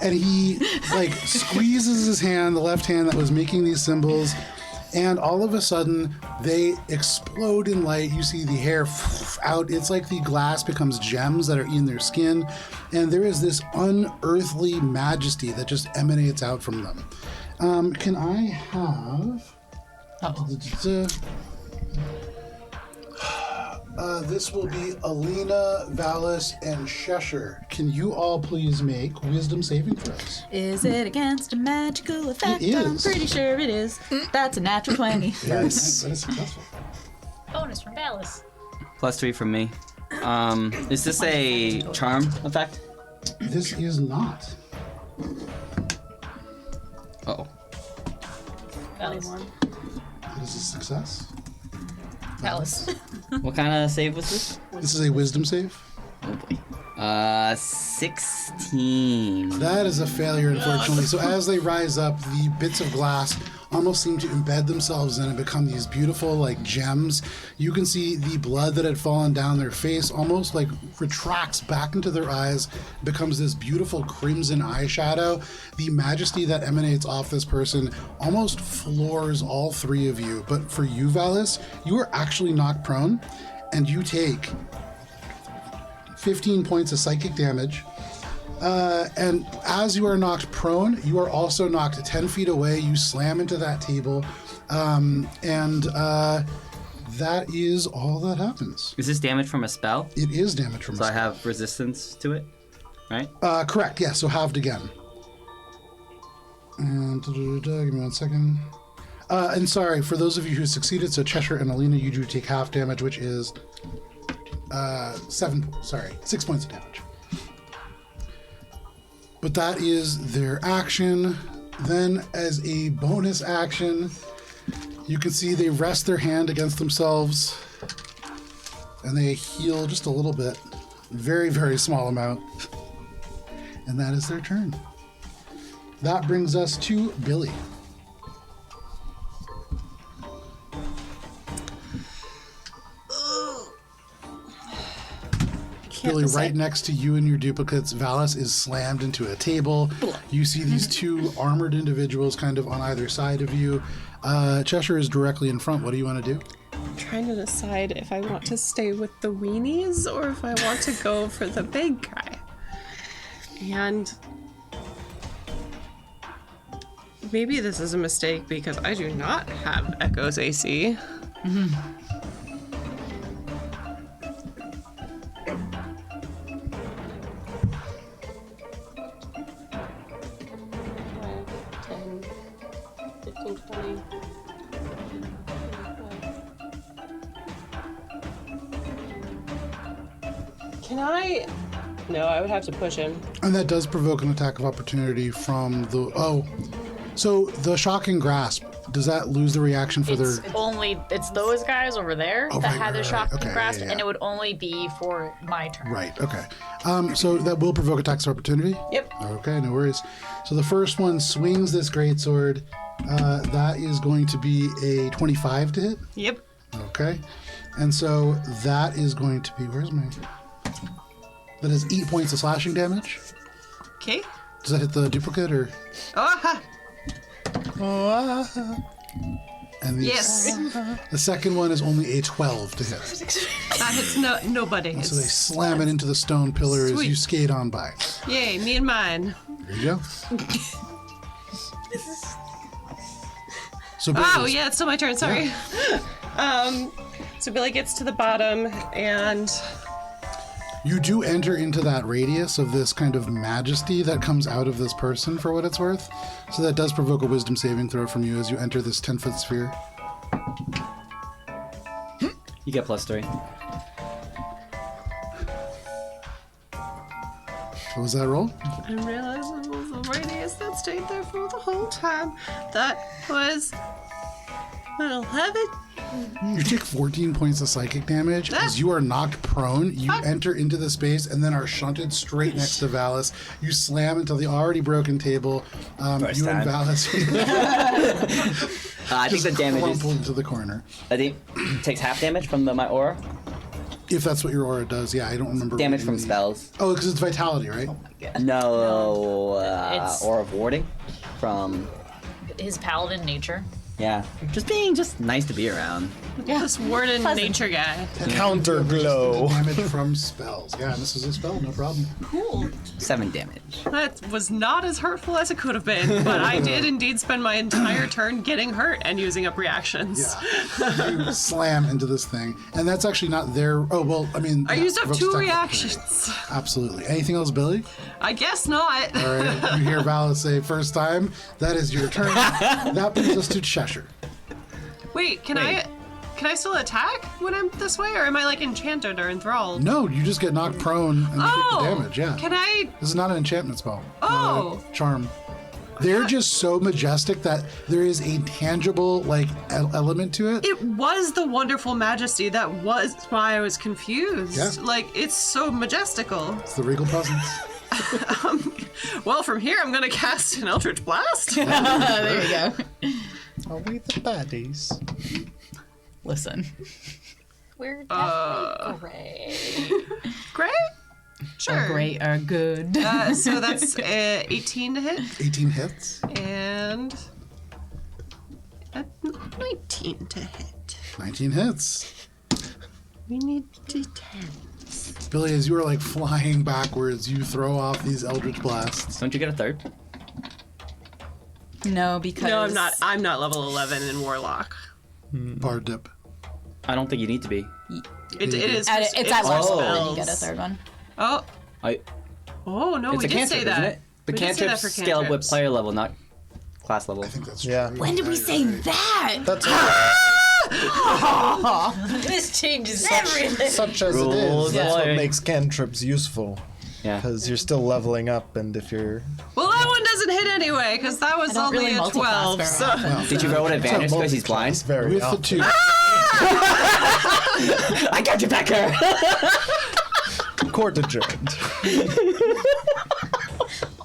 And he like squeezes his hand, the left hand that was making these symbols, and all of a sudden they explode in light. You see the hair out. It's like the glass becomes gems that are in their skin, and there is this unearthly majesty that just emanates out from them. Can I have? This will be Alina, Valis, and Cheshire. Can you all please make wisdom saving throws? Is it against a magical effect? It I'm is. pretty sure it is. That's a natural 20. Yes. That is successful. Bonus from Dallas. +3 from me. Is this a charm effect? This is not. Oh. Dallas. That is a success. Dallas. What kind of save was this? This is a wisdom save. Oh boy. 16. That is a failure, unfortunately. So as they rise up, the bits of glass almost seem to embed themselves in and become these beautiful, like, gems. You can see the blood that had fallen down their face almost, like, retracts back into their eyes, becomes this beautiful crimson eyeshadow. The majesty that emanates off this person almost floors all three of you. But for you, Valis, you are actually knocked prone, and you take 15 points of psychic damage. And as you are knocked prone, you are also knocked 10 feet away. You slam into that table. That is all that happens. Is this damage from a spell? It is damage from So a I have resistance to it, right? correct, yeah, so halved again. And give me 1 second. And sorry, for those of you who succeeded, so Cheshire and Alina, you do take half damage, which is 6 points of damage. But that is their action. Then, as a bonus action, you can see they rest their hand against themselves and they heal just a little bit. Very, very small amount. And that is their turn. That brings us to Billy. Billy, right next to you and your duplicates, Valis is slammed into a table. You see these two armored individuals kind of on either side of you. Cheshire is directly in front. What do you want to do? I'm trying to decide if I want to stay with the weenies or if I want to go for the big guy. And maybe this is a mistake because I do not have Echo's AC. Can I? No, I would have to push him. And that does provoke an attack of opportunity from the... Oh, so the shocking grasp, does that lose the reaction for their... It's those guys over there that right, had their right, shocking okay, grasp, yeah. and it would only be for my turn. Right, okay. So that will provoke attacks of opportunity? Yep. Okay, no worries. So the first one swings this greatsword. That is going to be a 25 to hit. Yep. Okay. And so that is going to be... Where's my... That is 8 points of slashing damage. Okay. Does that hit the duplicate or... Oh, ha. And the second one is only a 12 to hit. That hits nobody. So they slam it into the stone pillar as Sweet. you skate on by. Yay, me and mine. There you go. So Oh, Billy, yeah, it's still my turn, sorry. So Billy gets to the bottom, and you do enter into that radius of this kind of majesty that comes out of this person, for what it's worth. So that does provoke a wisdom saving throw from you as you enter this 10-foot sphere. You get +3. What was that roll? I realized it was a radius that stayed there for the whole time. That was an 11. You take 14 points of psychic damage as you are knocked prone. You enter into the space and then are shunted straight next to Valis. You slam into the already broken table. First You and time. Valis I think the damage crumple into the corner. I think takes half damage from my aura. If that's what your aura does, yeah, I don't remember. Damage reading from the- spells. Oh, because it's vitality, right? No, It's- aura of warding from. His paladin nature. Yeah, just nice to be around. This warden nature guy. Counter glow. Damage from spells. Yeah, this is a spell, no problem. Cool. 7 damage. That was not as hurtful as it could have been, but I did indeed spend my entire turn getting hurt and using up reactions. Yeah. You slam into this thing, and that's actually not their. Oh well, I mean. I yeah, used up provokes 2 attack. reactions. Absolutely. Anything else, Billy? I guess not. All right. You hear Valis say, "First time." That is your turn. That brings us to Cheshire. Wait, can I still attack when I'm this way, or am I like enchanted or enthralled? No, you just get knocked prone and you get the damage. Yeah. Can I? This is not an enchantment spell. Oh. Charm. They're just so majestic that there is a tangible element to it. It was the wonderful majesty that was why I was confused. Yeah. Like, it's so majestical. It's the regal presence. Well, from here, I'm gonna cast an Eldritch Blast. There you go. Are we the baddies? Listen. We're definitely gray. Great. Sure. Are great or good. So that's 18 to hit 18 hits. and 19 to hit. 19 hits. We need d10s. Billy, as you are flying backwards, you throw off these eldritch blasts. Don't you get a third? No, because No, I'm not. I'm not level 11 in Warlock. Bard dip. I don't think you need to be. It is. It's at level Oh. then you get a third one. Oh. I. Oh no, It's we a did cantrip, say that. isn't it? But We did say that cantrips for scale with cantrips. player level, not class level. I think that's Yeah. true. When did we say that? That's This changes everything. such as it Rules is. That's what lawyer. makes cantrips useful. Yeah. Because you're still leveling up, and if you're Well, that one doesn't hit anyway because that was don't only really a multiclass 12. very So often. Did you roll with advantage because he's blind? It's very With the often. 2. I got you, Becker! Court adjourned.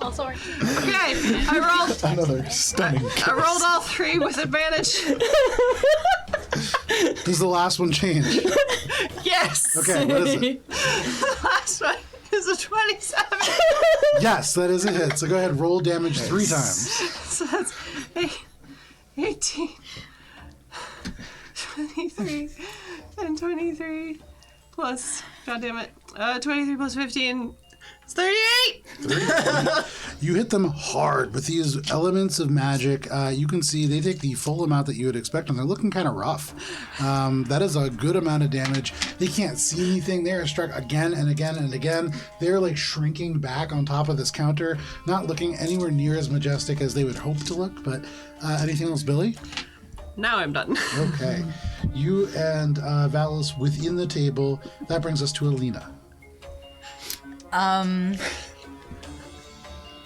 Oh, sorry. okay, I rolled. Another stunning I rolled all 3 with advantage. Does the last one change? Yes. Okay, what is it? Last one is a 27. Yes, that is a hit. So go ahead, roll damage 3 times. So that's 18, 23, and 23 plus, goddammit, 23 plus 15. It's 38! You hit them hard with these elements of magic. You can see they take the full amount that you would expect, and they're looking kind of rough. That is a good amount of damage. They can't see anything. They are struck again and again and again. They're shrinking back on top of this counter, not looking anywhere near as majestic as they would hope to look. But anything else, Billy? Now I'm done. Okay. You and Valis within the table. That brings us to Alina.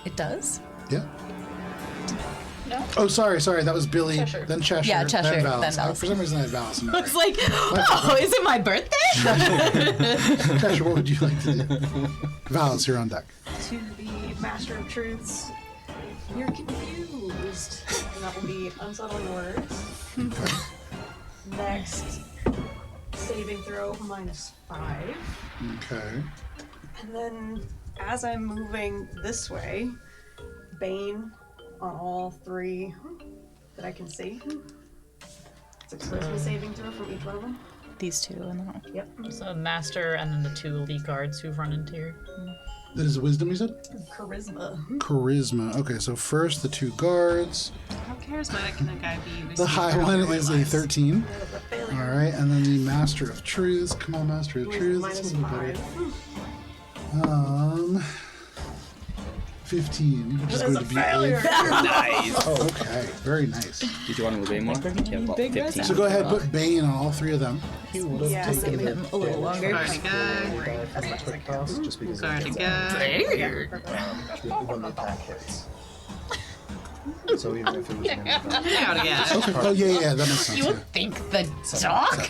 It does? Yeah. No? Oh, sorry. That was Billy. Cheshire. Then Cheshire. Yeah, Cheshire, Then Valis. then Valis. For some reason, I had Valis in there. It's like, oh, is it my birthday? Cheshire, what would you like to do? Valis, you're on deck. To the Master of Truths, you're confused. And that will be unsettling words. Next, saving throw -5. Okay. And then, as I'm moving this way, Bane on all 3 that I can see. It's a charisma saving throw from each one of them. These two and that one. Yep. So master and then the 2 elite guards who've run into here. That is wisdom, you said? Charisma. Charisma. Okay, so first the 2 guards. How charismatic can a guy be? The high one is a 13. Failure. All right, and then the Master of Truths. Come on, Master of With Truths. minus That's a little bit 5. better. 15, which is going to be Nice. Oh, okay. Very nice. Did you want a little bit more? Yeah, about 15. So go ahead, put Bane on all 3 of them. He would have Yeah, taken give him a little longer. Guard a guy. die from the quick toss just because Guard a it's guy. when the attack hits. So even if it was an Guard a guy. Okay. Oh, yeah, that makes sense. Yeah. Think the dog?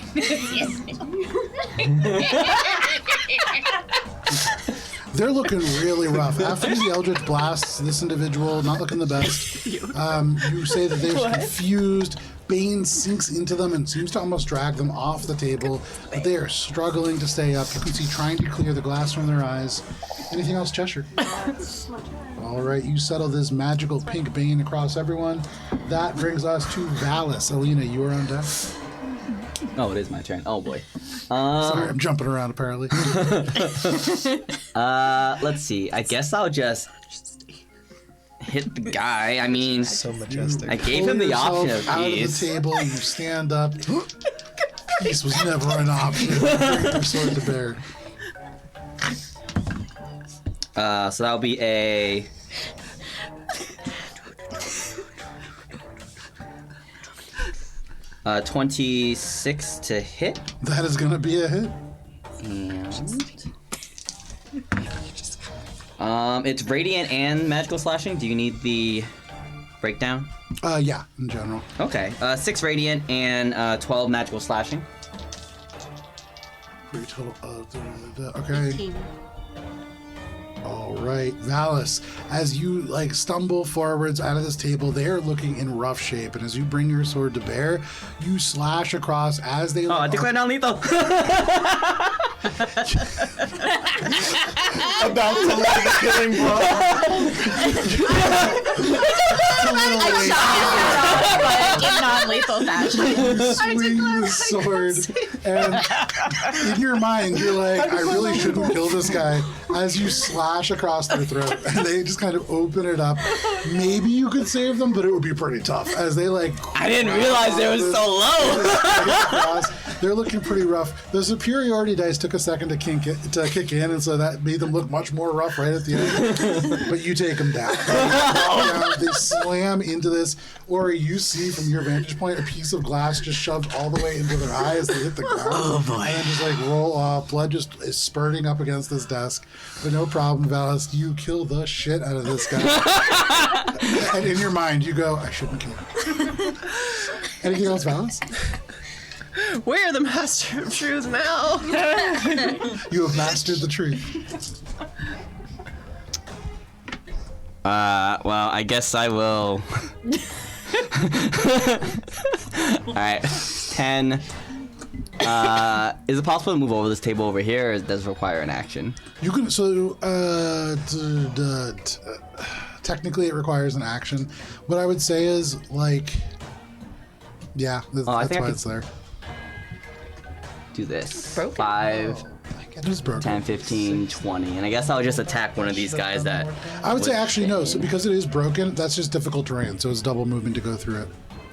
They're looking really rough. After the Eldritch blasts, this individual not looking the best. You say that they're confused. Bane sinks into them and seems to almost drag them off the table, but they are struggling to stay up. You can see trying to clear the glass from their eyes. Anything else, Cheshire? All right, you settle this magical pink Bane across everyone. That brings us to Valis. Alina, you are on deck. Oh, it is my turn. Oh boy. Sorry, I'm jumping around apparently. Let's see. I guess I'll just hit the guy. I mean, so majestic. I gave Pull him the yourself option of out peace. of the table, you stand up. Peace was never an option. Bring your sword to bear. So that'll be a 26 to hit. That is gonna be a hit. And it's radiant and magical slashing. Do you need the breakdown? Yeah, in general. Okay. 6 radiant and 12 magical slashing. For your total okay. All right, Valis. As you stumble forwards out of this table, they are looking in rough shape, and as you bring your sword to bear, you slash across as they. Oh, I declare non-lethal. About to lay the killing blow. But in non-lethal fashion. Swing the sword, and in your mind, you're like, I really shouldn't kill this guy. As you slash across their throat, and they just kind of open it up. Maybe you could save them, but it would be pretty tough. As they I didn't realize it was so low. They're looking pretty rough. The superiority dice took a second to kick in, and so that made them look much more rough right at the end. But you take them down. They slam into this, or you see from your vantage point a piece of glass just shoved all the way into their eye as they hit the ground. Oh boy! And then just roll off. Blood just is spurting up against this desk. But no problem, Valis. You kill the shit out of this guy. And in your mind, you go, I shouldn't kill him. Anything else, Valis? We're the master of truth now. You have mastered the truth. Well, I guess I will. Alright, 10. Is it possible to move over this table over here, or does it require an action? You can, technically it requires an action. What I would say is, yeah, that's why it's there. Do this. Broken. 5, It is broken. 10, 15, 20. And I guess I'll just attack one of these guys that... I would say actually no. So because it is broken, that's just difficult terrain. So it's double movement to go through it.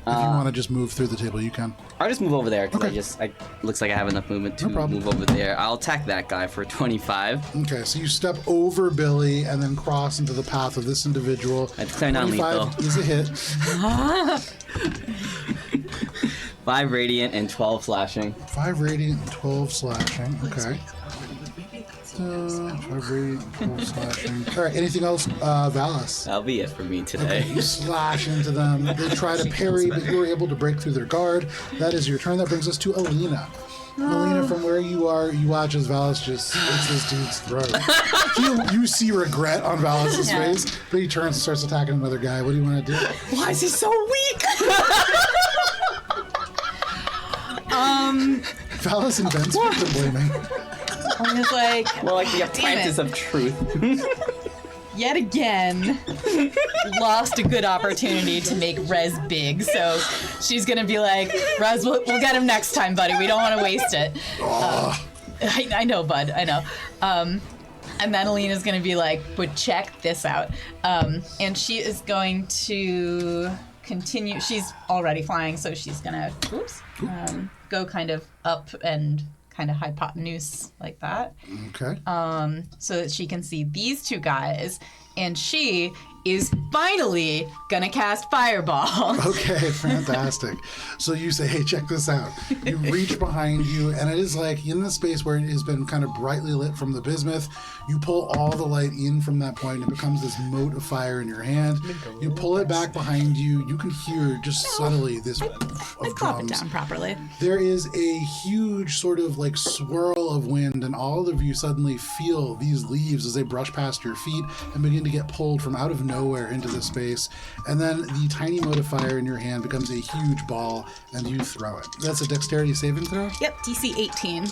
If you want to just move through the table, you can. I'll just move over there, because Okay. looks like I have enough movement to problem. move over there. I'll attack that guy for 25. Okay, so you step over Billy and then cross into the path of this individual. I declare non-lethal. 25 is a hit. 5 radiant and 12 slashing. 5 radiant and 12 slashing. Okay. 5 radiant and 12 slashing. All right, anything else, Valis? That'll be it for me today. Okay, you slash into them. They try to parry, but you were able to break through their guard. That is your turn. That brings us to Alina. Alina, from where you are, you watch as Valis just slits this dude's throat. You see regret on Valis' face, but he turns and starts attacking another guy. What do you want to do? Why is he so weak? Valis invents victim blaming. I'm just like, Well, like the apprentice of truth. yet again, lost a good opportunity to make Rez big. So she's going to be like, Rez, we'll get him next time, buddy. We don't want to waste it. I know, bud. I know. And then Alina's going to be like, but check this out. And she is going to continue. She's already flying, so she's going to go kind of up and kind of hypotenuse like that. Okay. So that she can see these two guys. And she is finally gonna cast Fireball. Okay, fantastic. So you say, hey, check this out. You reach behind you, and it is like in the space where it has been kind of brightly lit from the bismuth, you pull all the light in from that point, and it becomes this mote of fire in your hand. You pull it back behind you. You can hear just subtly this of Pop it drums. down properly. There is a huge sort of like swirl of wind, and all of you suddenly feel these leaves as they brush past your feet and begin to get pulled from out of nowhere into the space. And then the tiny mote of fire in your hand becomes a huge ball, and you throw it. That's a dexterity saving throw? Yep, DC 18.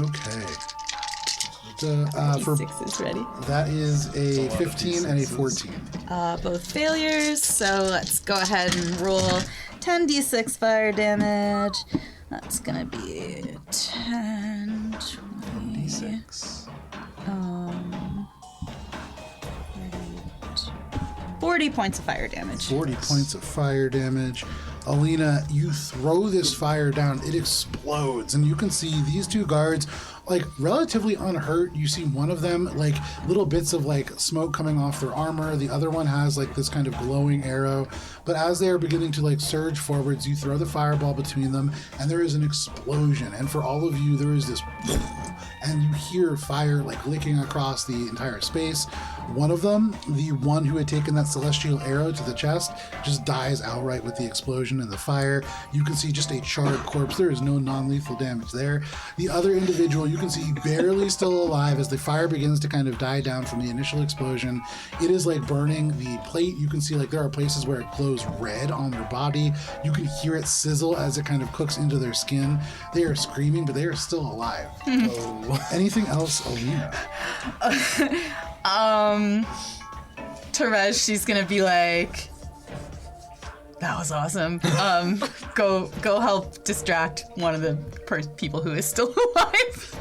Okay. For D6 is ready. that is a 15 and a 14. Both failures, so let's go ahead and roll 10d6 fire damage. That's gonna be 10, 20, 6. 40 points of fire damage. 40 points of fire damage. Alina, you throw this fire down. It explodes, and you can see these two guards, like, relatively unhurt. You see one of them, like, little bits of, like, smoke coming off their armor. The other one has, like, this kind of glowing arrow. But as they are beginning to, like, surge forwards, you throw the fireball between them, and there is an explosion. And for all of you, there is this... and you hear fire, like, licking across the entire space. One of them, the one who had taken that celestial arrow to the chest, just dies outright with the explosion and the fire. You can see just a charred corpse. There is no non-lethal damage there. The other individual, you can see barely still alive as the fire begins to kind of die down from the initial explosion. It is like burning the plate. You can see like there are places where it glows red on their body. You can hear it sizzle as it kind of cooks into their skin. They are screaming, but they are still alive. Anything else, Alina? Terej, she's gonna be like, that was awesome. Go help distract one of the people who is still alive.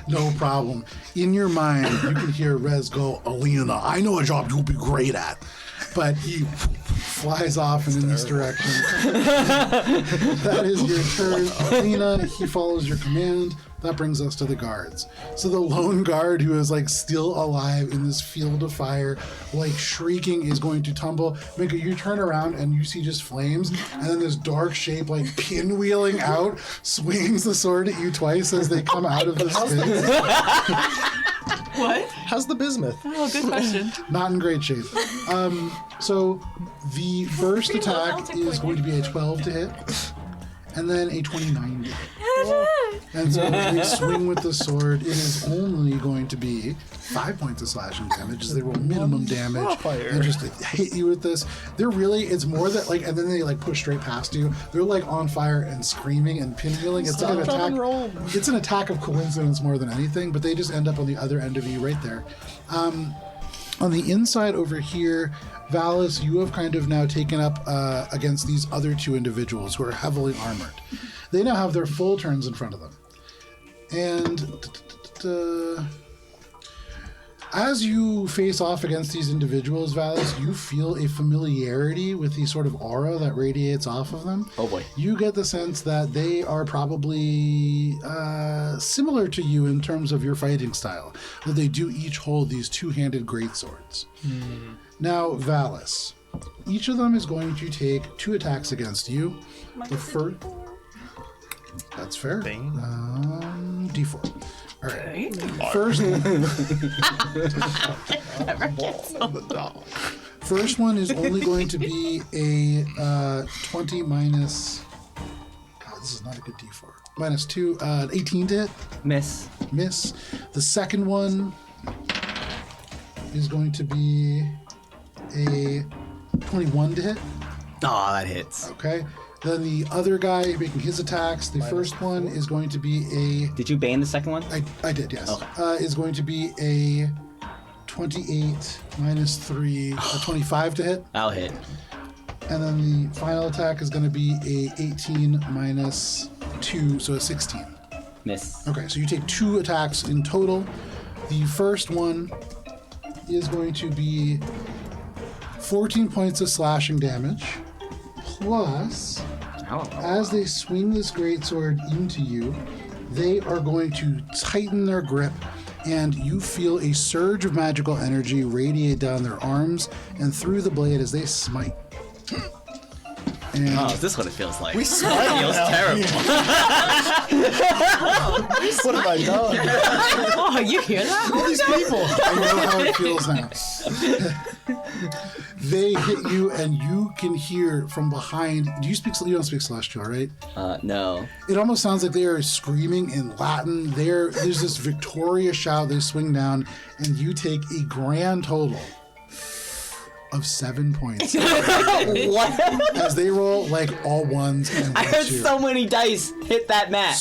No problem. In your mind, you can hear Rez go, Alina, I know a job you'll be great at. But he flies off in this direction. That is your turn. Alina, he follows your command. That brings us to the guards. So the lone guard who is like still alive in this field of fire, like shrieking, is going to tumble. Mika, you turn around and you see just flames, and then this dark shape like pinwheeling out swings the sword at you twice as they come out of the space. What? How's the bismuth? Oh, good question. Not in great shape. So the first attack is going to be a 12 to hit, and then a 29 to hit. And so as they swing with the sword, it is only going to be 5 points of slashing damage as they roll minimum damage and just hit you with this. They're really, it's more that like, and then they like push straight past you. They're like on fire and screaming and pinwheeling. It's like an attack. It's an attack of coincidence more than anything, but they just end up on the other end of you right there. On the inside over here, Valis, you have kind of now taken up against these other two individuals who are heavily armored. They now have their full turns in front of them. And as you face off against these individuals, Valis, you feel a familiarity with the sort of aura that radiates off of them. Oh boy. You get the sense that they are probably similar to you in terms of your fighting style, that they do each hold these two-handed greatswords. Now, Valis, each of them is going to take 2 attacks against you. The first... That's fair. D4. All right. First one is only going to be a 20 minus... God, this is not a good D4. Minus 2, 18 to hit. Miss. Miss. The second one is going to be a 21 to hit. Aw, that hits. Okay. Then the other guy making his attacks. The first one is going to be a. Did you bane the second one? I did, yes. Okay. Is going to be a 28 minus 3, a 25 to hit. I'll hit. And then the final attack is going to be a 18 minus 2, so a 16. Miss. Okay, so you take 2 attacks in total. The first one is going to be 14 points of slashing damage, plus, as they swing this greatsword into you, they are going to tighten their grip, and you feel a surge of magical energy radiate down their arms and through the blade as they smite. And Oh, is this what it feels like? We It smite feels now. terrible. What have I done? Oh, you hear that? All these people. I know how it feels now. They hit you, and you can hear from behind. You don't speak Celestial, right? No. It almost sounds like they are screaming in Latin. There's this victorious shout. They swing down, and you take a grand total of 7 points What? as they roll like all ones and I heard two. so many dice hit that mat.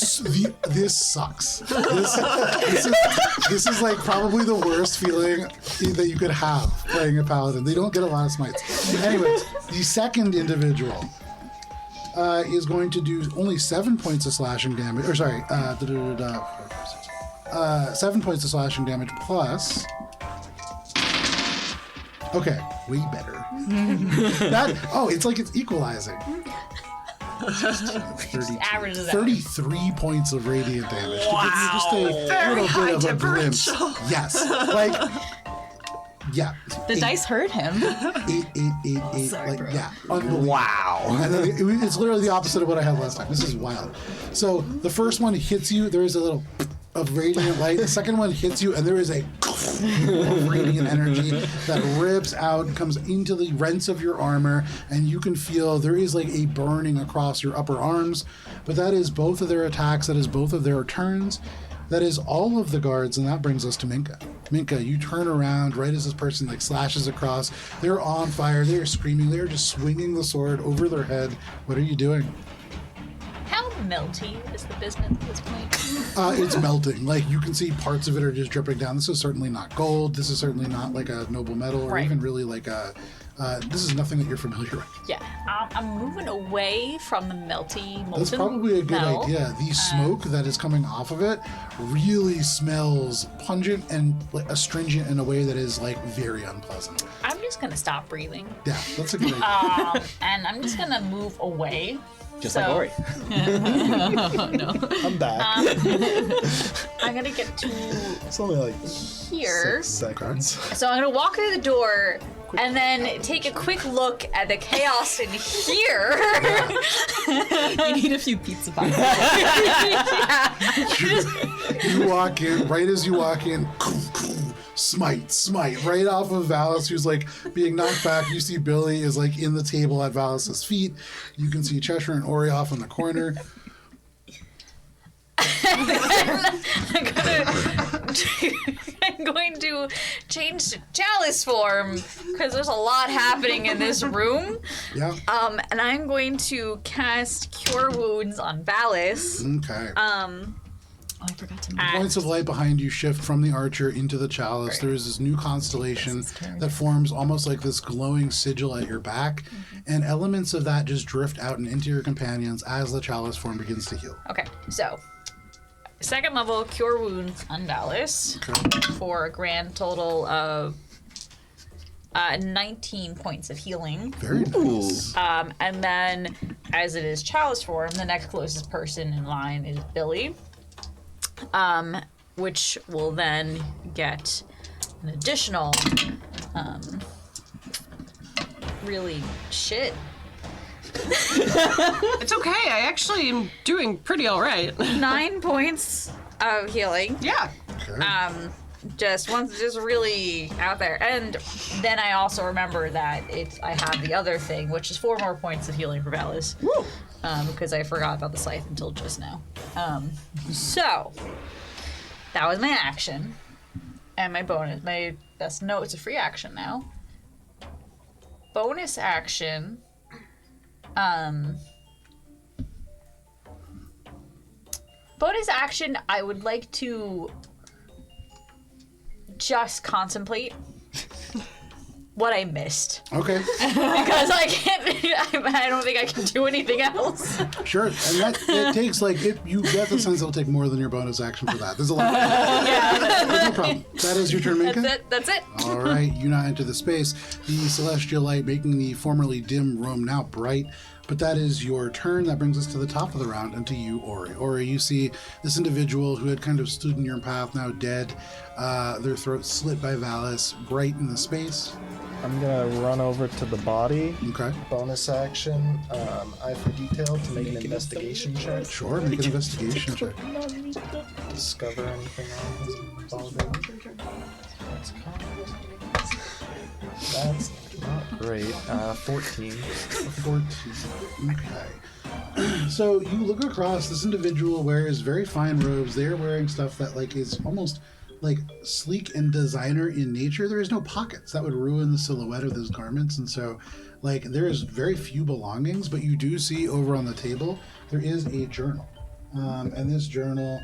This sucks. This is like probably the worst feeling that you could have playing a paladin. They don't get a lot of smites. Anyways, the second individual is going to do only 7 points of slashing damage. Or sorry, 7 points of slashing damage plus. Okay, way better. It's like it's equalizing. 32, averages out. 33 points of radiant damage. Wow. Just a little bit of a glimpse. Yes. Like, yeah. The dice hurt him. 8. Sorry, Like, bro. yeah. Unbelievable. Wow. And then it's literally the opposite of what I had last time. This is wild. So the first one hits you, there is a little of radiant light. The second one hits you, and there is a of radiant energy that rips out and comes into the rents of your armor, and you can feel there is like a burning across your upper arms. But that is both of their attacks, that is both of their turns. That is all of the guards, and that brings us to Minka. Minka, you turn around right as this person like slashes across. They're on fire. They're screaming. They're just swinging the sword over their head. What are you doing? How melty is the business at this point? It's melting. Like you can see parts of it are just dripping down. This is certainly not gold. This is certainly not like a noble metal, or Right. even really like a. This is nothing that you're familiar with. Yeah, I'm moving away from the melty molten That's probably a good metal. idea. The smoke that is coming off of it really smells pungent and like astringent in a way that is like very unpleasant. I'm just gonna stop breathing, Yeah, that's a good idea. and I'm just gonna move away. Just So- like Ori. I'm back. I'm gonna get to It's only like here. 6 seconds. So I'm gonna walk through the door and then take a quick look at the chaos in here. You need a few pizza pies. You walk in, right as you walk in, smite, right off of Valis, who's like being knocked back. You see Billy is like in the table at Valis's feet. You can see Cheshire and Ori off in the corner. I'm going to change to chalice form because there's a lot happening in this room. Yeah. And I'm going to cast Cure Wounds on Valis. Okay. Oh, I forgot to mention. Points of light behind you shift from the archer into the chalice. There is this new constellation that forms almost like this glowing sigil at your back, and elements of that just drift out and into your companions as the chalice form begins to heal. Okay, so second level Cure Wounds on Valis for a grand total of 19 points of healing. Very nice. And then, as it is chalice form, the next closest person in line is Billy, which will then get an additional, really shit. It's okay. I actually am doing pretty all right. 9 points of healing. Yeah. Okay. Just really out there. And then I also remember that I have the other thing, which is 4 more points of healing for Valis. Woo! Because I forgot about the scythe until just now. So that was my action. And my bonus, it's a free action now. Bonus action, Bonus action, I would like to just contemplate what I missed. Okay. Because I can't, I don't think I can do anything else. Sure. And it takes, like, you get the sense it'll take more than your bonus action for that. There's a lot. No problem. That is your turn, Minka? That's it. All right. You now enter the space, the celestial light making the formerly dim room now bright. But that is your turn. That brings us to the top of the round and to you, Ori. Ori, you see this individual who had kind of stood in your path, now dead. Their throat slit by Valis, bright in the space. I'm gonna run over to the body. Okay. Bonus action, eye for detail to make an investigation check. Sure, make an investigation check. Discover anything on his body. That's not great. 14. 14. Okay. So you look across. This individual wears very fine robes. They are wearing stuff that like is almost like sleek and designer in nature. There is no pockets. That would ruin the silhouette of those garments. And so like there is very few belongings, but you do see over on the table there is a journal. And this journal,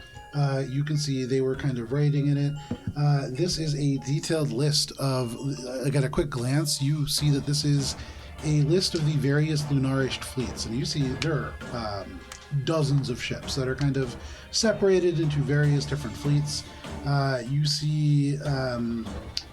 you can see they were kind of writing in it. This is a detailed list of, at a quick glance, you see that this is a list of the various Lunarished fleets. And you see there are dozens of ships that are kind of separated into various different fleets. You see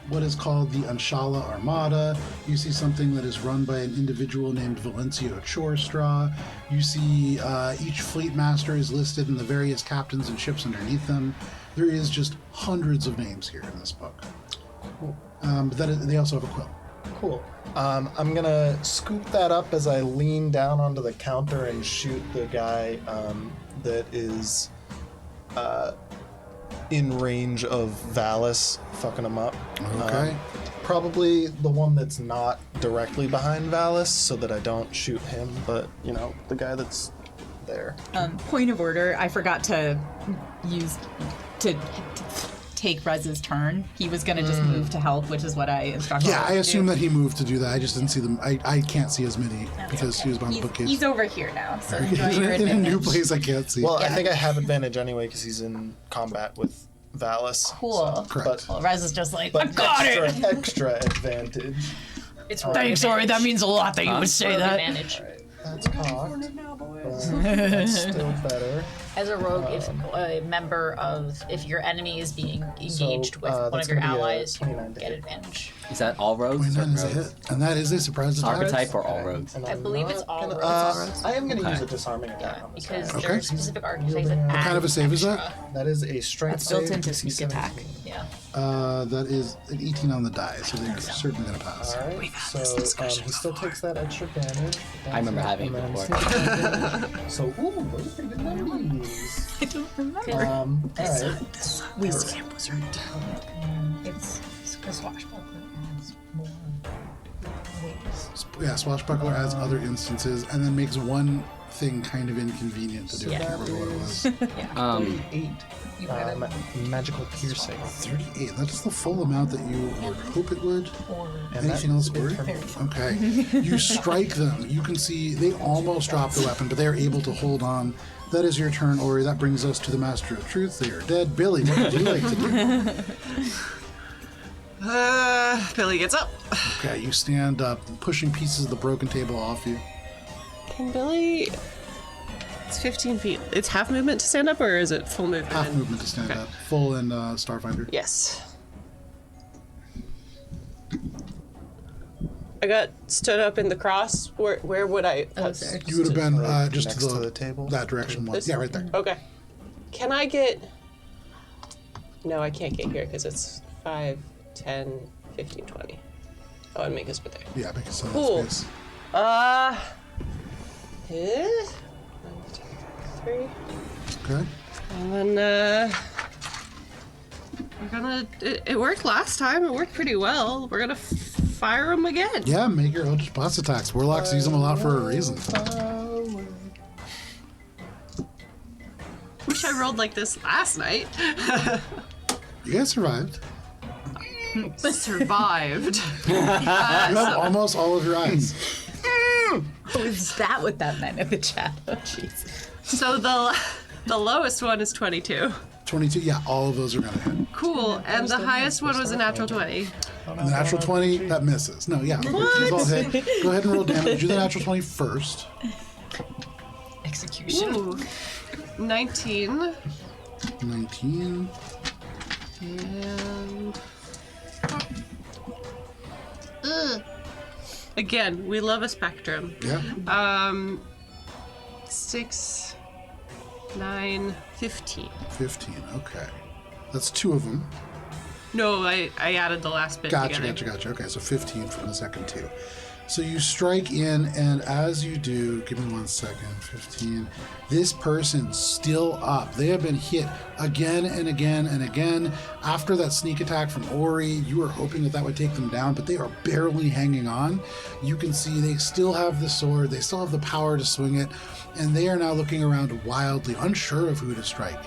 what is called the Anshala Armada. You see something that is run by an individual named Valencio Chorestraw. You see each fleet master is listed and the various captains and ships underneath them. There is just hundreds of names here in this book. Cool. But they also have a quill. Cool. I'm gonna scoop that up as I lean down onto the counter and shoot the guy that is in range of Valis, fucking him up. Okay. Probably the one that's not directly behind Valis, so that I don't shoot him, but, you know, the guy that's there. Point of order, I forgot to use to take Rez's turn. He was gonna just move to help, which is what I instructed him Yeah, to I assume do. that he moved to do that. I just didn't see them. I can't see as many because he was behind the bookcase. He's over here now, so enjoy He's your in a new advantage. place I can't see. Well, I think I have advantage anyway because he's in combat with Valis. Cool. Correct. Well, Rez is just like, But I got it! extra advantage. It's Thanks, sorry, that means a lot that you would say that. advantage. That's cocked. That's still better. As a rogue, if a member of, if your enemy is being engaged with one that's of your gonna be a allies, you 29 to get hit. advantage. Is that all rogues? or 29 is a rogues? hit. And that is a surprise attack. Archetype or all rogues? And I I'm believe not it's all gonna- rogues. I am going to use Okay. a disarming attack on this Because guy. Okay. there are specific archetypes that What add kind of a save is that? extra. That is a strength That's built save, into DC sneak attack. 17. Yeah. That is an 18 on the die, so they're certainly going to pass. All right, so he still takes that extra damage. I remember having it And then before. sneak attack. So, ooh, those are pretty good numbers. I don't remember. All right. It's because swashbuckler adds more weight. Yeah, Swashbuckler adds other instances and then makes one thing kind of inconvenient to do. I can't remember what it was. 8. You have Magical piercing. 38. That's the full amount that you would hope it would. And that Anything else is it worth? for me. Okay. You strike them. You can see they almost drop the weapon, but they are able to hold on. That is your turn, Ori. That brings us to the Master of Truth. They are dead. Billy, what would you like to do? Billy gets up. Okay, you stand up, pushing pieces of the broken table off you. Can Billy? It's 15 feet. It's half movement to stand up, or is it full movement? Half movement to stand Okay. up. Full and Starfinder. Yes. I got stood up in the cross. Where would I? Oh, sorry. You would have been Like just next to to the, the table? that direction one. This? Yeah, right there. Okay. Can I get? No, I can't get here because it's 5, 10, 15, 20. Oh, and make us put there. Yeah, because some Cool. space. 1, 2, 3. Okay. And then, we're gonna. It worked last time. It worked pretty well. We're gonna fire them again. Yeah, make your Eldritch Blast attacks. Warlocks use them a lot for a reason. Wish I rolled like this last night. You guys survived. Survived. You have almost all of your eyes. Is that what that meant in the chat? Oh, jeez. So the The lowest one is 22. 22, yeah, all of those are going to hit. Cool. And the highest one was a natural 20. And the natural 20, that misses. No, yeah. These all hit. Go ahead and roll damage. Do the natural 20 first. Execution. Ooh. 19. 19. And... Again, we love a spectrum. Yeah. 6, 9, 15. 15, okay. That's 2 of them. No, I added the last bit together. Gotcha. Okay, so 15 from the second 2. So you strike in, and as you do, give me 1 second, 15. This person's still up. They have been hit again and again and again. After that sneak attack from Ori, you were hoping that would take them down, but they are barely hanging on. You can see they still have the sword, they still have the power to swing it, and they are now looking around wildly, unsure of who to strike.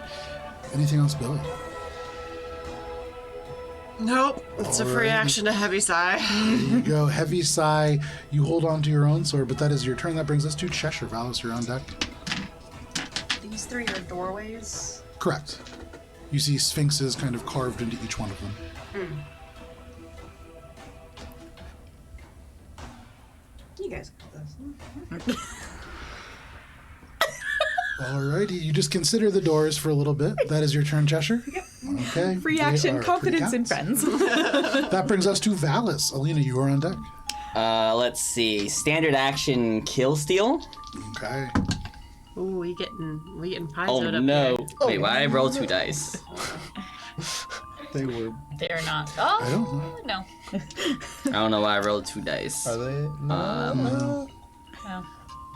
Anything else, Billy? Nope. It's a free Alrighty. action to heavy sigh. There you go. Heavy sigh. You hold on to your own sword, but that is your turn. That brings us to Cheshire. Valis, you're on deck. These 3 are doorways. Correct. You see sphinxes kind of carved into each one of them. You guys got this. Alrighty. You just consider the doors for a little bit. That is your turn, Cheshire? Yep. Okay. Free They action, are confidence in pretty friends. cats. That brings us to Valis. Alina, you are on deck. Let's see. Standard action kill steal. Okay. Ooh, we getting pie Oh up no. here. Wait, why I roll 2 dice? They were. They're not. I Oh, don't know. no. I don't know why I rolled 2 dice. Are they? No. No.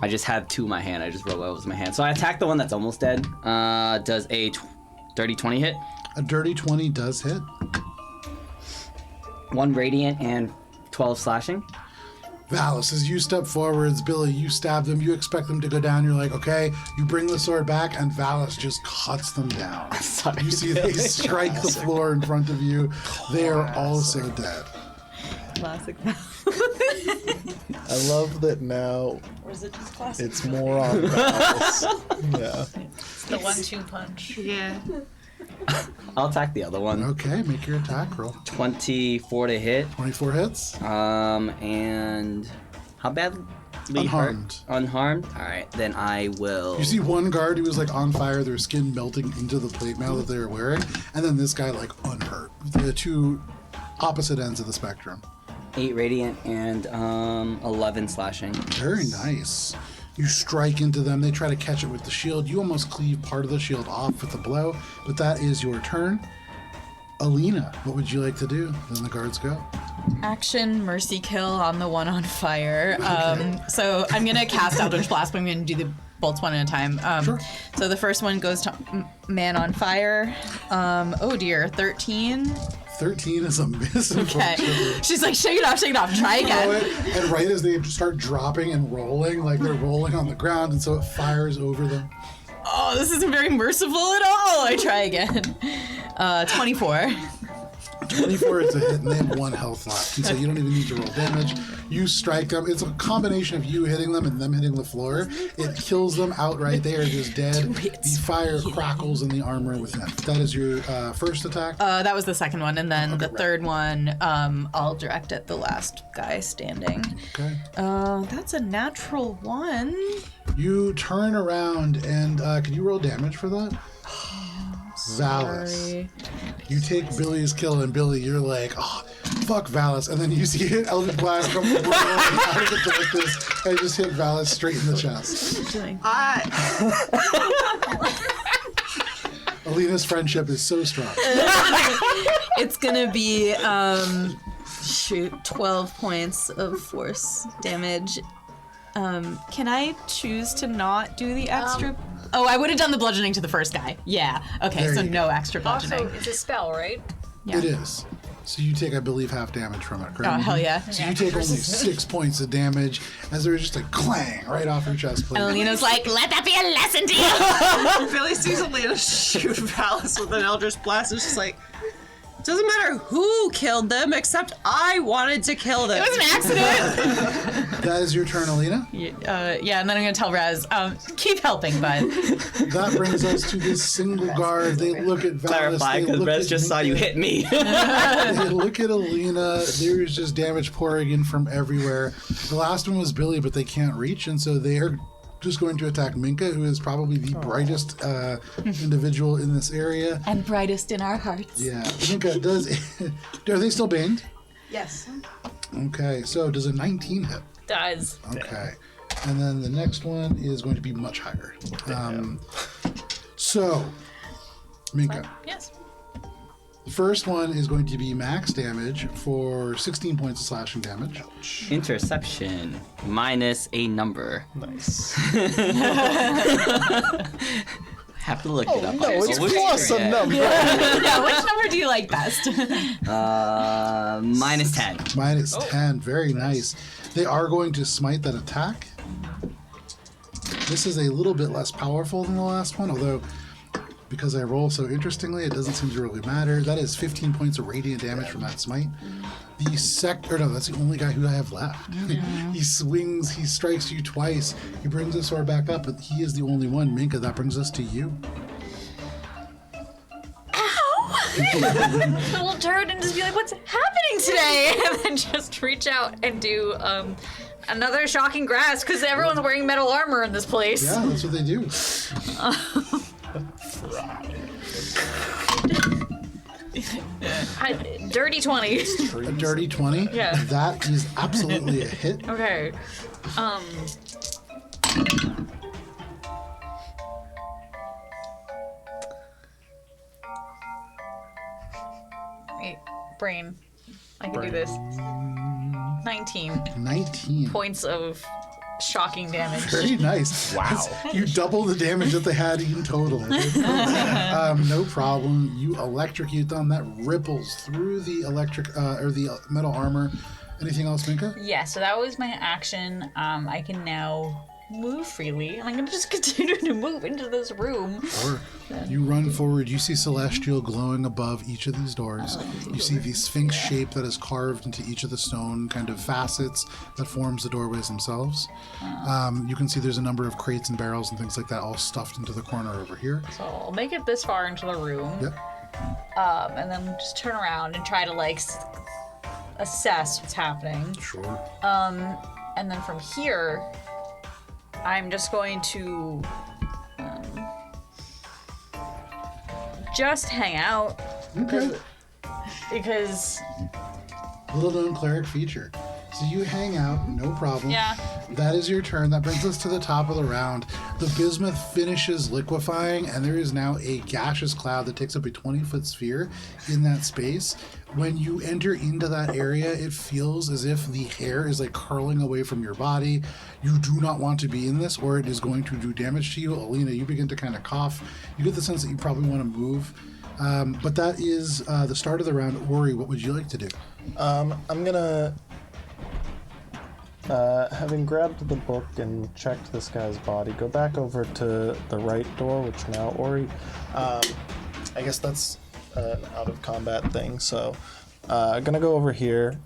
I just have 2 in my hand. I just rolled what was in my hand. So I attack the one that's almost dead. Does a dirty 20 hit? A dirty 20 does hit. 1 radiant and 12 slashing. Valis, as you step forwards, Billy, you stab them. You expect them to go down. You're like, okay. You bring the sword back, and Valis just cuts them down. Sorry, You see they strike the floor in front of you. They are also dead. Classic. I love that now Or is it just classic? it's more on balance. Yeah. the 1-2 punch. Yeah. I'll attack the other one. Okay, make your attack roll. 24 to hit. 24 hits. And how bad? Unharmed. Unharmed? Alright, then I will. You see one guard who was like on fire, their skin melting into the plate mail that they were wearing, and then this guy like unhurt. The 2 opposite ends of the spectrum. 8 radiant and 11 slashing. Very nice. You strike into them. They try to catch it with the shield. You almost cleave part of the shield off with the blow, but that is your turn. Alina, what would you like to do? Then the guards go. Action mercy kill on the one on fire. So I'm gonna cast Eldritch Blast, but I'm gonna do the bolts one at a time. Sure. So the first one goes to man on fire. Oh dear, 13. 13 is a miss. Okay. She's like, shake it off, try Throw again. it, and right as they start dropping and rolling, like they're rolling on the ground, and so it fires over them. Oh, this isn't very merciful at all. I try again. 24. 24 is a hit, and they have 1 health left, and so you don't even need to roll damage. You strike them. It's a combination of you hitting them and them hitting the floor. It kills them outright. They are just dead. The fire crackles in the armor within. That is your first attack. That was the second one, and then the third one, I'll direct at the last guy standing. Okay. That's a natural 1. You turn around, and can you roll damage for that? Valis. Sorry. You take Billy's kill, and Billy, you're like, oh, fuck Valis. And then you see an Eldritch Blast come rolling out of the darkness and just hit Valis straight in the chest. Alina's friendship is so strong. It's gonna be 12 points of force damage. Can I choose to not do the extra? Oh, I would have done the bludgeoning to the first guy. Yeah. Okay, There so you no extra bludgeoning. Also, it's a spell, right? Yeah. It is. So you take, I believe, half damage from it, correct? Oh, hell yeah. So you take only 6 points of damage as there's just a clang right off your chest plate. And Alina's like, let that be a lesson to you. Billy sees Alina shoot Valis with an Eldritch Blast. It's just like, Doesn't matter who killed them, except I wanted to kill them. It was an accident. That is your turn, Alina. Yeah, and then I'm gonna tell Raz, keep helping, bud. That brings us to this single guard. They look at Valis. Clarify, because Rez just saw you hit me. They look at Alina. There's just damage pouring in from everywhere. The last one was Billy, but they can't reach, and so they are just going to attack Minka, who is probably the brightest individual in this area. And brightest in our hearts. Yeah, Minka, are they still banned? Yes. Okay, so does a 19 hit? Does. Okay. And then the next one is going to be much higher. So, Minka. Yes. The first one is going to be max damage for 16 points of slashing damage. Interception minus a number. Nice. Have to look it up. No, it's plus a number. Yeah, which number do you like best? Minus 10. Minus 10. Very nice. They are going to smite that attack. This is a little bit less powerful than the last one, although because I roll so interestingly, it doesn't seem to really matter. That is 15 points of radiant damage from that smite. That's the only guy who I have left. He swings, he strikes you twice. He brings his sword back up, but he is the only one. Minka, that brings us to you. I will turn and just be like, what's happening today? And then just reach out and do another shocking grasp because everyone's wearing metal armor in this place. Yeah, that's what they do. Dirty 20. A dirty 20? Yeah. That is absolutely a hit. Okay. Wait, brain. I can do this. 19 19. points of shocking damage. Very nice. Wow. You double the damage that they had in total. No problem. You electrocute them. That ripples through the the metal armor. Anything else, Minka? Yeah, so that was my action. I can now move freely. I'm gonna just continue to move into this room. Or you run forward. You see Celestial glowing above each of these doors. You see the sphinx shape that is carved into each of the stone kind of facets that forms the doorways themselves. You can see there's a number of crates and barrels and things like that all stuffed into the corner over here. So I'll make it this far into the room. Yep. And then just turn around and try to assess what's happening. Sure. And then from here, I'm just going to just hang out. Okay. Because Little known cleric feature. So you hang out, no problem. Yeah. That is your turn. That brings us to the top of the round. The bismuth finishes liquefying, and there is now a gaseous cloud that takes up a 20-foot sphere in that space. When you enter into that area, it feels as if the hair is like curling away from your body. You do not want to be in this, or it is going to do damage to you. Alina, you begin to kind of cough. You get the sense that you probably want to move. But that is the start of the round. Ori, what would you like to do? I'm gonna, having grabbed the book and checked this guy's body, go back over to the right door, which now Ori. I guess that's an out of combat thing. So, I'm gonna go over here.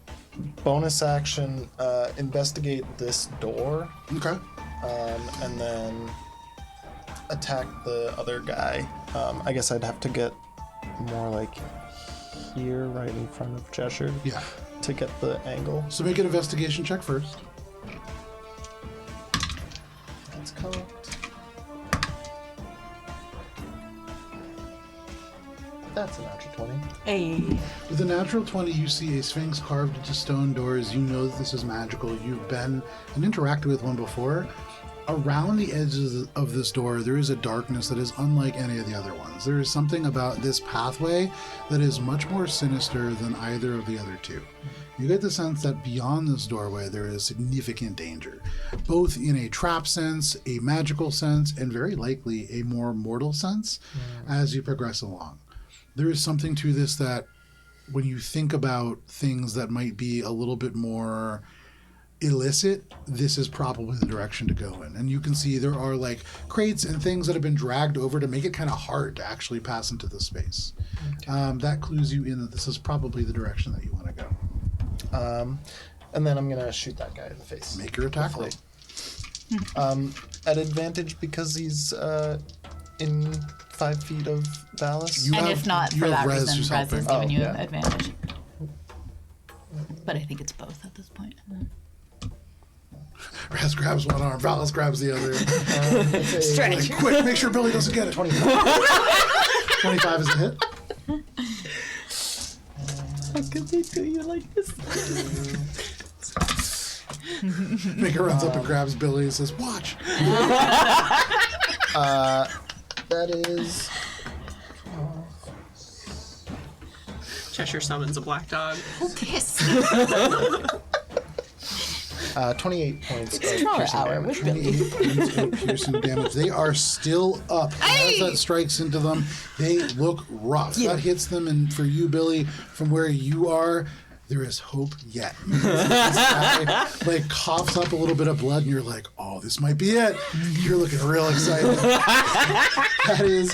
Bonus action, investigate this door, Okay. and then attack the other guy. I guess I'd have to get more like here, right in front of Cheshire, Yeah. to get the angle. So make an investigation check first. That's cocked. That's a natural 20. Hey. With a natural 20, you see a sphinx carved into stone doors. You know that this is magical. You've been and interacted with one before. Around the edges of this door, there is a darkness that is unlike any of the other ones. There is something about this pathway that is much more sinister than either of the other two. You get the sense that beyond this doorway, there is significant danger, both in a trap sense, a magical sense, and very likely a more mortal sense as you progress along. There is something to this that when you think about things that might be a little bit more illicit, this is probably the direction to go in. And you can see there are like crates and things that have been dragged over to make it kind of hard to actually pass into the space. That clues you in that this is probably the direction that you want to go. And then I'm gonna shoot that guy in the face. Make your attack roll. At advantage because he's in 5 feet of Valis. And if not for that reason, Rez has given you yeah. advantage. But I think it's both at this point. Raz grabs one arm, Valis grabs the other. Stretch. Like, quick, make sure Billy doesn't get it. 25 is a hit. How could they do you like this? Maker runs up and grabs Billy and says, "Watch." That is Cheshire summons a black dog. 28 points of Another piercing hour damage. with Billy. 28 points of piercing damage. They are still up. As that strikes into them, they look rough. That hits them, and for you, Billy, from where you are, there is hope yet. This guy, like, coughs up a little bit of blood, and you're like, "Oh, this might be it." You're looking real excited. That is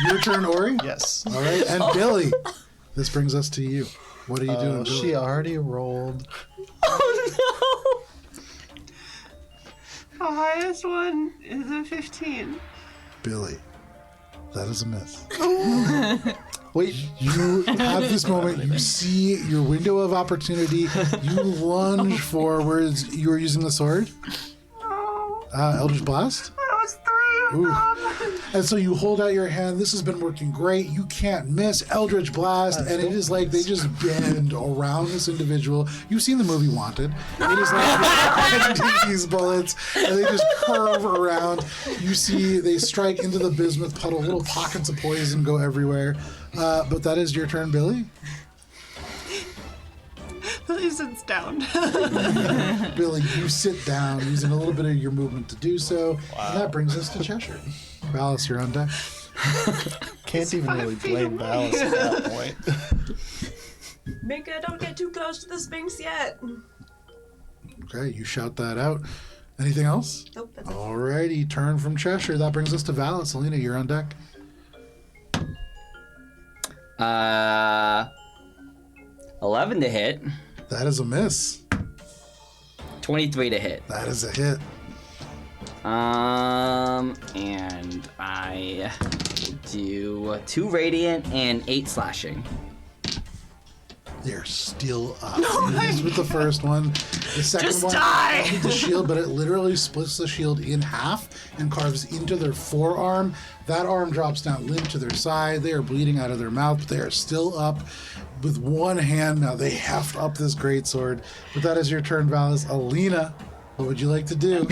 your turn, Ori. Yes. All right, and Billy, this brings us to you. What are you doing, Billy? She already rolled. The highest one is a 15. Billy, that is a miss. Wait, You have this moment. You see your window of opportunity. You lunge forwards. You are using the sword. Eldritch Blast. That was 3 of Ooh. them. And so you hold out your hand. This has been working great. You can't miss Eldritch Blast. And it is like they just bend around this individual. You've seen the movie Wanted. It is like they're bending these bullets, and they just curve around. You see they strike into the bismuth puddle. Little pockets of poison go everywhere. But that is your turn, Billy. Billy sits down. Billy, you sit down using a little bit of your movement to do so. And that brings us to Cheshire. Valis, you're on deck. can't even really blame Valis at that point. Minka, don't get too close to the Sphinx yet. Okay, you shout that out. Anything else? Nope, that's it. Alrighty, turn from Cheshire. That brings us to Valis. Alina, you're on deck. 11 to hit, That is a miss. 23 to hit. That is a hit. And I will do 2 radiant and 8 slashing. They're still up. This is with the first one. The second Just one die! hits the shield, but it literally splits the shield in half and carves into their forearm. That arm drops down limp to their side. They are bleeding out of their mouth, but they are still up. With one hand now, they heft up this greatsword. But that is your turn, Valis. Alina, what would you like to do?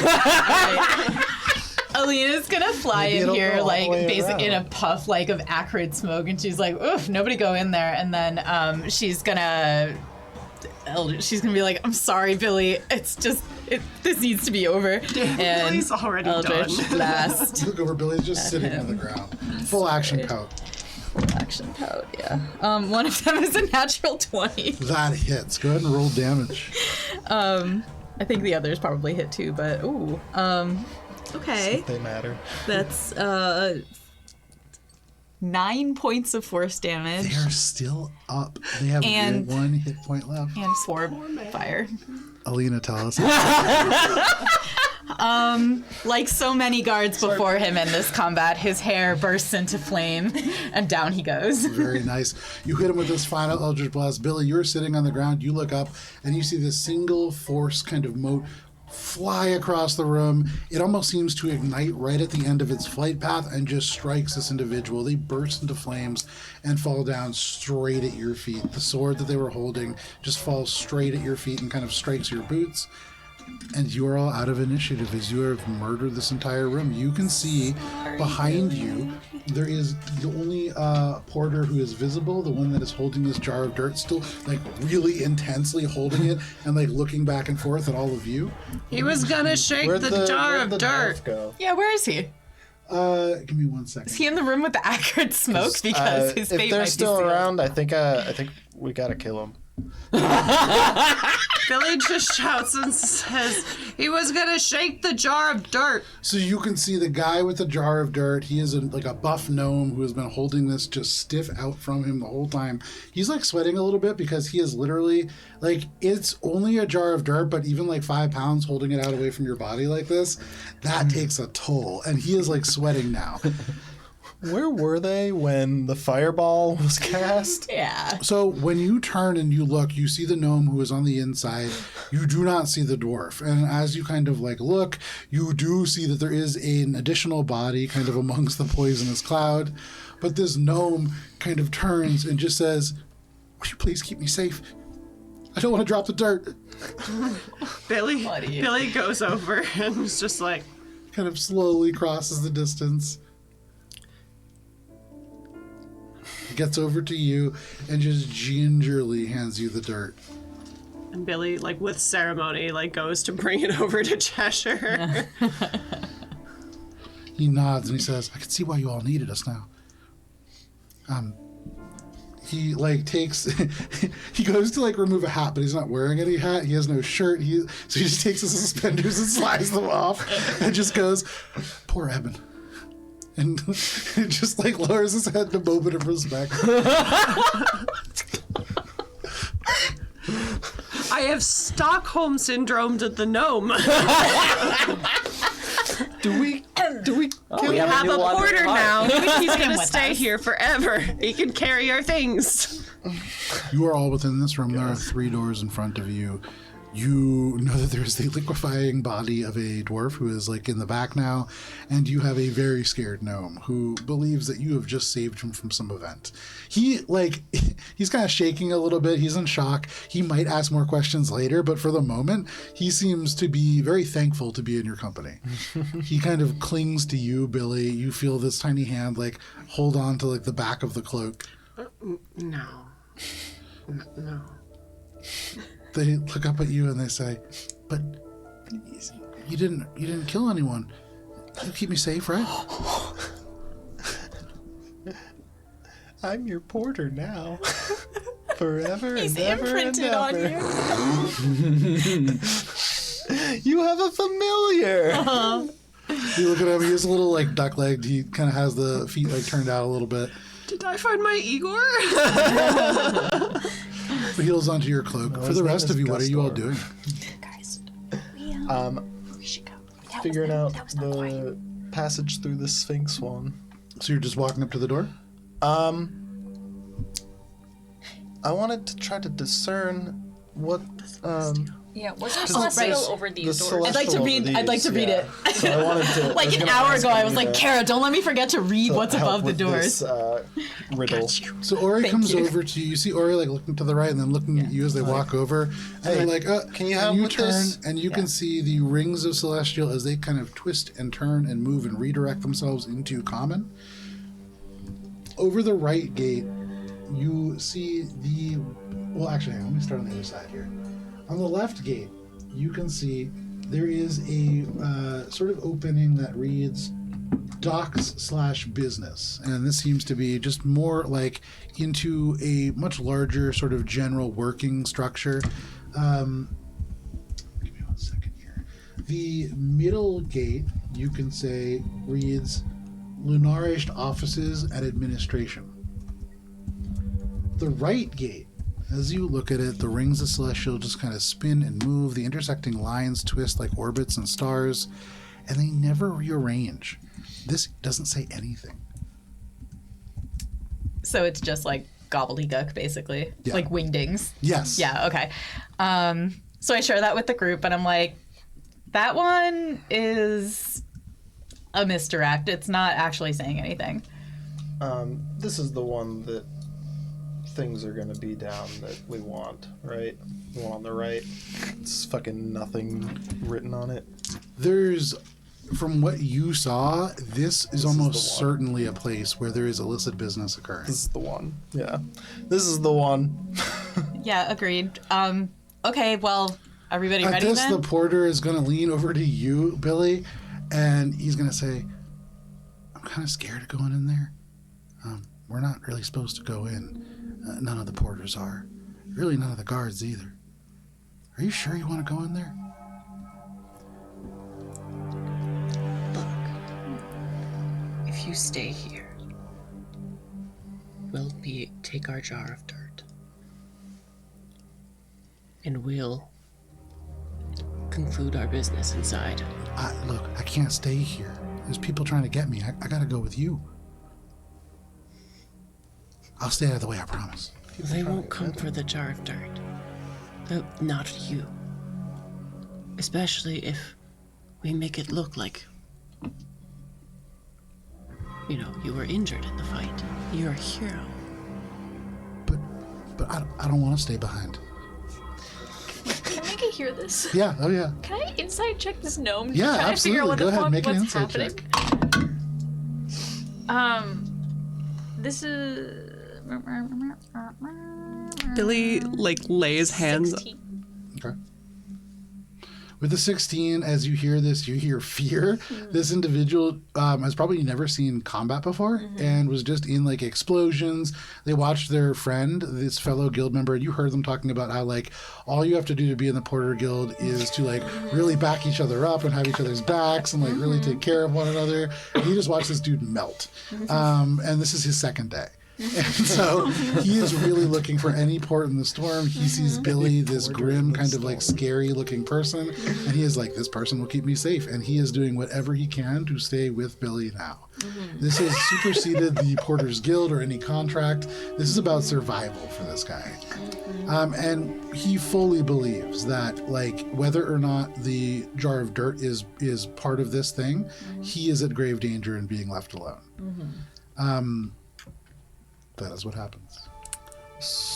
Alina's gonna fly Maybe in it'll here, go all like, the way basically in a around. puff, like, of acrid smoke, and she's like, oof, nobody go in there. And then she's gonna be like, I'm sorry, Billy, it's just, this needs to be over. And Billy's already Eldritch done. Blast. Look over, Billy's just sitting on the ground. Full action pout. Action pout, yeah. One of them is a natural 20. That hits. Go ahead and roll damage. I think the others probably hit too, but ooh. Okay. They matter. That's 9 points of force damage They are still up. They have And- 1 hit point left. and 4 fire. Alina, tell us. Like so many guards before him in this combat, his hair bursts into flame and down he goes. Very nice. You hit him with this final Eldritch Blast. Billy, you're sitting on the ground. You look up and you see this single force kind of mote fly across the room. It almost seems to ignite right at the end of its flight path and just strikes this individual. They burst into flames and fall down straight at your feet. The sword that they were holding just falls straight at your feet and kind of strikes your boots. And you are all out of initiative as you have murdered this entire room. You can see behind you, there is the only porter who is visible, the one that is holding this jar of dirt, still like really intensely holding it and like looking back and forth at all of you. He was gonna shake Where'd the jar where'd of the dirt. dwarf go? Yeah, where is he? Give me 1 second. Is he in the room with the acrid smoke? Because his If fate they're might still be sealed. around, I think we gotta kill him. Billy just shouts and says, he was gonna shake the jar of dirt. So you can see the guy with the jar of dirt. He is like a buff gnome who has been holding this just stiff out from him the whole time. He's like sweating a little bit because he is literally like, it's only a jar of dirt, but even like 5 pounds holding it out away from your body like this, that takes a toll. And he is like sweating now. Where were they when the fireball was cast? Yeah. So when you turn and you look, you see the gnome who is on the inside. You do not see the dwarf. And as you kind of like look, you do see that there is an additional body kind of amongst the poisonous cloud. But this gnome kind of turns and just says, "Will you please keep me safe? I don't want to drop the dirt." Billy goes over and is just like, Kind of slowly crosses the distance. Gets over to you and just gingerly hands you the dirt. and Billy, like with ceremony, like goes to bring it over to Cheshire. He nods and he says, "I can see why you all needed us now." He like takes, he goes to like remove a hat, but he's not wearing any hat. He has no shirt. So he just takes his suspenders and slides them off and just goes, "Poor Eben." And just like lowers his head in a moment of respect. I have Stockholm syndromed at the gnome. Do we We have new a one porter in now. heart. He's gonna with stay us. here forever. He can carry our things. You are all within this room. There are 3 doors in front of you. You know that there's the liquefying body of a dwarf who is like in the back now, and you have a very scared gnome who believes that you have just saved him from some event. He's kind of shaking a little bit. He's in shock. He might ask more questions later, but for the moment, he seems to be very thankful to be in your company. He kind of clings to you, Billy. You feel this tiny hand like hold on to like the back of the cloak. No. No. They look up at you and they say, "But you didn't kill anyone. You keep me safe, right?" I'm your porter now. Forever He's and ever and imprinted on ever. you. You have a familiar. You look at him. He is a little like duck-legged. He kind of has the feet like turned out a little bit. Did I find my Igor? But he holds onto your cloak. For his the name rest is of you, what are you all Gustor. doing? Guys, We should go. Figuring out the passage through the Sphinx one. So you're just walking up to the door? I wanted to try to discern what Yeah, what's our Because celestial right. over these the doors? I'd like to celestial read. I'd like to read it. So I wanted to. I Like was an gonna hour ask ago, I was you like, to- Kara, don't let me forget to read to what's help above the with doors. This, riddle. So Ori Thank comes you. over to you. You see Ori like looking to the right and then looking at you as they walk over. And Hey, they're like, can you and help you with turn this? and you can see the rings of Celestial as they kind of twist and turn and move and redirect themselves into common. Over the right gate, you see well, actually, hang on, let me start on the other side here. On the left gate, you can see there is a sort of opening that reads docks/business. And this seems to be just more like into a much larger sort of general working structure. Give me 1 second here. The middle gate, you can say, reads Lunarish Offices and Administration. The right gate, as you look at it, the rings of Celestial just kind of spin and move. The intersecting lines twist like orbits and stars, and they never rearrange. This doesn't say anything. So it's just like gobbledygook, basically, Yeah. like wingdings. Yes. Yeah. Okay. So I share that with the group, and I'm like, that one is a misdirect. It's not actually saying anything. This is the one that things are gonna be down that we want, right? The one on the right. It's fucking nothing written on it. There's, from what you saw, this is almost the one. certainly a place where there is illicit business occurring. This is the one. Yeah. This is the one. Yeah. Agreed. Okay. Well, everybody At ready this, then? the porter is going to lean over to you, Billy, and he's going to say, "I'm kind of scared of going in there. We're not really supposed to go in. None of the porters are. Really none of the guards either. Are you sure you want to go in there? Look, if you stay here, we'll take our jar of dirt. And we'll conclude our business inside. Look, I can't stay here. There's people trying to get me. I gotta go with you. I'll stay out of the way, I promise. They won't come for the jar of dirt. Not you. Especially if we make it look like, you were injured in the fight. You're a hero. But I don't want to stay behind. Can I get hear this? Yeah, oh yeah. Can I inside check this gnome? Yeah, try to figure out absolutely. what Go the ahead, fuck, make an what's insight happening. check. This is Billy, lays hands... 16. Okay. With the 16, as you hear this, you hear fear. This individual has probably never seen combat before and was just in explosions. They watched their friend, this fellow guild member, and you heard them talking about how all you have to do to be in the Porter Guild is to really back each other up and have each other's backs and really take care of one another. And he just watched this dude melt. And this is his second day. And so he is really looking for any port in the storm. He sees Billy, this grim, kind of scary looking person, and he is this person will keep me safe. And he is doing whatever he can to stay with Billy now. This has superseded the Porter's Guild or any contract. This is about survival for this guy. And he fully believes that, whether or not the jar of dirt is part of this thing, he is at grave danger and being left alone. That is what happens.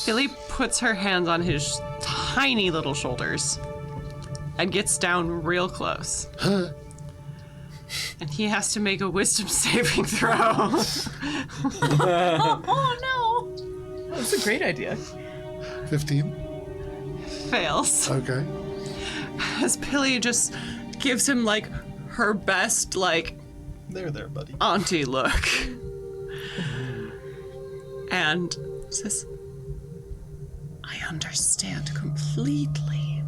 Billy puts her hands on his tiny little shoulders and gets down real close. And he has to make a wisdom saving throw. Oh no! That's a great idea. 15. Fails. Okay. As Billy just gives him her best There, buddy. auntie look. And says, I understand completely,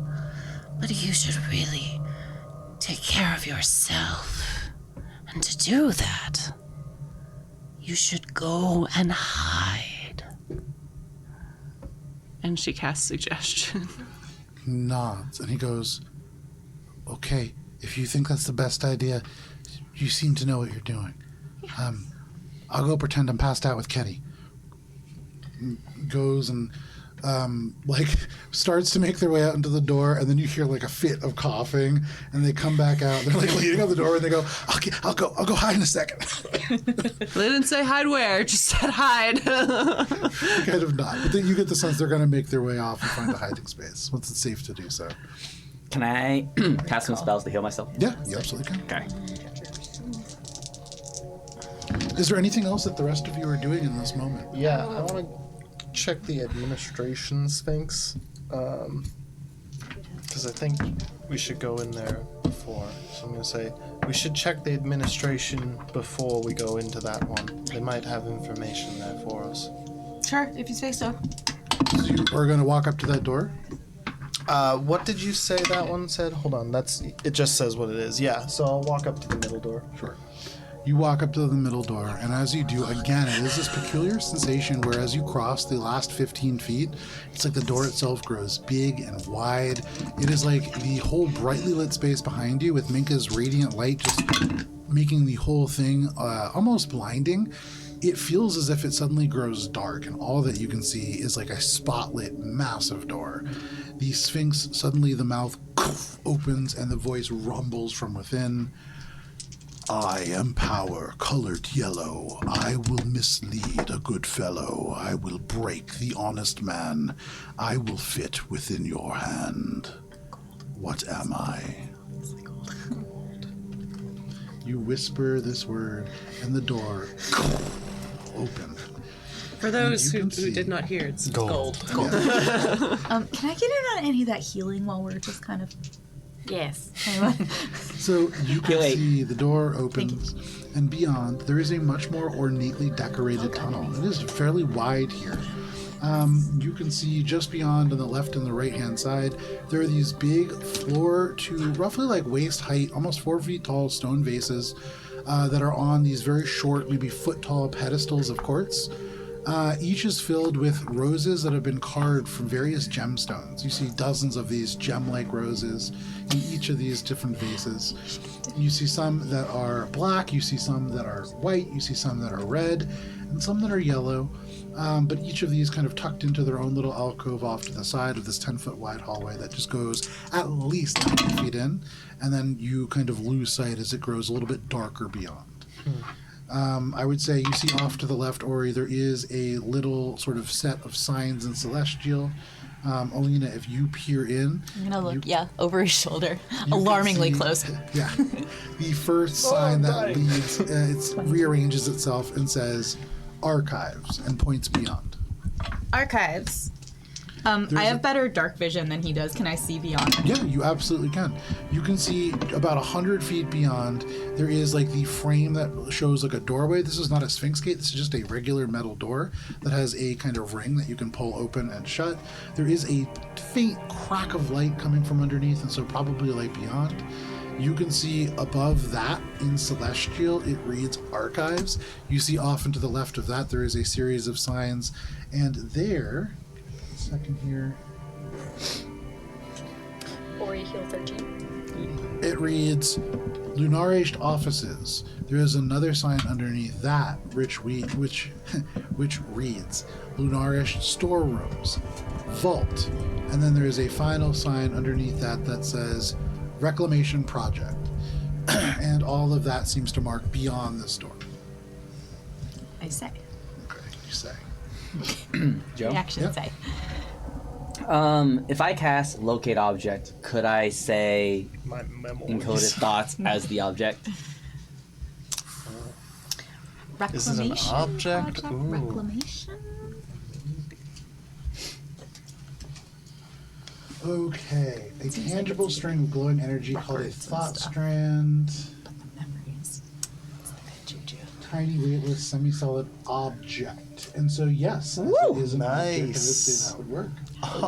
but you should really take care of yourself. And to do that, you should go and hide. And she casts suggestion. He nods and he goes, okay, if you think that's the best idea, you seem to know what you're doing. I'll go pretend I'm passed out with Kenny. Goes and starts to make their way out into the door, and then you hear a fit of coughing, and they come back out. They're leaning on the door, and they go, I'll go hide in a second. They didn't say hide where, just said hide. Kind of not, but then you get the sense they're going to make their way off and find a hiding space once it's safe to do so. Can I cast some spells to heal myself? Yeah, you absolutely can. Okay. Is there anything else that the rest of you are doing in this moment? Yeah, I want to check the administration sphinx, because I think we should go in there before. So I'm going to say we should check the administration before we go into that one. They might have information there for us. Sure, if you say so. So you are going to walk up to that door? What did you say that one said? Hold on, it just says what it is. Yeah, so I'll walk up to the middle door. Sure. You walk up to the middle door, and as you do, again, it is this peculiar sensation where as you cross the last 15 feet, it's like the door itself grows big and wide. It is like the whole brightly lit space behind you with Minka's radiant light just making the whole thing almost blinding. It feels as if it suddenly grows dark, and all that you can see is like a spotlit, massive door. The Sphinx, suddenly the mouth opens and the voice rumbles from within. I am power, colored yellow. I will mislead a good fellow. I will break the honest man. I will fit within your hand. What am I? You whisper this word, and the door opened. For those You who can see- did not hear, it's gold. Can I get in on any of that healing while we're just kind of... Yes. So you can Wait. see the door opens, and beyond there is a much more ornately decorated tunnel. It is fairly wide here. You can see just beyond on the left and the right hand side, there are these big floor to roughly like waist height, almost 4 feet tall stone vases that are on these very short, maybe foot tall pedestals of quartz. Each is filled with roses that have been carved from various gemstones. You see dozens of these gem-like roses in each of these different vases. You see some that are black, you see some that are white, you see some that are red, and some that are yellow. But each of these kind of tucked into their own little alcove off to the side of this 10-foot wide hallway that just goes at least 90 feet in, and then you kind of lose sight as it grows a little bit darker beyond. I would say you see off to the left, Ori, there is a little sort of set of signs in Celestial. Alina, if you peer in... I'm going to look, over his shoulder. can Alarmingly see- close. Yeah. The first sign that leads, it rearranges itself and says Archives and points beyond. Archives. I have better dark vision than he does. Can I see beyond? Yeah, you absolutely can. You can see about 100 feet beyond. There is like the frame that shows like a doorway. This is not a Sphinx gate. This is just a regular metal door that has a kind of ring that you can pull open and shut. There is a faint crack of light coming from underneath, and so probably light beyond. You can see above that in Celestial, it reads Archives. You see off and to the left of that, there is a series of signs, and there... second here. Ori heal 13. It reads Lunarished Offices. There is another sign underneath that which reads Lunarished Storerooms, Vault, and then there is a final sign underneath that says Reclamation Project. And all of that seems to mark beyond this door. I say. Okay, you say. Joe? Reaction Yep. say. If I cast Locate Object, could I say My memories. Encoded Thoughts as the object? Is it an Reclamation object? project? Ooh. Reclamation? Okay, a Seems like tangible it's string of glowing energy called a records and thought stuff. strand. Memories. It's the good juju. Tiny, weightless, semi-solid object. And so, yes, as it is an object, I would nice. say that would work.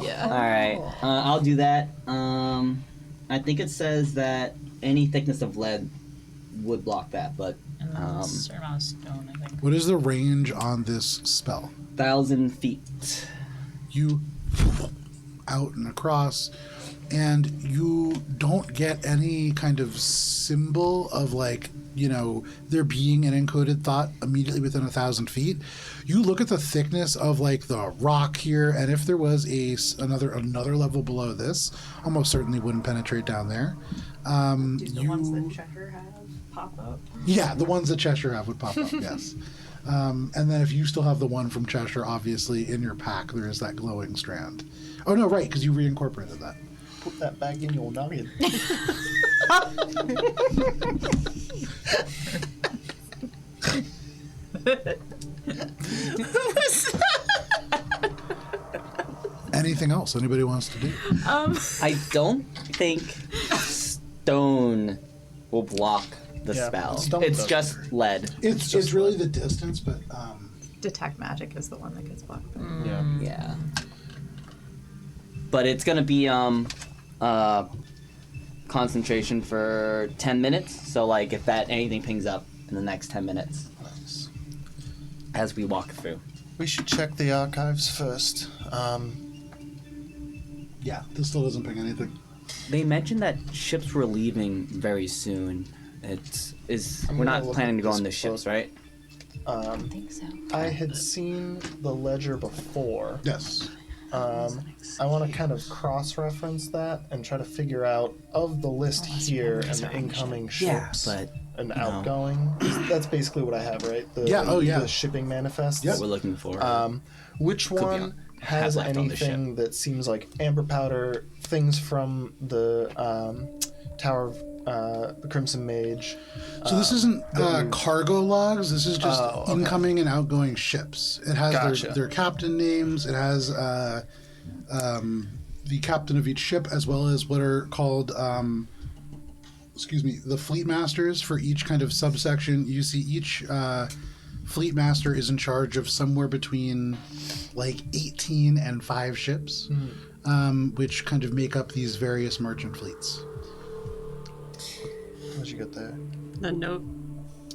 Yeah. All right, I'll do that. I think it says that any thickness of lead would block that, but And then a certain amount of stone, I think. What is the range on this spell? 1,000 feet. You out and across, and you don't get any kind of symbol of like, you know, there being an encoded thought immediately within 1,000 feet. You look at the thickness of like the rock here, and if there was another level below this, almost certainly wouldn't penetrate down there. Do the ones that Cheshire have pop up? Yeah, the ones that Cheshire have would pop up, yes. And then if you still have the one from Cheshire, obviously, in your pack, there is that glowing strand. Oh, no, right, because you reincorporated that. Put that back in your noggin. Anything else anybody wants to do? I don't think stone will block the Yeah, spell. stone It's doesn't just hurt. lead. It's really the distance, but Detect magic is the one that gets blocked. Yeah. Yeah. But it's gonna be concentration for 10 minutes. So like if that anything pings up in the next 10 minutes as we walk through. We should check the archives first. yeah, this still doesn't ping anything. They mentioned that ships were leaving very soon. I'm We're gonna not look planning to at go this on the ships, book. right? I think so. I had seen the ledger before. Yes. I want to kind of cross-reference that and try to figure out of the list here and the incoming ships but and know. outgoing. That's basically what I have, right? Yeah, oh, yeah. The shipping manifests. Yep. what we're looking for. Which be one on- has have left on the anything that seems like amber powder, things from the Tower of the Crimson Mage? So this isn't that cargo logs. This is just Oh, okay. incoming and outgoing ships. It has Gotcha. their captain names. It has the captain of each ship, as well as what are called, the fleet masters for each kind of subsection. You see each Fleet Master is in charge of somewhere between like 18 and 5 ships, which kind of make up these various merchant fleets. What'd you get there? The note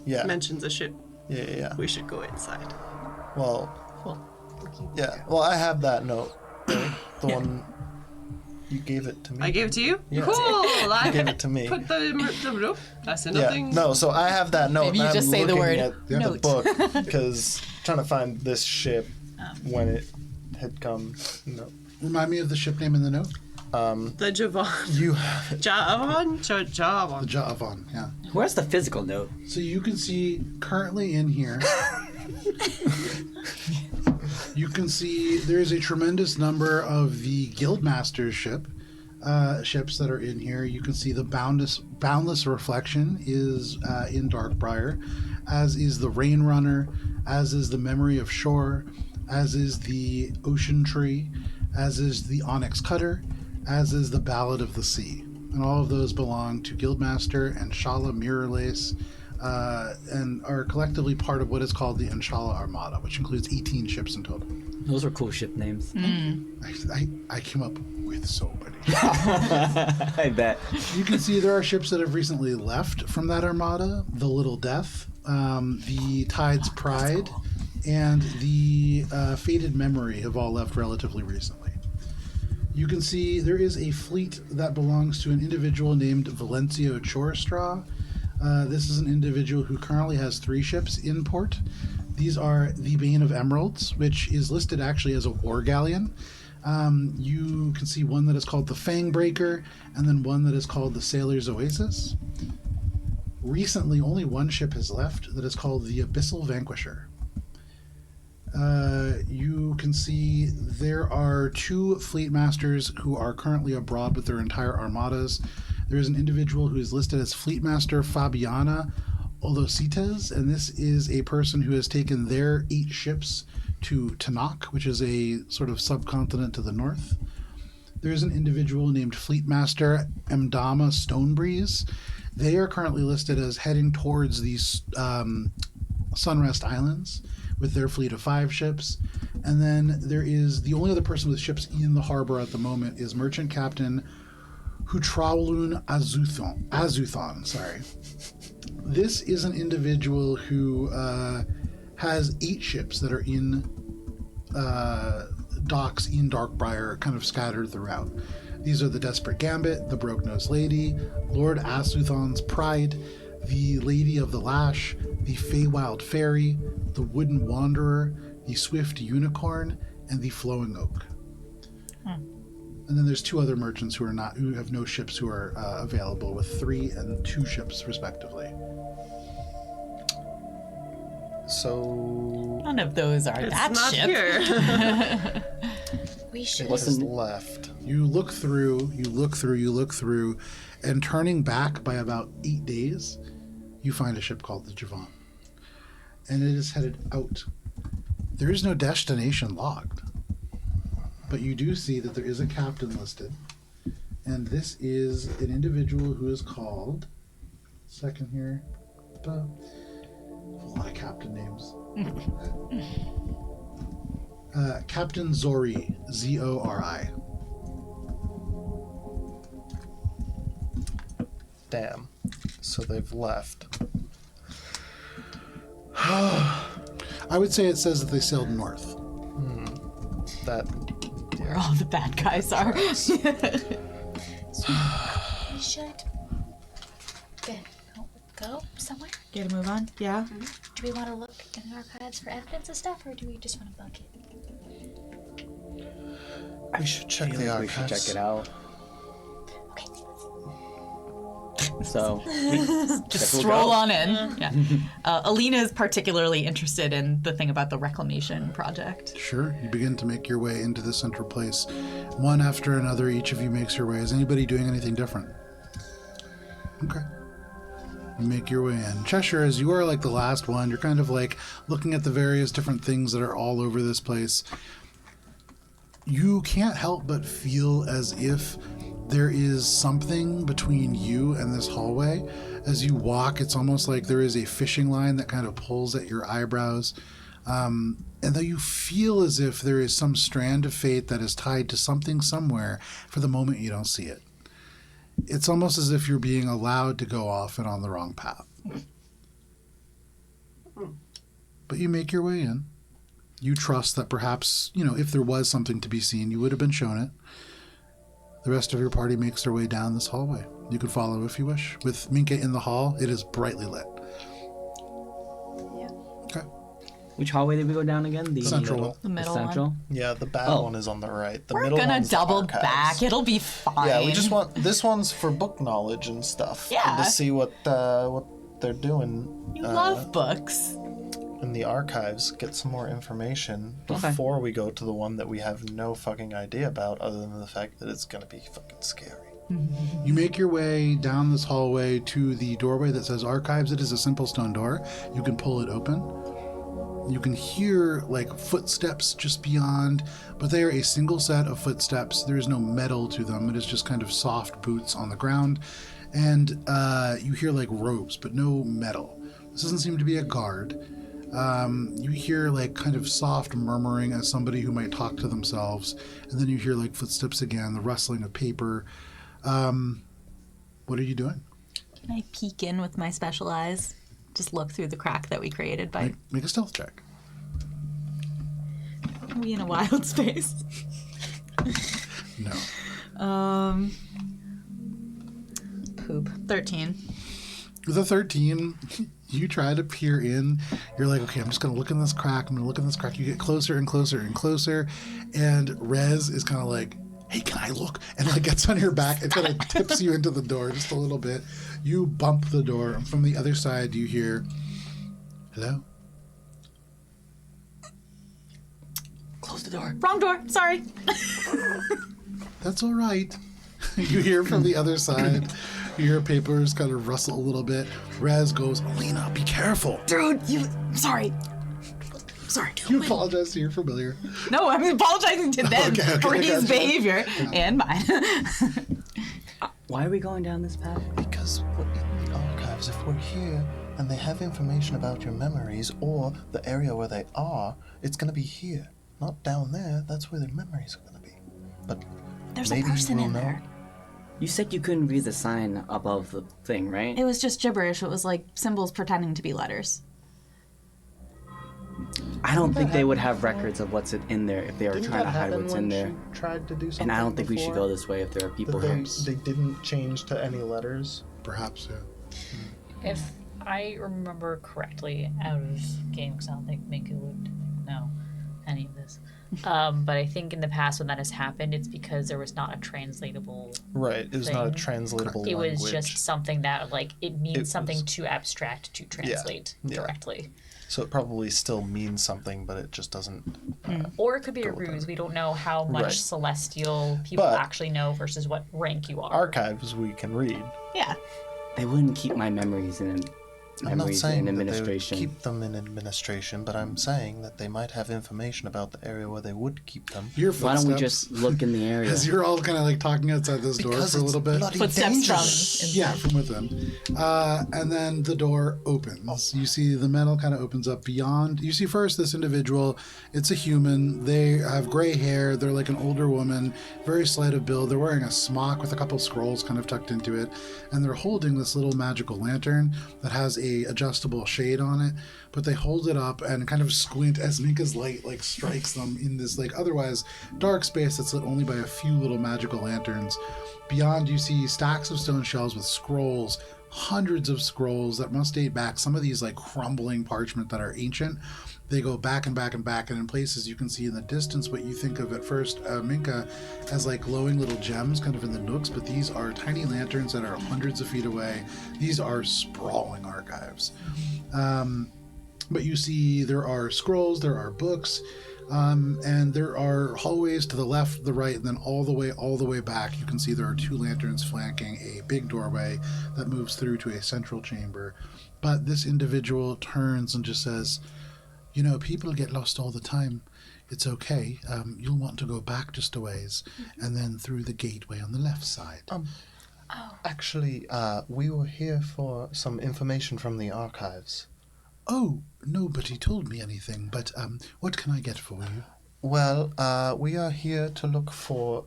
Yeah. mentions a ship. Yeah. We should go inside. Well, yeah. Well, I have that note. Right? The one you gave it to me. I gave it to you? Yeah. Cool! I gave it to me. Put the nope. I said Yeah. nothing. No, so I have that note. Maybe you and just I'm say the looking word at the note. book because trying to find this ship when it had come. No. Remind me of the ship name in the note. The Javon. You have it. Javon? The Javon. Javon, yeah. Where's the physical note? So you can see currently in here, you can see there's a tremendous number of the Guildmaster's ships that are in here. You can see the Boundless Reflection is in Darkbriar, as is the Rain Runner, as is the Memory of Shore, as is the Ocean Tree, as is the Onyx Cutter, as is the Ballad of the Sea. And all of those belong to Guildmaster and Shala Mirrorlace, and are collectively part of what is called the Inshallah Armada, which includes 18 ships in total. Those are cool ship names. I came up with so many. I bet. You can see there are ships that have recently left from that armada. The Little Death, the Tide's Pride, and the Fated Memory have all left relatively recently. You can see there is a fleet that belongs to an individual named Valencio Chorstraw. This is an individual who currently has 3 ships in port. These are the Bane of Emeralds, which is listed actually as a war galleon. You can see one that is called the Fangbreaker, and then one that is called the Sailor's Oasis. Recently, only one ship has left that is called the Abyssal Vanquisher. You can see there are 2 fleet masters who are currently abroad with their entire armadas. There is an individual who is listed as Fleet Master Fabiana Olosites, and this is a person who has taken their 8 ships to Tanakh, which is a sort of subcontinent to the north. There is an individual named Fleet Master Mdama Stonebreeze. They are currently listed as heading towards these Sunrest Islands with their fleet of 5 ships. And then there is the only other person with ships in the harbor at the moment is Merchant Captain Hutrawlun Azuthon. Sorry. This is an individual who has 8 ships that are in docks in Darkbriar, kind of scattered throughout. These are the Desperate Gambit, the Broke-Nosed Lady, Lord Azuthon's Pride, the Lady of the Lash, the Feywild Fairy, the Wooden Wanderer, the Swift Unicorn, and the Flowing Oak. And then there's 2 other merchants who have no ships who are available, with 3 and 2 ships respectively. So None of those are It's that not ship. here. We should. it What's has the- left. You look through, and turning back by about 8 days, you find a ship called the Javon. And it is headed out. There is no destination logged. But you do see that there is a captain listed. And this is an individual who is called... Second here. A lot of captain names. Captain Zori. Zori. Damn. So they've left. I would say it says that they sailed north. That. Where all the bad guys are. We should go somewhere. Get a move on? Yeah. Do we want to look in the archives for evidence of stuff, or do we just want to book it? We should check the We should archives. check it out. Okay. So, Just we'll stroll go. on in. Yeah. Alina is particularly interested in the thing about the reclamation project. Sure. You begin to make your way into the central place. One after another, each of you makes your way. Is anybody doing anything different? Okay. You make your way in. Cheshire, as you are like the last one, you're kind of like looking at the various different things that are all over this place. You can't help but feel as if there is something between you and this hallway. As you walk, it's almost like there is a fishing line that kind of pulls at your eyebrows. And though you feel as if there is some strand of fate that is tied to something somewhere, for the moment you don't see it. It's almost as if you're being allowed to go off and on the wrong path. But you make your way in. You trust that perhaps, if there was something to be seen, you would have been shown it. The rest of your party makes their way down this hallway. You can follow if you wish. With Minka in the hall, it is brightly lit. Yeah. Okay. Which hallway did we go down again? The Central. The middle central? one. Yeah, the bad Oh. one is on the right. The We're middle gonna one's the double archives. back. It'll be fine. Yeah, we just want this one's for book knowledge and stuff. Yeah. And to see what they're doing. You love books. In the archives, get some more information Okay. before we go to the one that we have no fucking idea about, other than the fact that it's gonna be fucking scary. You make your way down this hallway to the doorway that says archives. It is a simple stone door. You can pull it open. You can hear like footsteps just beyond, but they are a single set of footsteps. There is no metal to them. It is just kind of soft boots on the ground. And you hear like ropes, but no metal. This doesn't seem to be a guard. You hear like kind of soft murmuring as somebody who might talk to themselves. And then you hear like footsteps again, the rustling of paper. What are you doing? Can I peek in with my special eyes? Just look through the crack that we created by... Make a stealth check. Are we in a wild space? No. Poop. 13. With a 13, you try to peer in. You're like, okay, I'm just going to look in this crack. I'm going to look in this crack. You get closer and closer and closer. And Rez is kind of like, hey, can I look? And like gets on your back and kind of tips you into the door just a little bit. You bump the door. And from the other side, you hear, hello? Close the door. Wrong door. Sorry. That's all right. You hear from the other side. You hear papers kind of rustle a little bit. Rez goes, Alina, be careful. Dude, sorry. Sorry. You apologize to your familiar. No, I'm apologizing to them Okay, for his gotcha. behavior and mine. Why are we going down this path? Because in the archives, if we're here and they have information about your memories or the area where they are, it's going to be here, not down there. That's where their memories are going to be. But There's maybe a person we'll in know. there. You said you couldn't read the sign above the thing, right? It was just gibberish. It was like symbols pretending to be letters. I don't think they would have records of what's in there if they were Didn't trying to that hide happen what's when in there. she tried to do something And I don't think we should before? go this way if there are people That here. they didn't change to any letters. Perhaps, yeah. If I remember correctly, out of game, because I don't think Minka would know any of this. But I think in the past when that has happened, it's because there was not a translatable. Right. It was not a Thing. translatable It language. was just something that, like, it means It something was- too abstract to translate yeah. directly. So it probably still means something, but it just doesn't. Or it could be a Go with ruse. that. We don't know how much Right. celestial people But- actually know versus what rank you are. Archives we can read. Yeah. They wouldn't keep my memories in I'm not saying that they would administration. keep them in administration, but I'm saying that they might have information about the area where they would keep them. Your Why footsteps. don't we just look in the area? As you're all kind of like talking outside this door Because for a it's little bit. bloody Footsteps from dangerous. inside. Yeah, from within. And then the door opens. You see the metal kind of opens up beyond. You see first this individual. It's a human. They have gray hair. They're like an older woman, very slight of build. They're wearing a smock with a couple scrolls kind of tucked into it. And they're holding this little magical lantern that has a adjustable shade on it. But they hold it up and kind of squint as Minka's light like strikes them in this like otherwise dark space that's lit only by a few little magical lanterns. Beyond, you see stacks of stone shelves with scrolls, hundreds of scrolls that must date back. Some of these like crumbling parchment that are ancient. They go back and back and back, and in places you can see in the distance what you think of at first, Minka, as like glowing little gems kind of in the nooks, but these are tiny lanterns that are hundreds of feet away. These are sprawling archives. But you see there are scrolls, there are books, and there are hallways to the left, the right, and then all the way back. You can see there are two lanterns flanking a big doorway that moves through to a central chamber. But this individual turns and just says, you know, people get lost all the time. It's okay. You'll want to go back just a ways, and then through the gateway on the left side. Actually, we were here for some information from the archives. Oh, nobody told me anything, but what can I get for you? Well, we are here to look for.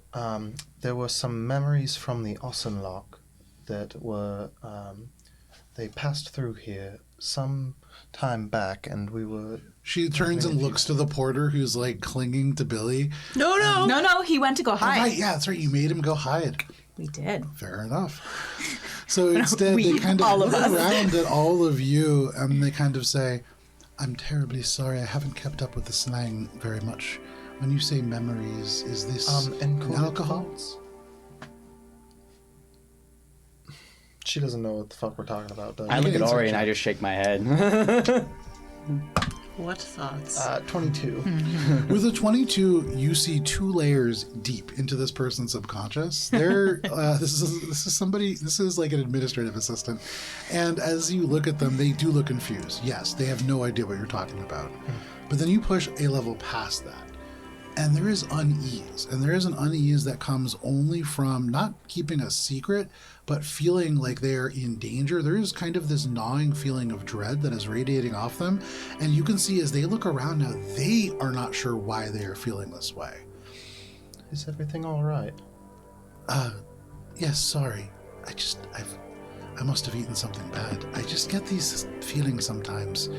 There were some memories from the Ossenlock that were. They passed through here some time back, and we were. She turns and looks to the porter who's like clinging to Billy. No, no. No, he went to go Oh, hide. right, yeah, that's right. You made him go hide. We did. Fair enough. So instead, they kind of all of look us. around at all of you, and they kind of say, "I'm terribly sorry. I haven't kept up with the slang very much. When you say memories, is this encoded alcohol?" thoughts? She doesn't know what the fuck we're talking about, does I she? look at insight Ori and check. I just shake my head. What thoughts? 22. With a 22, you see 2 layers deep into this person's subconscious. They're this is somebody. This is like an administrative assistant, and as you look at them, they do look confused. Yes, they have no idea what you're talking about. But then you push a level past that, and there is unease, and there is an unease that comes only from not keeping a secret, but feeling like they are in danger. There is kind of this gnawing feeling of dread that is radiating off them, and you can see as they look around now, they are not sure why they are feeling this way. Is everything all right? Yes, sorry. I must have eaten something bad. I just get these feelings sometimes,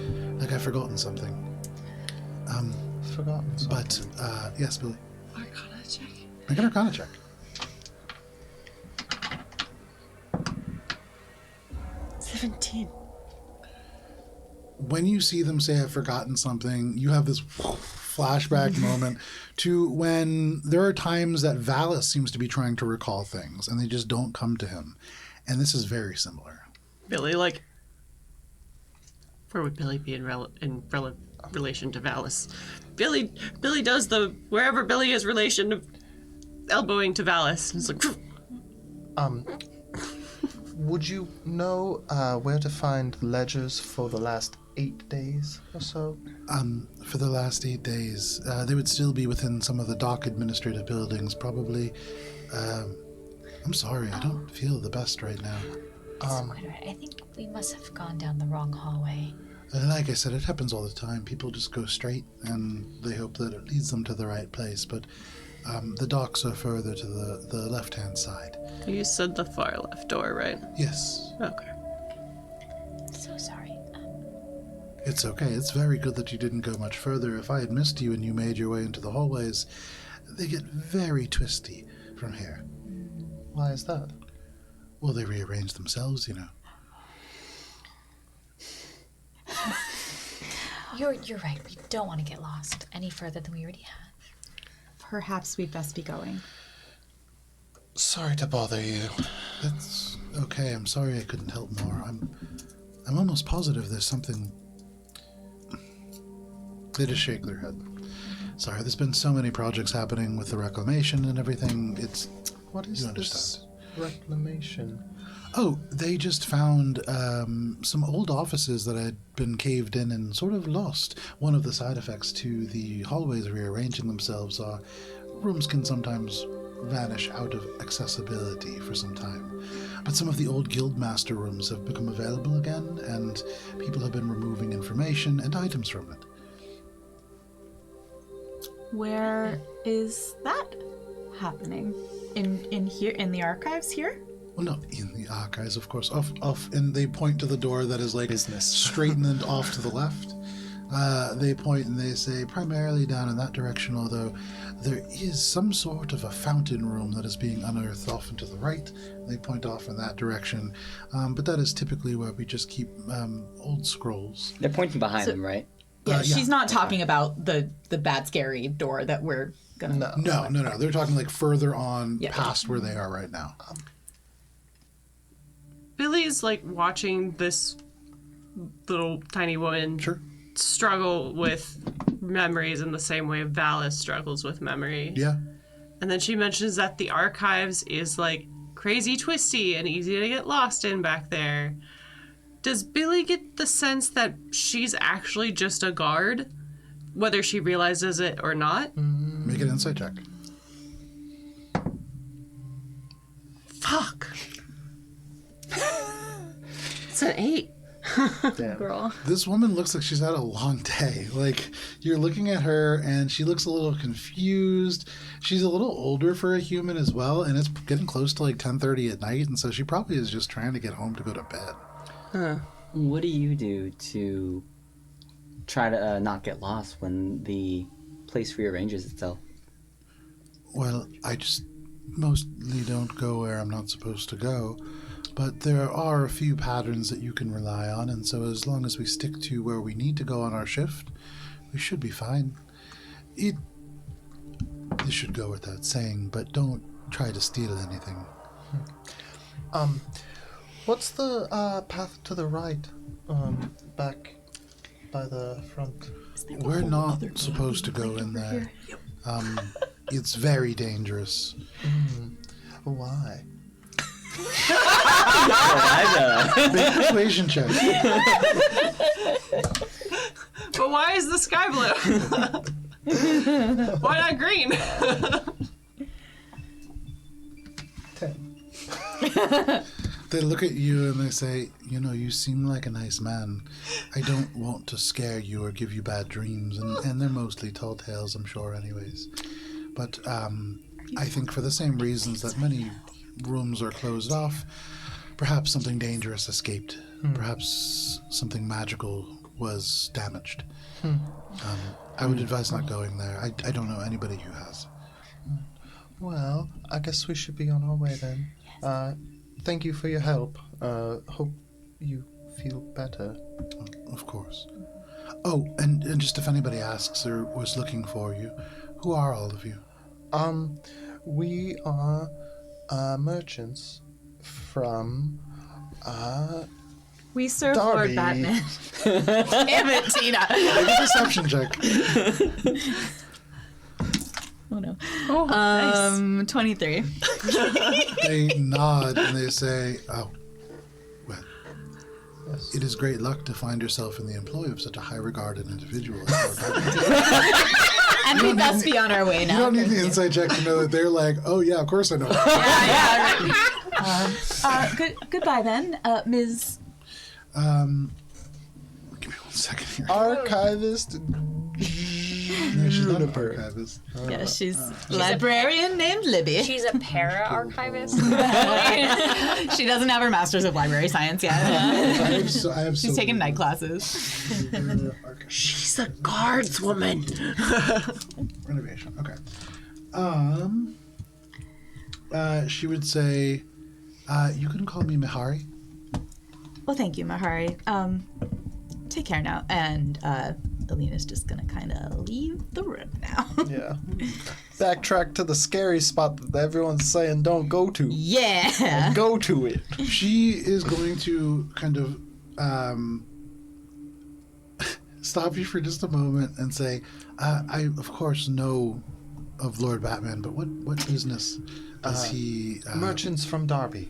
like I've forgotten something. Forgotten something. But yes, Billy. Arcana check. Make an Arcana check. 17. When you see them say I've forgotten something, you have this flashback moment to when there are times that Valis seems to be trying to recall things and they just don't come to him. And this is very similar. Billy, like, where would Billy be in relation to Valis? Billy does the wherever Billy is relation to elbowing to Valis. It's like, Would you know where to find ledgers for the last 8 days or so? For the last 8 days, they would still be within some of the dock administrative buildings, probably. I'm sorry, I don't feel the best right now. Quite all right. I think we must have gone down the wrong hallway. And like I said, it happens all the time. People just go straight and they hope that it leads them to the right place. But the docks are further to the left-hand side. you said the far left door, right? Yes, Okay. So sorry. it's okay. It's very good that you didn't go much further. If I had missed you and you made your way into the hallways, they get very twisty from here. Why is that? Well, they rearrange themselves, you know. You're right. We don't want to get lost any further than we already have. Perhaps we'd best be going. Sorry to bother you. That's okay. I'm sorry I couldn't help more. I'm almost positive there's something. They just shake their head. Sorry, there's been so many projects happening with the reclamation and everything. It's What is You this understand. reclamation? Oh, they just found some old offices that had been caved in and sort of lost. One of the side effects to the hallways rearranging themselves are rooms can sometimes vanish out of accessibility for some time. But some of the old guildmaster rooms have become available again, and people have been removing information and items from it. Where is that happening? In here, in the archives here? Well, not in the archives, of course. Off, and they point to the door that is like Business. straightened off to the left. They point and they say primarily down in that direction, although there is some sort of a fountain room that is being unearthed off and to the right. They point off in that direction, but that is typically where we just keep old scrolls. They're pointing behind them, right? Yeah, yeah. she's not talking about the bad scary door that we're gonna. No. No. They're talking like further on Yeah. past where they are right now. Billy's like watching this little tiny woman Sure. struggle with memories in the same way Valis struggles with memory. Yeah. And then she mentions that the archives is like crazy twisty and easy to get lost in back there. Does Billy get the sense that she's actually just a guard whether she realizes it or not. Make an insight check. Fuck. It's an 8. Damn. Girl. This woman looks like she's had a long day. Like, you're looking at her and she looks a little confused. She's a little older for a human as well, and it's getting close to like 10:30 at night, and so she probably is just trying to get home to go to bed. What do you do to try to not get lost when the place rearranges itself? Well, I just mostly don't go where I'm not supposed to go, but there are a few patterns that you can rely on, and so as long as we stick to where we need to go on our shift, we should be fine. This should go without saying, but don't try to steal anything. What's the path to the right? Back by the front. We're not supposed to go in there. It's very dangerous. Why? Make a persuasion check. But why is the sky blue? Why not green? 10. They look at you and they say, you know, you seem like a nice man. I don't want to scare you or give you bad dreams, and they're mostly tall tales, I'm sure, anyways. But I think for the same reasons that many rooms are closed off, perhaps something dangerous escaped. Perhaps something magical was damaged. I would advise not going there. I don't know anybody who has. Well, I guess we should be on our way then. Thank you for your help. Hope you feel better. Of course. Oh, and just if anybody asks or was looking for you, who are all of you? We are merchants from We serve Darby. Lord Batman. Damn it, Tina. Make a perception check. Oh no. Oh, nice. 23. They nod and they say, oh, well, Yes. it is great luck to find yourself in the employ of such a high-regarded individual. as Lord Batman. And we must be on our way You now. don't need the inside check to know that they're like, oh yeah, of course I know. Goodbye then, Ms. Give me 1 second here. Archivist. No, she's not an archivist. Yeah, she's librarian named Libby. She's a para-archivist. She doesn't have her master's of library science yet. I have She's taking night classes. She's a guards woman. Renovation. Okay. She would say, you can call me Mihari. Well, thank you, Mahari. Take care now. And Alina's just gonna kind of leave the room now. Yeah. Backtrack to the scary spot that everyone's saying don't go to. Yeah. Go to it. She is going to kind of stop you for just a moment and say, I, of course, know of Lord Batman, but what business does he... Merchants from Darby.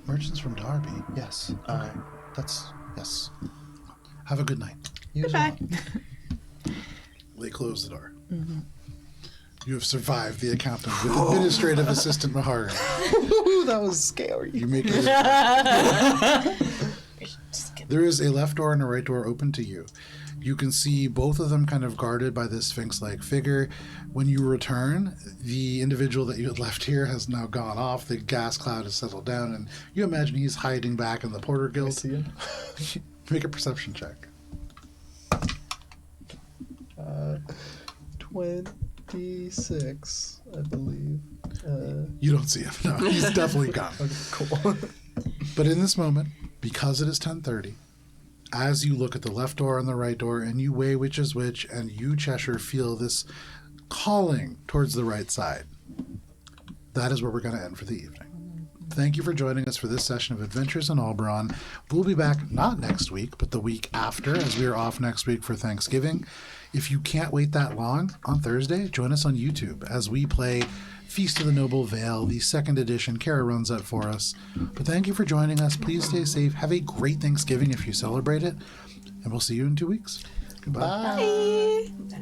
Merchants from Darby. Yes. Yes. Have a good night. You as Goodbye. well. They close the door. You have survived the encounter with Administrative Assistant Mihari. Ooh, that was scary. You make it. There is a left door and a right door open to you. You can see both of them kind of guarded by this sphinx-like figure. When you return, the individual that you had left here has now gone off. The gas cloud has settled down, and you imagine he's hiding back in the Porter Guild. See it? Make a perception check. 26, I believe. You don't see him. No, he's definitely gone. Okay, cool. But in this moment, because it is 10:30, as you look at the left door and the right door, and you weigh which is which, and you, Cheshire, feel this calling towards the right side, that is where we're going to end for the evening. Thank you for joining us for this session of Adventures in Alberon. We'll be back not next week, but the week after, as we are off next week for Thanksgiving. If you can't wait that long, on Thursday, join us on YouTube as we play Feast of the Noble Vale, the 2nd edition. Kara runs that for us. But thank you for joining us. Please stay safe. Have a great Thanksgiving if you celebrate it. And we'll see you in 2 weeks. Bye.